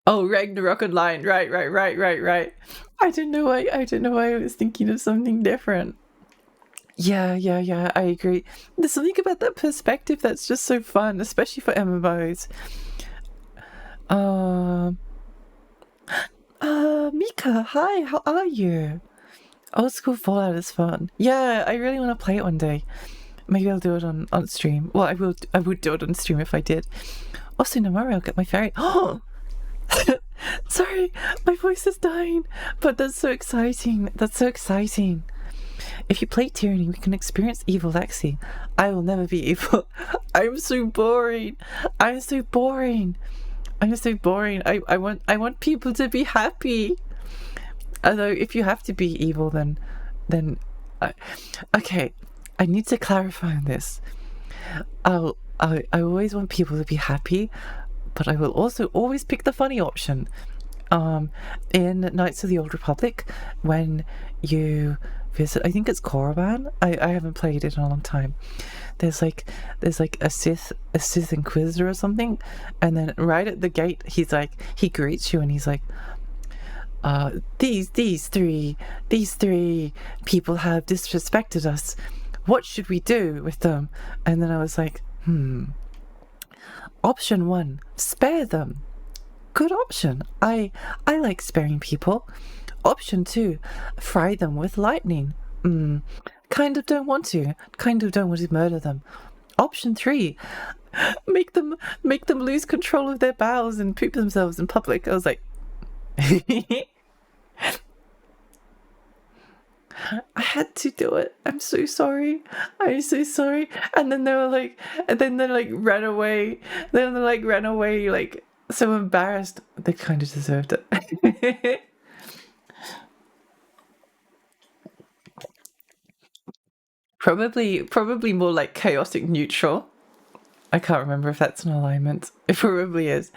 Oh, Ragnarok Online. Right. I don't know why I was thinking of something different. Yeah, I agree. There's something about that perspective that's just so fun, especially for MMOs. Mika, hi, how are you? Old school Fallout is fun. Yeah, I really want to play it one day. Maybe I'll do it on stream. Well, I would do it on stream if I did. Also, tomorrow I'll get my fairy. Oh! Sorry, my voice is dying, but that's so exciting. That's so exciting. If you play Tyranny, we can experience evil Lexi. I will never be evil. I'm so boring. I'm so boring. I want people to be happy. Although if you have to be evil, then okay. I need to clarify on this. I always want people to be happy, but I will also always pick the funny option. In Knights of the Old Republic, when you visit, I think it's Korriban. I haven't played it in a long time. There's like a Sith Inquisitor or something, and then right at the gate he greets you and he's like, these three people have disrespected us. What should we do with them? And then I was like, Option 1, spare them. Good option. I like sparing people. Option 2, fry them with lightning. Kind of don't want to. Kind of don't want to murder them. Option 3, make them lose control of their bowels and poop themselves in public. I was like, I had to do it. I'm so sorry. I'm so sorry. And then they ran away. Then they ran away like so embarrassed. They kind of deserved it. Probably more like chaotic neutral. I can't remember if that's an alignment. It probably is.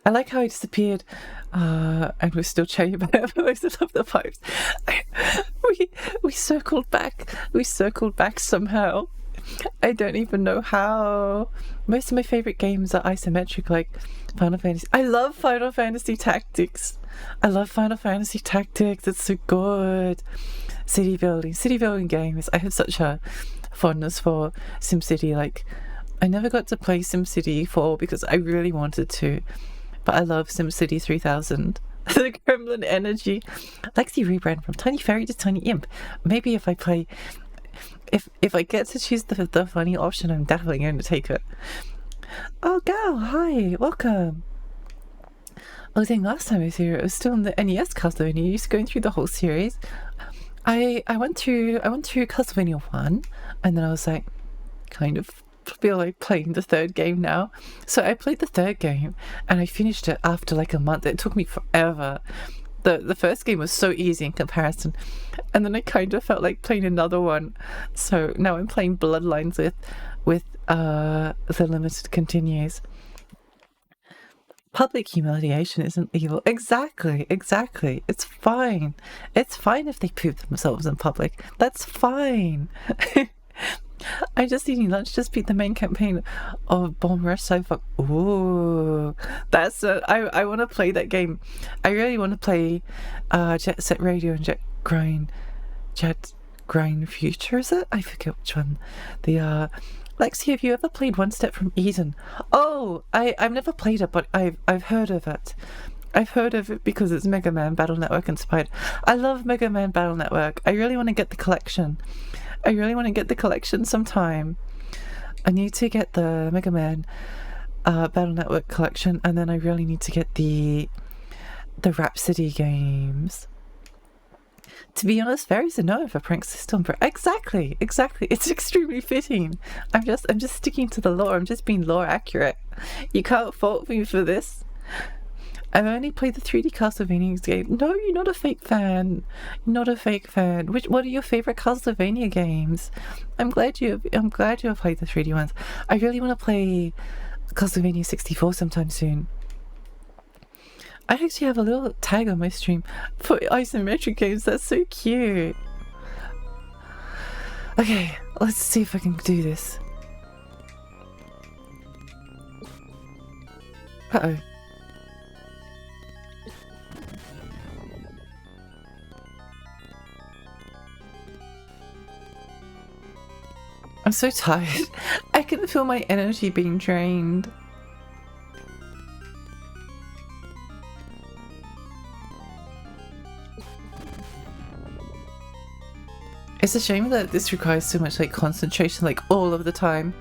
I like how I disappeared, and we're still chatting about it. I still love the vibes. We circled back. We circled back somehow. I don't even know how. Most of my favorite games are isometric, like Final Fantasy. I love Final Fantasy Tactics. It's so good. City building games. I have such a fondness for SimCity. Like, I never got to play SimCity 4 because I really wanted to, but I love SimCity 3000. The Gremlin energy. Lexi rebrand from Tiny Fairy to Tiny Imp. Maybe if I play, if I get to choose the funny option, I'm definitely going to take it. Oh, Gal, hi, welcome. I think last time I was here, it was still in the NES Castlevania. You used to going through the whole series. I went through Castlevania 1, and then I was like, kind of feel like playing the third game now. So I played the third game, and I finished it after like a month. It took me forever. The first game was so easy in comparison, and then I kind of felt like playing another one. So now I'm playing Bloodlines with the limited continues. Public humiliation isn't evil. Exactly. It's fine. It's fine if they poop themselves in public. That's fine. I just eating lunch. Just beat the main campaign of Bomb Rush so far. Ooh, that's I want to play that game. I really want to play Jet Set Radio and Jet Grind Future. Is it? I forget which one. The Lexi, have you ever played One Step from Eden? Oh, I've never played it, but I've heard of it. I've heard of it because it's Mega Man Battle Network inspired. I love Mega Man Battle Network. I really want to get the collection. I really want to get the collection sometime. I need to get the Mega Man Battle Network collection, and then I really need to get the Rhapsody games. To be honest, fairies are known for prank system. Exactly. It's extremely fitting. I'm just sticking to the lore. I'm just being lore accurate. You can't fault me for this. I've only played the 3D Castlevania game. No, you're not a fake fan. You're not a fake fan. What are your favorite Castlevania games? I'm glad you have played the 3D ones. I really want to play Castlevania 64 sometime soon. I actually have a little tag on my stream for isometric games. That's so cute. Okay, let's see if I can do this. Uh-oh. I'm so tired. I can feel my energy being drained. It's a shame that this requires so much like concentration, like all of the time.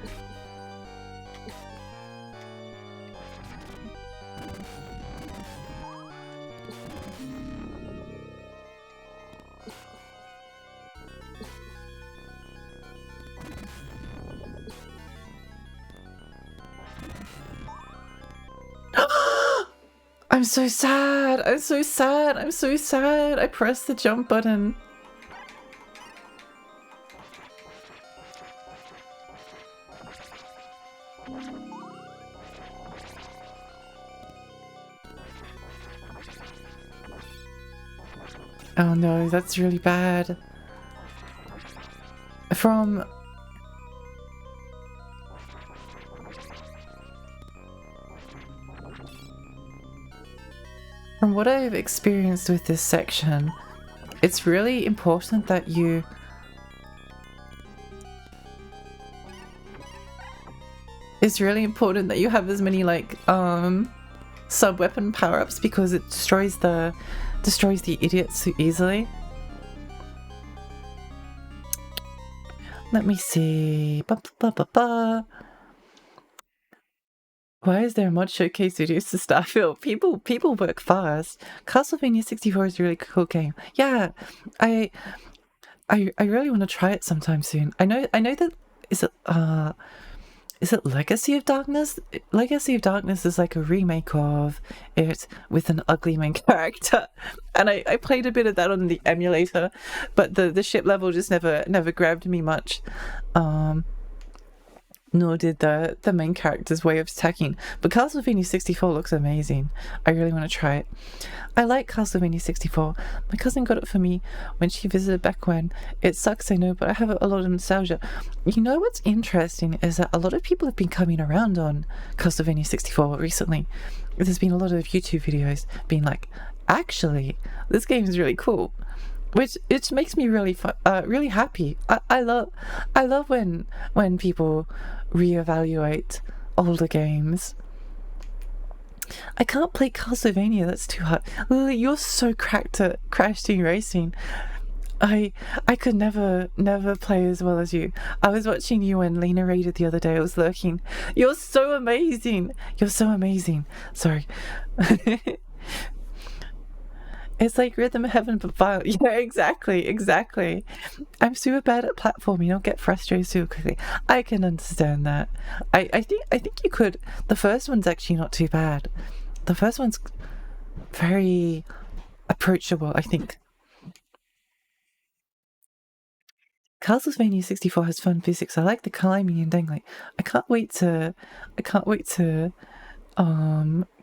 I'm so sad. I'm so sad. I'm so sad. I pressed the jump button. Oh no, that's really bad. From what I've experienced with this section, it's really important that you have as many like sub-weapon power-ups, because it destroys the idiots so easily. Let me see. Why is there a mod showcase videos to Starfield? People work fast. Castlevania 64 is a really cool game. Yeah, I really want to try it sometime soon. I know that is it Legacy of Darkness? Legacy of Darkness is like a remake of it with an ugly main character. And I played a bit of that on the emulator, but the ship level just never grabbed me much. Nor did the main character's way of attacking. But Castlevania 64 looks amazing. I really want to try it. I like Castlevania 64. My cousin got it for me when she visited back when. It sucks, I know, but I have a lot of nostalgia. You know what's interesting is that a lot of people have been coming around on Castlevania 64 recently. There's been a lot of YouTube videos being like, actually, this game is really cool. Which makes me really really happy. I love when people reevaluate older games. I can't play Castlevania, that's too hard. Lily, you're so cracked at Crash Team Racing. I could never play as well as you. I was watching you and Lena raided the other day. I was lurking. You're so amazing. You're so amazing. Sorry. It's like Rhythm Heaven but violent. Yeah, exactly. I'm super bad at platforming. I'll get frustrated super quickly. I can understand that. I think you could. The first one's actually not too bad. The first one's very approachable, I think. Castlevania 64 has fun physics. I like the climbing and dangling. I can't wait to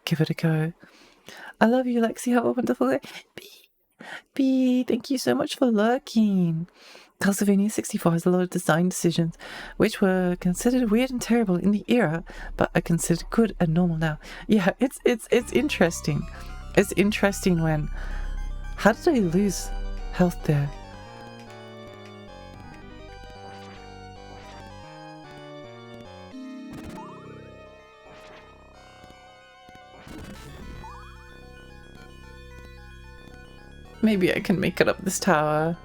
give it a go. I love you, Lexi. Have a wonderful day. B, thank you so much for lurking. Castlevania 64 has a lot of design decisions which were considered weird and terrible in the era, but are considered good and normal now. Yeah, it's interesting. It's interesting when... How did I lose health there? Maybe I can make it up this tower.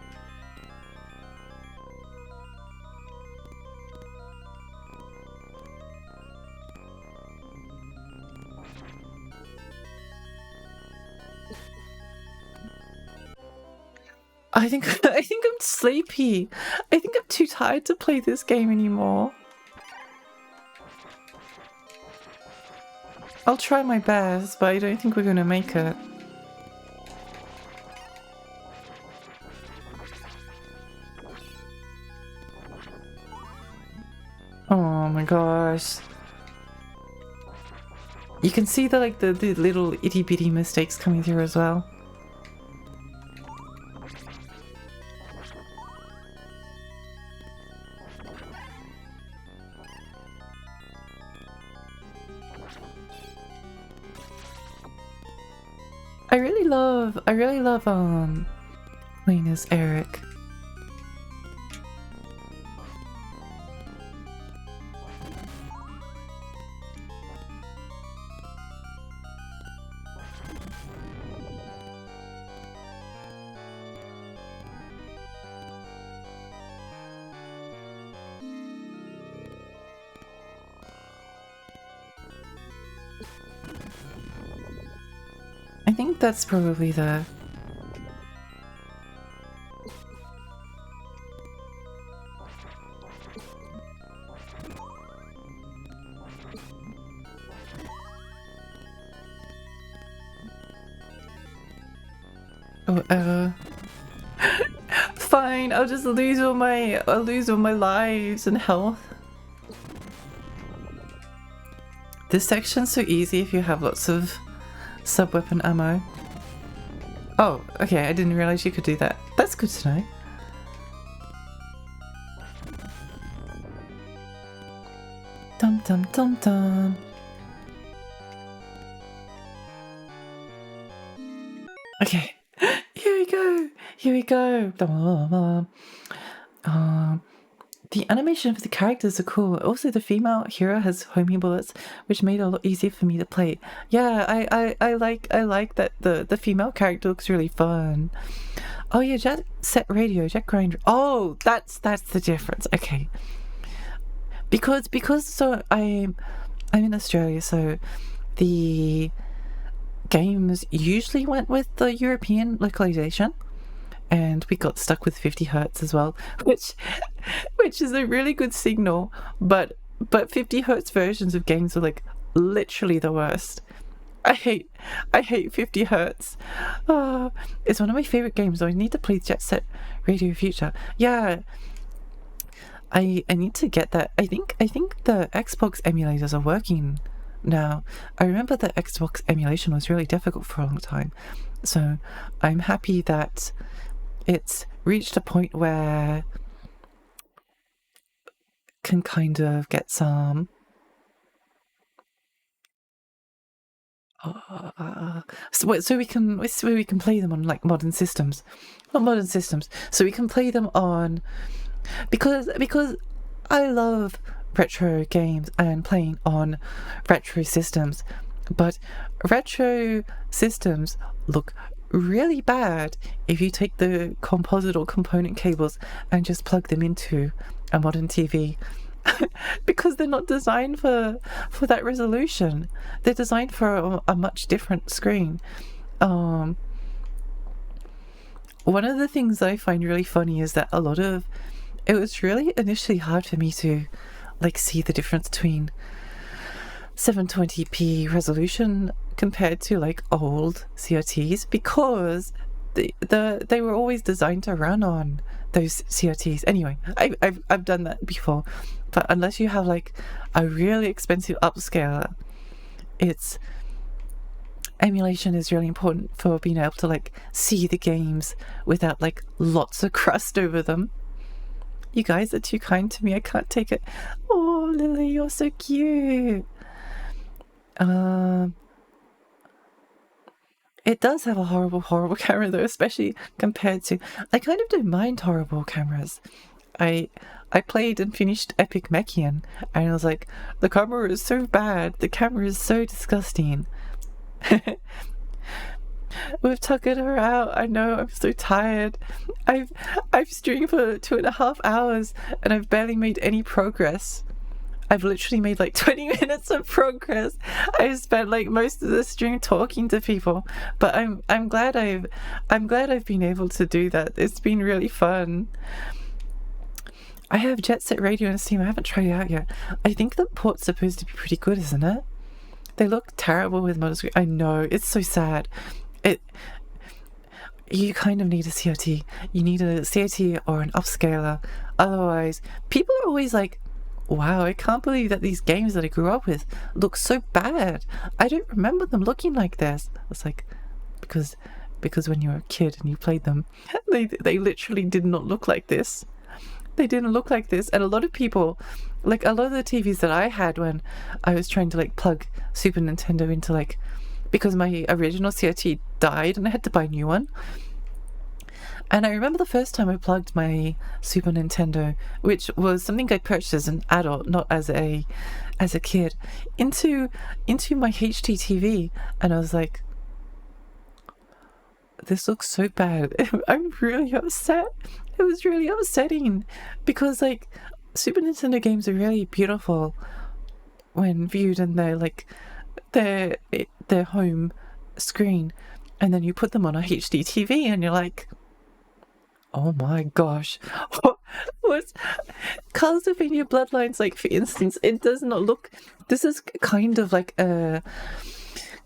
I think I'm sleepy. I think I'm too tired to play this game anymore. I'll try my best, but I don't think we're gonna make it. Oh my gosh. You can see the the little itty bitty mistakes coming through as well. I really love playing as Eric. I think that's probably the... Oh, fine, I'll just lose all my lives and health. This section's so easy if you have lots of sub-weapon ammo. Oh, okay, I didn't realize you could do that. That's good to know. Dum dum dum dum. Okay, here we go. Here we go. The animation for the characters are cool. Also, the female hero has homing bullets, which made it a lot easier for me to play. Yeah, I like that the female character looks really fun. Oh yeah, Jet Set Radio, Jet Grinder. Oh, that's the difference. Okay, because so I'm in Australia, so the games usually went with the European localization. And we got stuck with 50 hertz as well, which is a really good signal, but 50 hertz versions of games are like literally the worst. I hate 50 hertz. It's one of my favorite games, so I need to play Jet Set Radio Future. Yeah, I need to get that. I think the Xbox emulators are working now. I remember the Xbox emulation was really difficult for a long time, so I'm happy that it's reached a point where can kind of get some so we can play them on like modern systems, not modern systems, so we can play them on because I love retro games and playing on retro systems, but retro systems look really bad if you take the composite or component cables and just plug them into a modern TV because they're not designed for that resolution. They're designed for a much different screen. One of the things that I find really funny is that it was really initially hard for me to like see the difference between 720p resolution compared to like old CRTs, because they were always designed to run on those CRTs. Anyway, I've done that before, but unless you have like a really expensive upscaler, emulation is really important for being able to like see the games without like lots of crust over them. You guys are too kind to me. I can't take it. Oh, Lily, you're so cute. It does have a horrible camera though, especially compared to... I kind of don't mind horrible cameras. I played and finished Epic Mechian, and I was like, the camera is so bad, the camera is so disgusting. We've tuckered her out. I know, I'm so tired. I've streamed for 2.5 hours and I've barely made any progress. I've literally made like 20 minutes of progress. I spent like most of the stream talking to people, but I'm glad I've been able to do that. It's been really fun. I have Jet Set Radio on Steam. I haven't tried it out yet. I think the port's supposed to be pretty good, isn't it? They look terrible with model screen. I know, it's so sad. You kind of need a CRT. You need a CRT or an upscaler. Otherwise, people are always like, wow, I can't believe that these games that I grew up with look so bad. I don't remember them looking like this. It's like, because when you were a kid and you played them, they literally did not look like this. They didn't look like this. And a lot of people, like a lot of the TVs that I had when I was trying to like plug Super Nintendo into like, because my original CRT died and I had to buy a new one. And I remember the first time I plugged my Super Nintendo, which was something I purchased as an adult, not as a kid, into my HD TV, and I was like, this looks so bad. I'm really upset. It was really upsetting because like Super Nintendo games are really beautiful when viewed in their home screen, and then you put them on a HD TV and you're like, oh my gosh. What's Castlevania Bloodlines, like, for instance, it does not look, this is kind of like a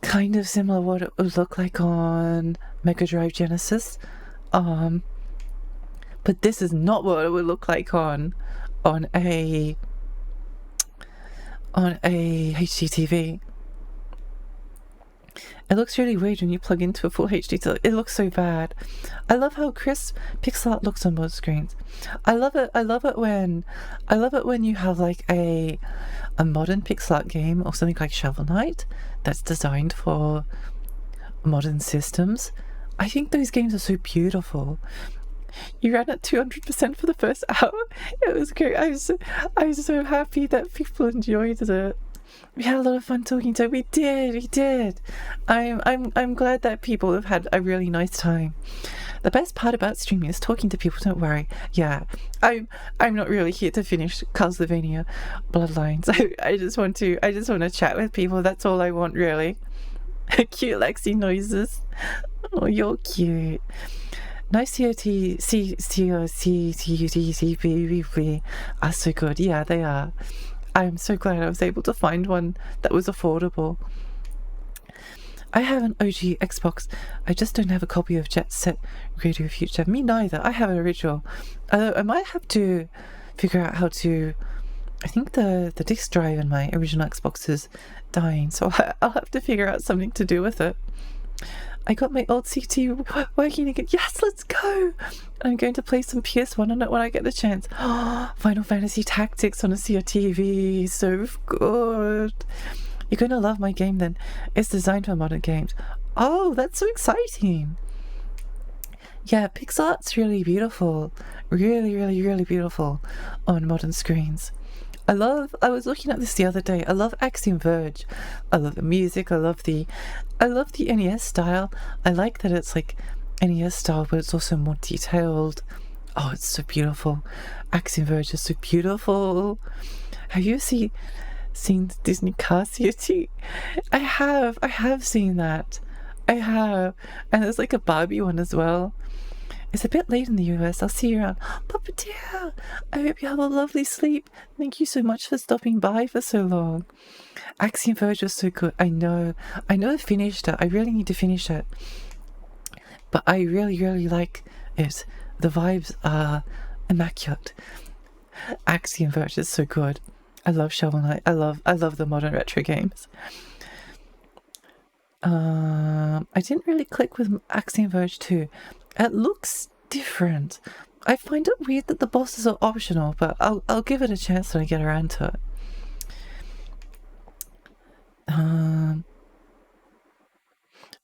kind of similar what it would look like on Mega Drive Genesis, but this is not what it would look like on a HD TV. It looks really weird when you plug into a full HD. It looks so bad. I love how crisp pixel art looks on both screens. I love it when you have like a modern pixel art game or something like Shovel Knight that's designed for modern systems. I think those games are so beautiful. You ran at 200% for the first hour. It was great. I was so happy that people enjoyed it. We had a lot of fun talking to it. We did. I'm glad that people have had a really nice time. The best part about streaming is talking to people, don't worry. Yeah. I'm not really here to finish Castlevania Bloodlines. I just want to chat with people. That's all I want, really. Cute Lexi noises. Oh, you're cute. Nice COT, CUT are so good. Yeah, they are. I'm so glad I was able to find one that was affordable. I have an OG Xbox. I just don't have a copy of Jet Set Radio Future. Me neither. I have an original. I might have to figure out how to... I think the disk drive in my original Xbox is dying, so I'll have to figure out something to do with it. I got my old CT working again. Yes, let's go! I'm going to play some PS1 on it when I get the chance. Final Fantasy Tactics on a CRTV. So good. You're going to love my game then. It's designed for modern games. Oh, that's so exciting. Yeah, pixel art's really beautiful. Really, really, really beautiful on modern screens. I was looking at this the other day. I love Axiom Verge. I love the music. I love the NES style. I like that it's like NES style, but it's also more detailed. Oh, it's so beautiful. Axiom Verge is so beautiful. Have you seen Disney Car City? I have seen that. I have. And there's like a Barbie one as well. It's a bit late in the US. I'll see you around. Papa dear, I hope you have a lovely sleep. Thank you so much for stopping by for so long. Axiom Verge was so good. I know I finished it. I really need to finish it. But I really, really like it. The vibes are immaculate. Axiom Verge is so good. I love Shovel Knight. I love the modern retro games. I didn't really click with Axiom Verge 2. It looks different. I find it weird that the bosses are optional, but I'll give it a chance when I get around to it.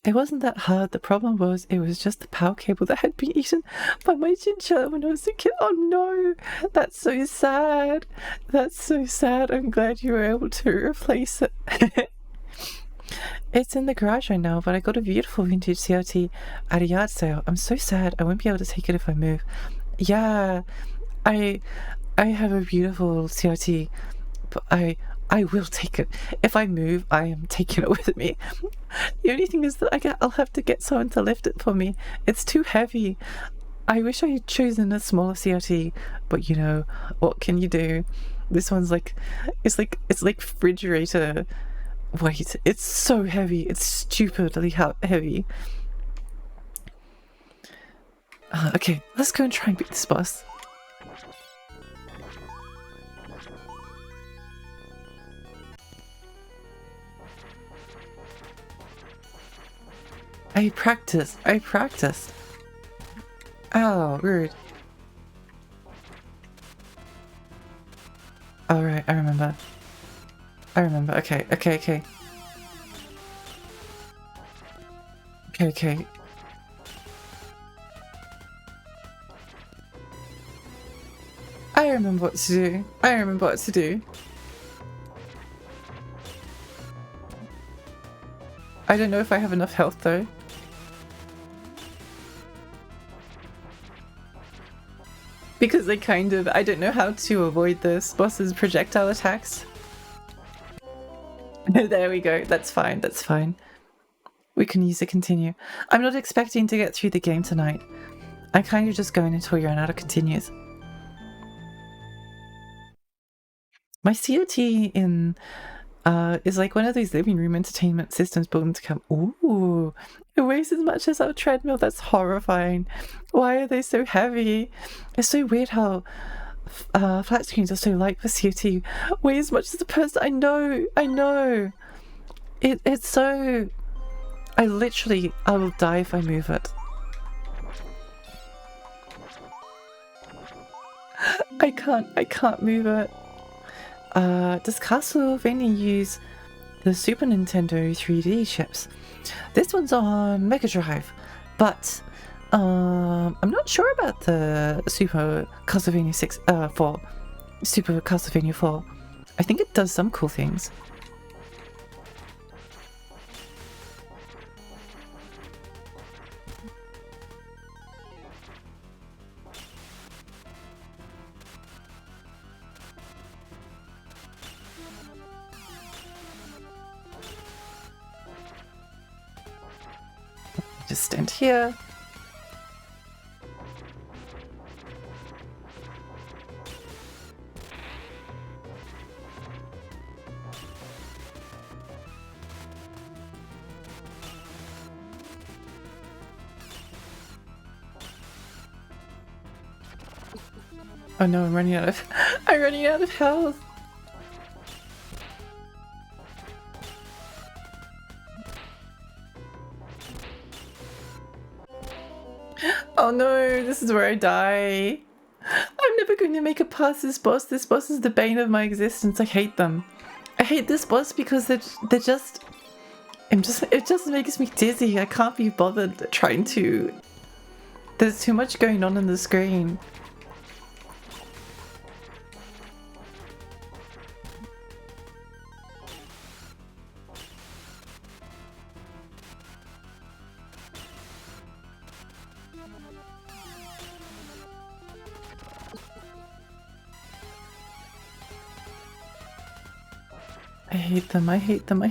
It wasn't that hard. The problem was it was just the power cable that had been eaten by my chinchilla when I was a kid. Oh no, that's so sad. That's so sad. I'm glad you were able to replace it. It's in the garage right now, but I got a beautiful vintage CRT at a yard sale. I'm so sad. I won't be able to take it if I move. Yeah, I I have a beautiful CRT, but I will take it. If I move, I am taking it with me. The only thing is that I'll have to get someone to lift it for me. It's too heavy. I wish I had chosen a smaller CRT, but you know, what can you do? This one's like, it's like refrigerator weight. It's so heavy. It's stupidly heavy. Okay, let's go and try and beat this boss. I practice. Oh, rude. Alright, I remember. Okay. Okay. I remember what to do. I don't know if I have enough health though. Because I don't know how to avoid this boss's projectile attacks. There we go, that's fine. We can use it continue. I'm not expecting to get through the game tonight. I'm kind of just going until you run out of continues. My COT is like one of those living room entertainment systems built to come. Ooh, it weighs as much as our treadmill. That's horrifying. Why are they so heavy? It's so weird how flat screens are so light for COT. Weigh as much as the person. I know. It's so. I will die if I move it. I can't move it. Does Castlevania use the Super Nintendo 3D chips? This one's on Mega Drive, but I'm not sure about the Super Castlevania 4. Super Castlevania 4. I think it does some cool things. Just stand here. Oh no, I'm running out of health. Oh no, this is where I die. I'm never going to make it past this boss. This boss is the bane of my existence. I hate them. I hate this boss because they're just... it just makes me dizzy. I can't be bothered trying to... There's too much going on the screen. I hate them. I hate them.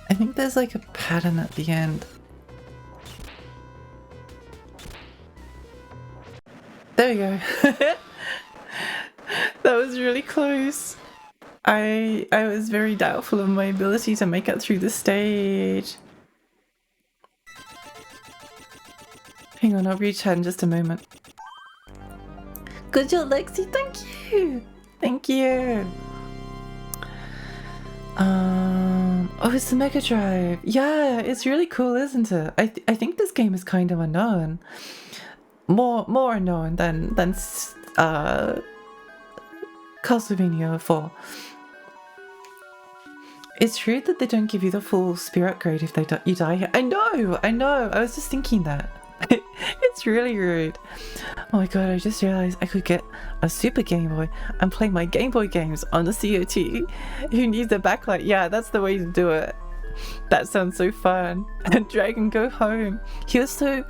I think there's like a pattern at the end. There we go. That was really close. I was very doubtful of my ability to make it through the stage. Hang on, I'll rechat in just a moment. Good job, Lexi. Thank you. Thank you. Oh, it's the Mega Drive. Yeah, it's really cool, isn't it? I think this game is kind of unknown. more known than Castlevania 4. It's true that they don't give you the full spirit grade if you die here. I know. I was just thinking that. It's really rude. Oh my god, I just realized I could get a Super Game Boy and play my Game Boy games on the COT. Who needs a backlight? Yeah, that's the way to do it. That sounds so fun. And Dragon Go Home. He was so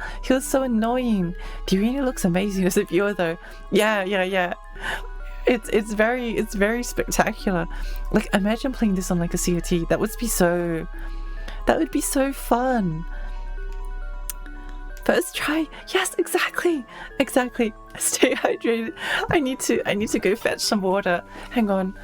annoying. The arena looks amazing as a viewer though. Yeah. It's very spectacular. Like, imagine playing this on like a COT. That would be so fun. First try. Yes, exactly. Stay hydrated. I need to go fetch some water. Hang on.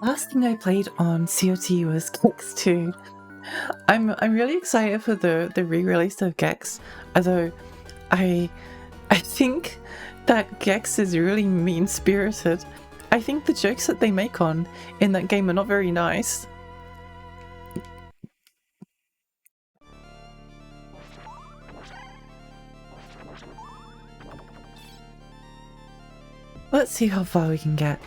Last thing I played on COT was Gex 2. I'm really excited for the re-release of Gex, although I think that Gex is really mean-spirited. I think the jokes that they make in that game are not very nice. Let's see how far we can get.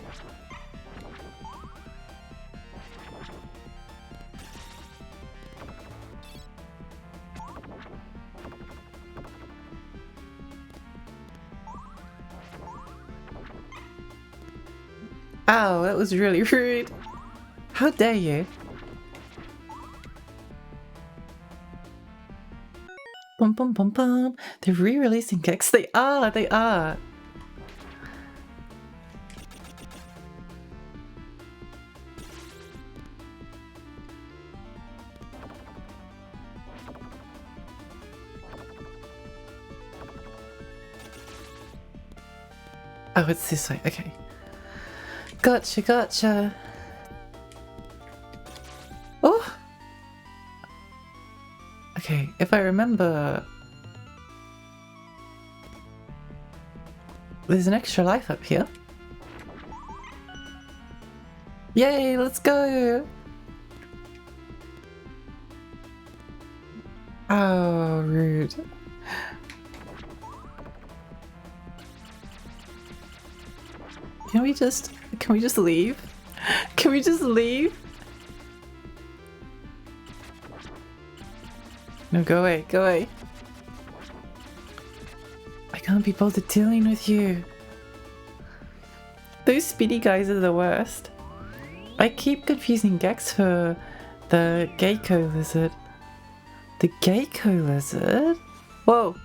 Ow, that was really rude. How dare you? Bum bum bum bum. They're re-releasing Gex. They are. Oh, it's this way. Okay. Gotcha. Oh! Okay, if I remember... There's an extra life up here. Yay, let's go! Oh, rude. Can we just leave? Can we just leave? No, go away. I can't be bothered dealing with you. Those speedy guys are the worst. I keep confusing Gex for the Gecko lizard. The Gecko lizard? Whoa!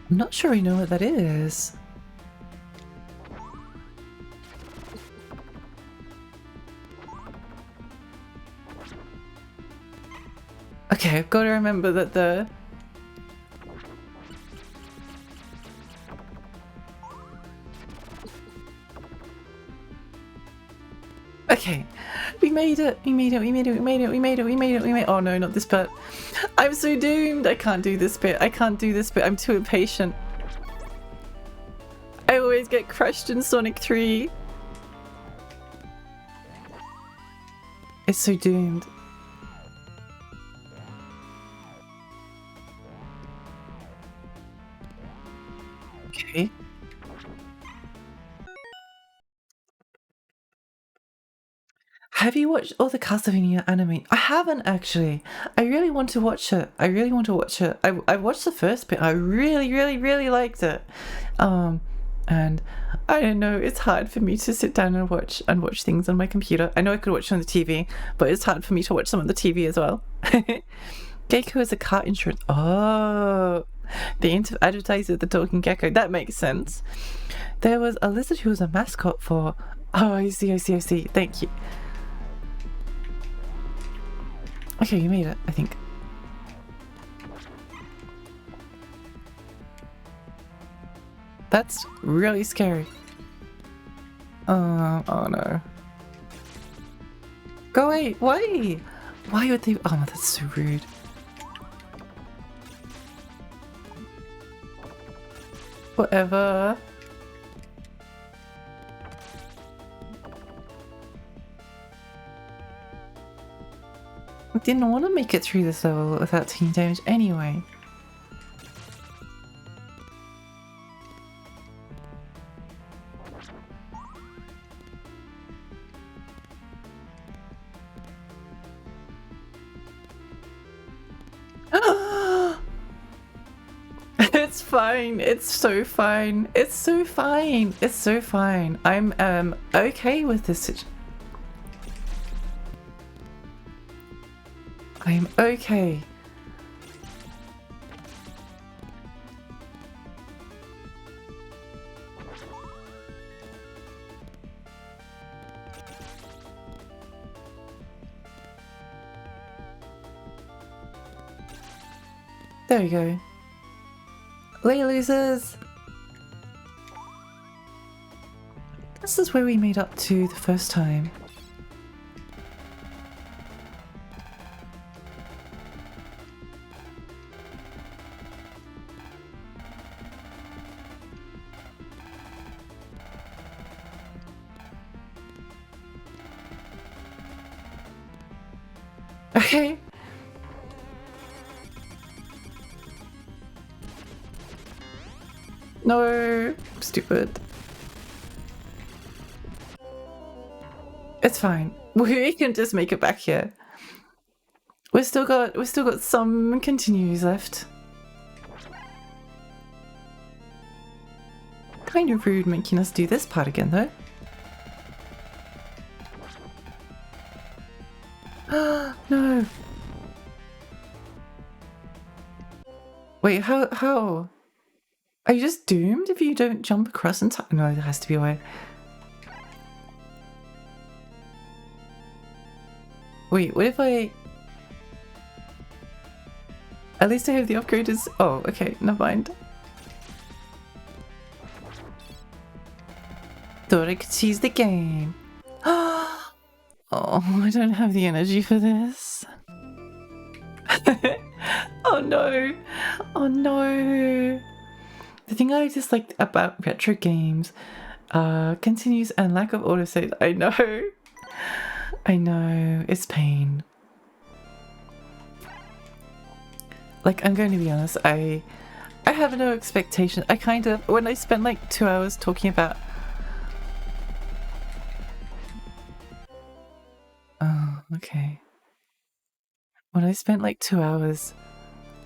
I'm not sure I know what that is. Okay, I've got to remember that the... Okay, we made it. Oh no, not this bit. I'm so doomed. I can't do this bit. I'm too impatient. I always get crushed in Sonic 3. It's so doomed. Okay. Have you watched all the Castlevania anime? I haven't actually. I really want to watch it. I watched the first bit. I really liked it. And I don't know, it's hard for me to sit down and watch things on my computer. I know I could watch it on the TV, but it's hard for me to watch them on the TV as well. Gecko is a car insurance. Oh, the advertiser, the talking gecko. That makes sense. There was a lizard who was a mascot for... Oh, I see. Thank you. Okay, you made it, I think. That's really scary. Oh no. Go away! Why? Why would they? Oh, that's so rude. Whatever. I didn't want to make it through this level without taking damage anyway. It's fine. It's so fine. It's so fine. It's so fine. I'm okay with this. I'm okay. There we go. Lay losers! This is where we made up to the first time. Okay. No, stupid. It's fine. We can just make it back here. We've still got some continues left. Kind of rude making us do this part again though. No. Wait, how? Are you just doomed if you don't jump across in time? No, there has to be a way. Wait, what if I... At least I have the upgraders. Oh, okay, never mind. Thought I could seize the game. Oh, I don't have the energy for this. Oh no. Oh no. The thing I dislike about retro games continues and lack of autosave. I know. I know. It's pain. Like, I'm going to be honest, I have no expectation. I kind of, when I spent like 2 hours talking about... Oh, okay. When I spent like 2 hours,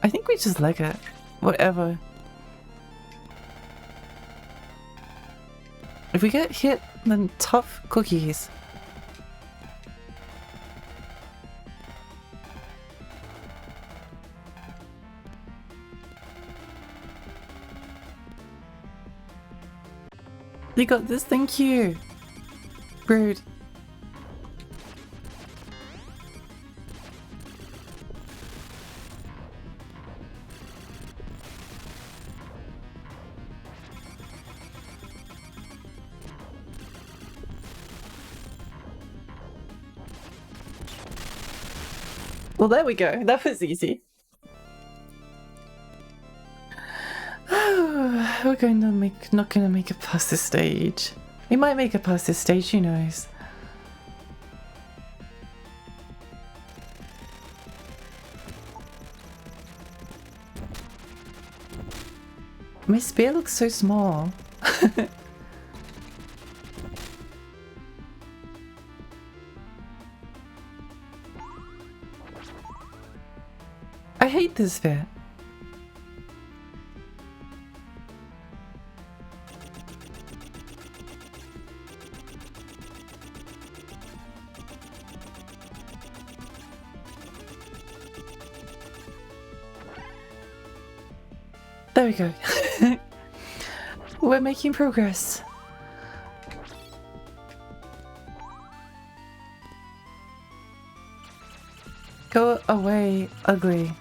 I think we just leg it. Whatever. If we get hit, then tough cookies. You got this, thank you. Rude. Well, there we go. That was easy. We're going to not going to make it past this stage. We might make it past this stage, who knows? My spear looks so small. I hate this bit. There we go. We're making progress. Go away, ugly.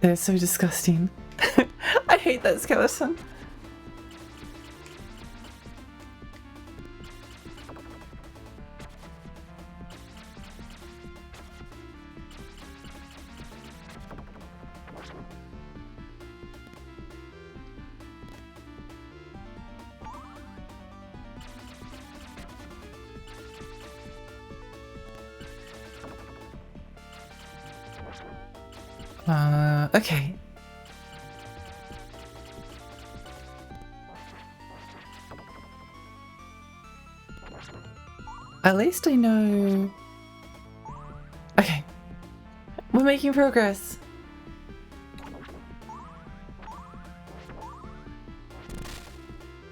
They're so disgusting. I hate that skeleton. Okay. At least I know... Okay. We're making progress.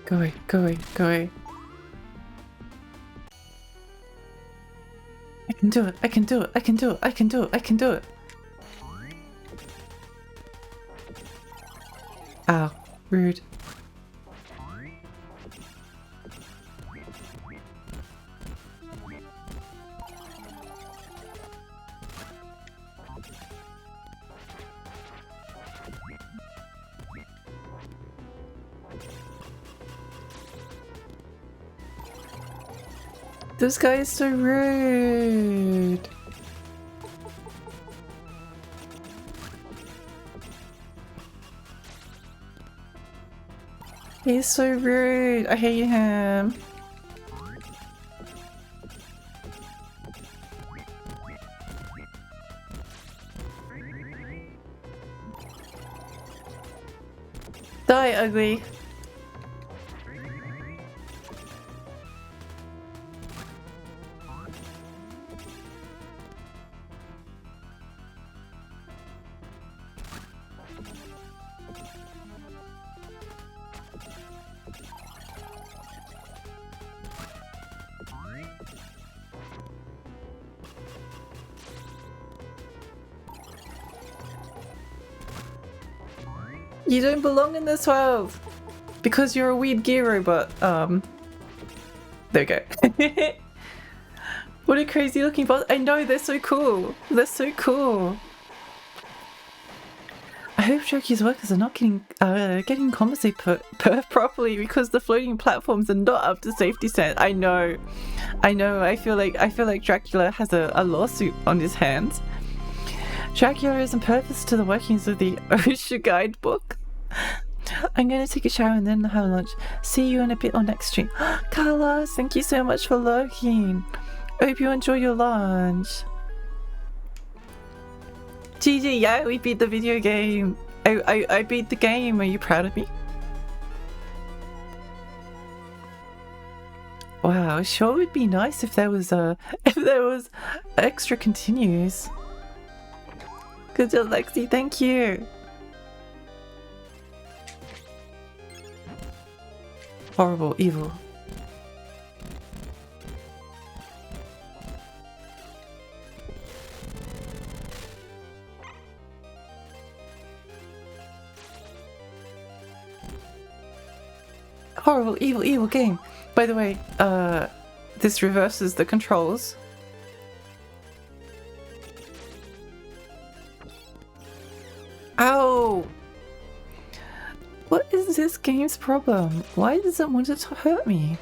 Go away, go away, go away. I can do it, I can do it, I can do it, I can do it, I can do it. Ow, rude. This guy is so rude. He's so rude. I hate him. Die, ugly. You don't belong in this world because you're a weird gear robot. There we go. What a crazy looking boss. I know, they're so cool. They're so cool. I hope Shoki's workers are not getting compensated properly because the floating platforms are not up to safety standards. I know. I feel like Dracula has a lawsuit on his hands. Dracula is impervious to the workings of the OSHA guidebook. I'm going to take a shower and then have lunch. See you in a bit on next stream. Carlos, thank you so much for lurking. Hope you enjoy your lunch. GG, yeah, we beat the video game. I beat the game. Are you proud of me? Wow, sure would be nice if there was extra continues. Good job, Lexi, thank you. Horrible, evil. Horrible, evil game. By the way, this reverses the controls. Ow! What is this game's problem? Why does it want to hurt me?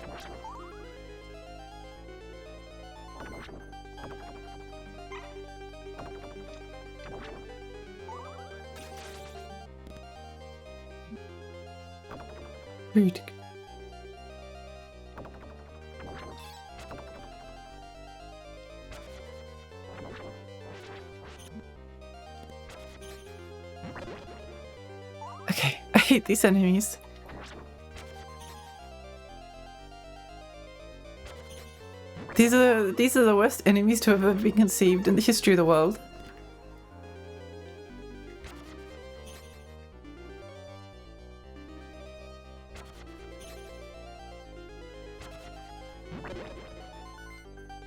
Rude. Okay, I hate these enemies. These are the worst enemies to have ever been conceived in the history of the world.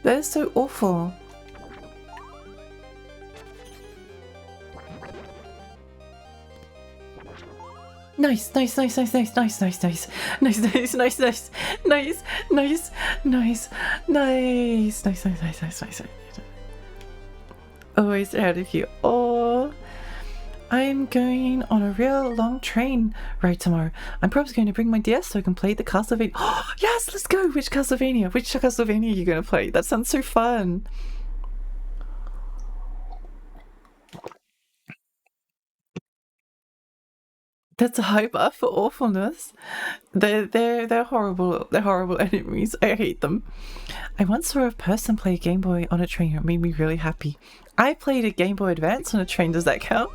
They're so awful. Nice, nice, nice, nice, nice, nice, nice, nice, nice, nice, nice, nice, nice, nice, nice, nice, nice, nice, nice, nice. Always out of you. Oh, I'm going on a real long train ride tomorrow. I'm probably going to bring my DS so I can play the Castlevania. Oh, yes, let's go. Which Castlevania? Which Castlevania are you going to play? That sounds so fun. That's a high bar for awfulness. They're horrible. They're horrible enemies. I hate them. I once saw a person play a Game Boy on a train. It made me really happy. I played a Game Boy Advance on a train. Does that count?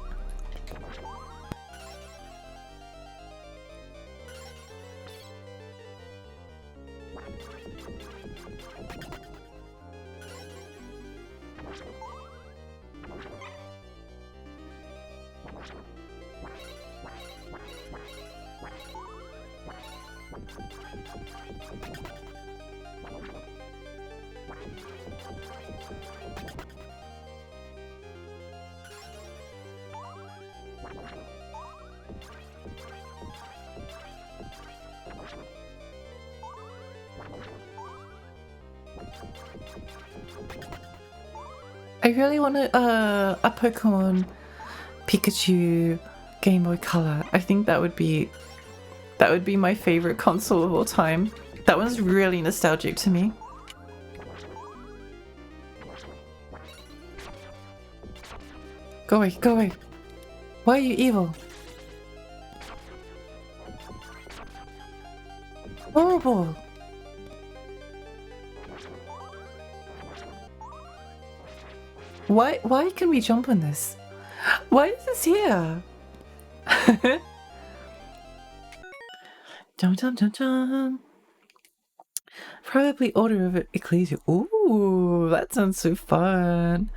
I really want a Pokemon Pikachu Game Boy Color. I think that would be my favorite console of all time. That one's really nostalgic to me. Go away, go away. Why are you evil? Horrible. Why can we jump on this? Why is this here? Dum dum dum dum. Probably Order of Ecclesia. Ooh, that sounds so fun.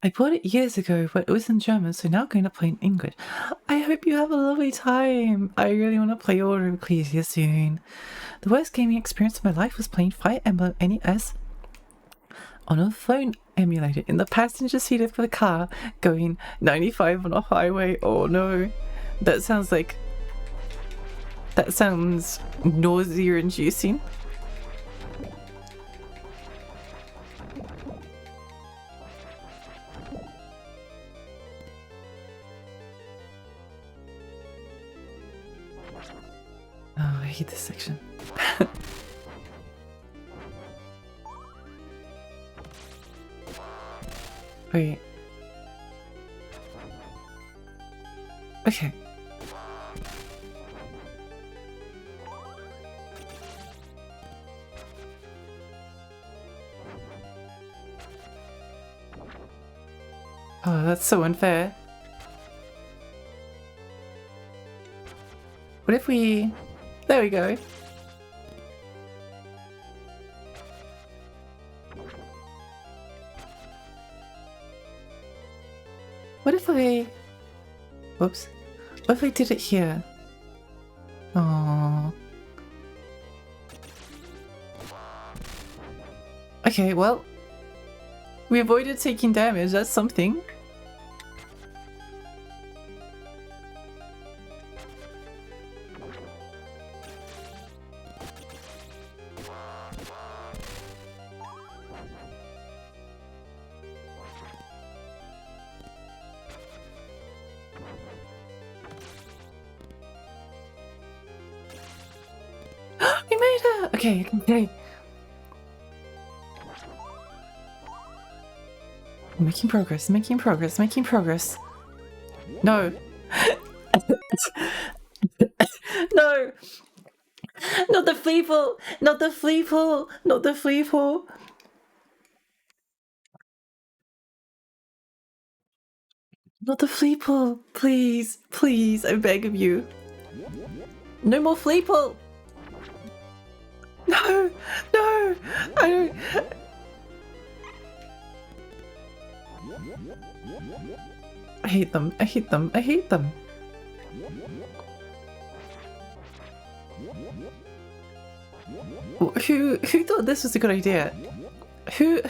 I bought it years ago, but it was in German, so now I'm going to play in English. I hope you have a lovely time. I really want to play Order of Ecclesia soon. The worst gaming experience of my life was playing Fire Emblem NES on a phone emulator in the passenger seat of the car, going 95 on a highway. Oh no, that sounds nausea-inducing. Oh, I hate this section. Wait. Okay. Oh, that's so unfair. What if we... There we go. What if I... Whoops. What if I did it here? Aww. Okay, well... We avoided taking damage, that's something. We made it! Okay, okay. Making progress, making progress, making progress. No. No! Not the flea pool! Not the flea pool! Not the flea pool! Not the flea pool! Please, please, I beg of you. No more flea pool! No! No! I don't... I hate them, I hate them, I hate them. Who thought this was a good idea? Who?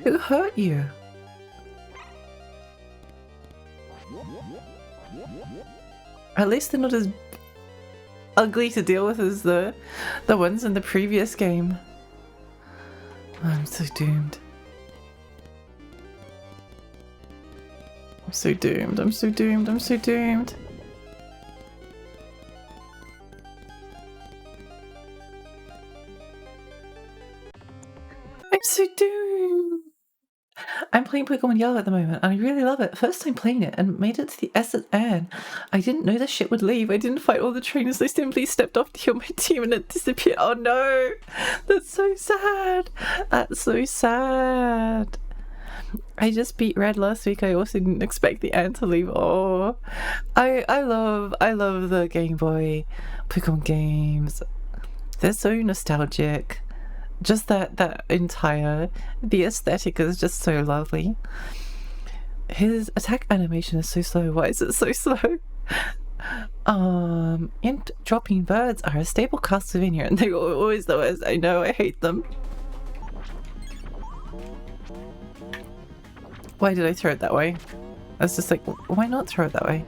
Who hurt you? At least they're not as ugly to deal with as the ones in the previous game. I'm so doomed. I'm so doomed. I'm so doomed. I'm so doomed. I'm so doomed. I'm playing Pokemon Yellow at the moment and I really love it. First time playing it and made it to the SN. I didn't know this shit would leave. I didn't fight all the trainers. They simply stepped off to heal my team and it disappeared. Oh no! That's so sad. That's so sad. I just beat Red last week. I also didn't expect the Ant to leave. Oh, I love the Game Boy Pokemon games. They're so nostalgic. Just the aesthetic is just so lovely. His attack animation is so slow. Why is it so slow? Imp dropping birds are a staple Castlevania and they were always the worst. I know, I hate them. Why did I throw it that way? I was just like, why not throw it that way?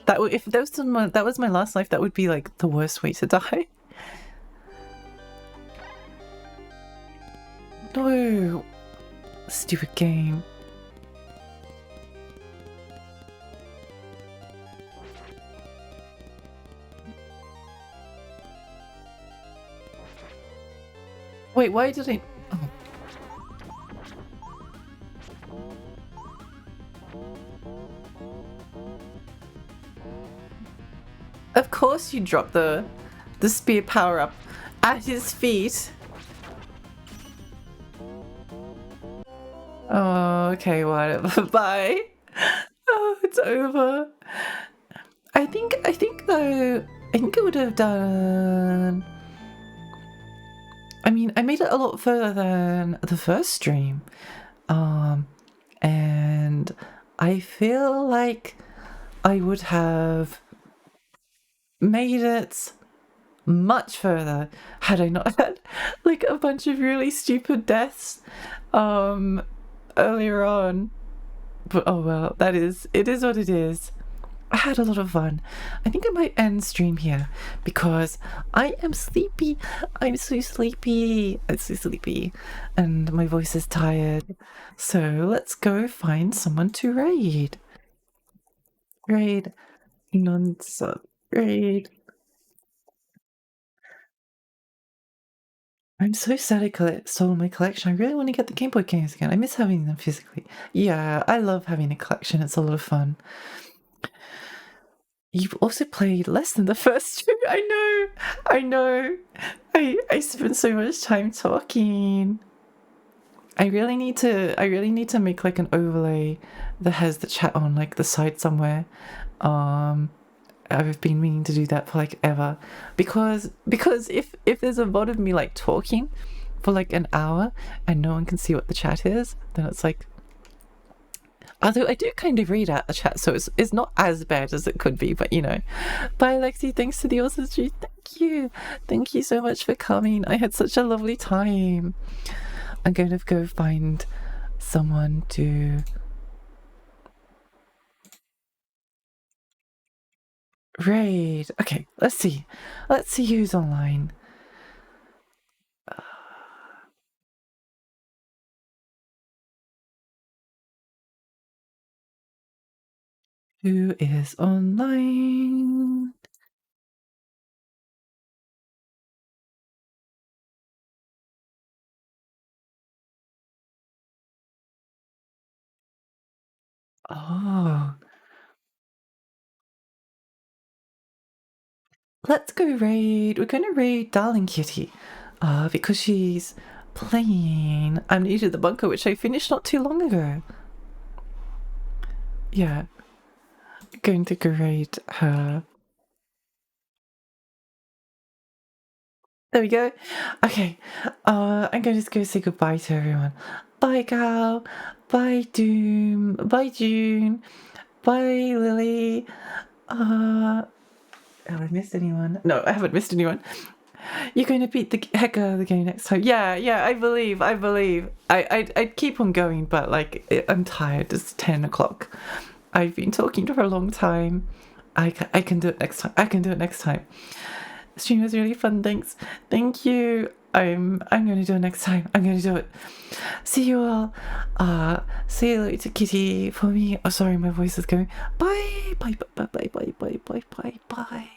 If that was my last life, that would be like the worst way to die. No, stupid game. Wait, why did I? Oh. Of course you dropped the spear power up at his feet. Oh, okay, whatever. Bye. Oh, it's over. I think though, I think it would have done. I mean, I made it a lot further than the first stream. And I feel like I would have made it much further had I not had like a bunch of really stupid deaths earlier on. But oh well, it is what it is. I had a lot of fun. I think I might end stream here because I am sleepy. I'm so sleepy. I'm so sleepy and my voice is tired. So let's go find someone to raid. Raid. Non-sub. Raid. I'm so sad I sold my collection. I really want to get the Game Boy games again. I miss having them physically. Yeah, I love having a collection. It's a lot of fun. You've also played less than the first two. I know. I spent so much time talking. I really need to make like an overlay that has the chat on like the side somewhere. I've been meaning to do that for like ever because if there's a VOD of me like talking for like an hour and no one can see what the chat is, then it's like, although I do kind of read out the chat, so it's not as bad as it could be, but you know. Bye Lexi, thanks to the awesome stream. Thank you so much for coming. I had such a lovely time. I'm going to go find someone to raid. Okay, let's see who's online. Who is online? Oh, let's go raid. We're gonna raid Darling Kitty, because she's playing I'm New to the Bunker, which I finished not too long ago. Yeah, going to go raid her. There we go. Okay, I'm going to go say goodbye to everyone. Bye, Gal. Bye, Doom. Bye, June. Bye, Lily. Have I missed anyone? No, I haven't missed anyone. You're going to beat the heck out of the game next time. Yeah, I believe. I'd keep on going, but like, I'm tired. It's 10 o'clock. I've been talking for a long time. I can do it next time. I can do it next time. Stream was really fun. Thanks. Thank you. I'm going to do it next time. I'm going to do it. See you all. Say hello to Kitty for me. Oh, sorry, my voice is going. Bye. Bye. Bye. Bye. Bye. Bye. Bye. Bye. Bye.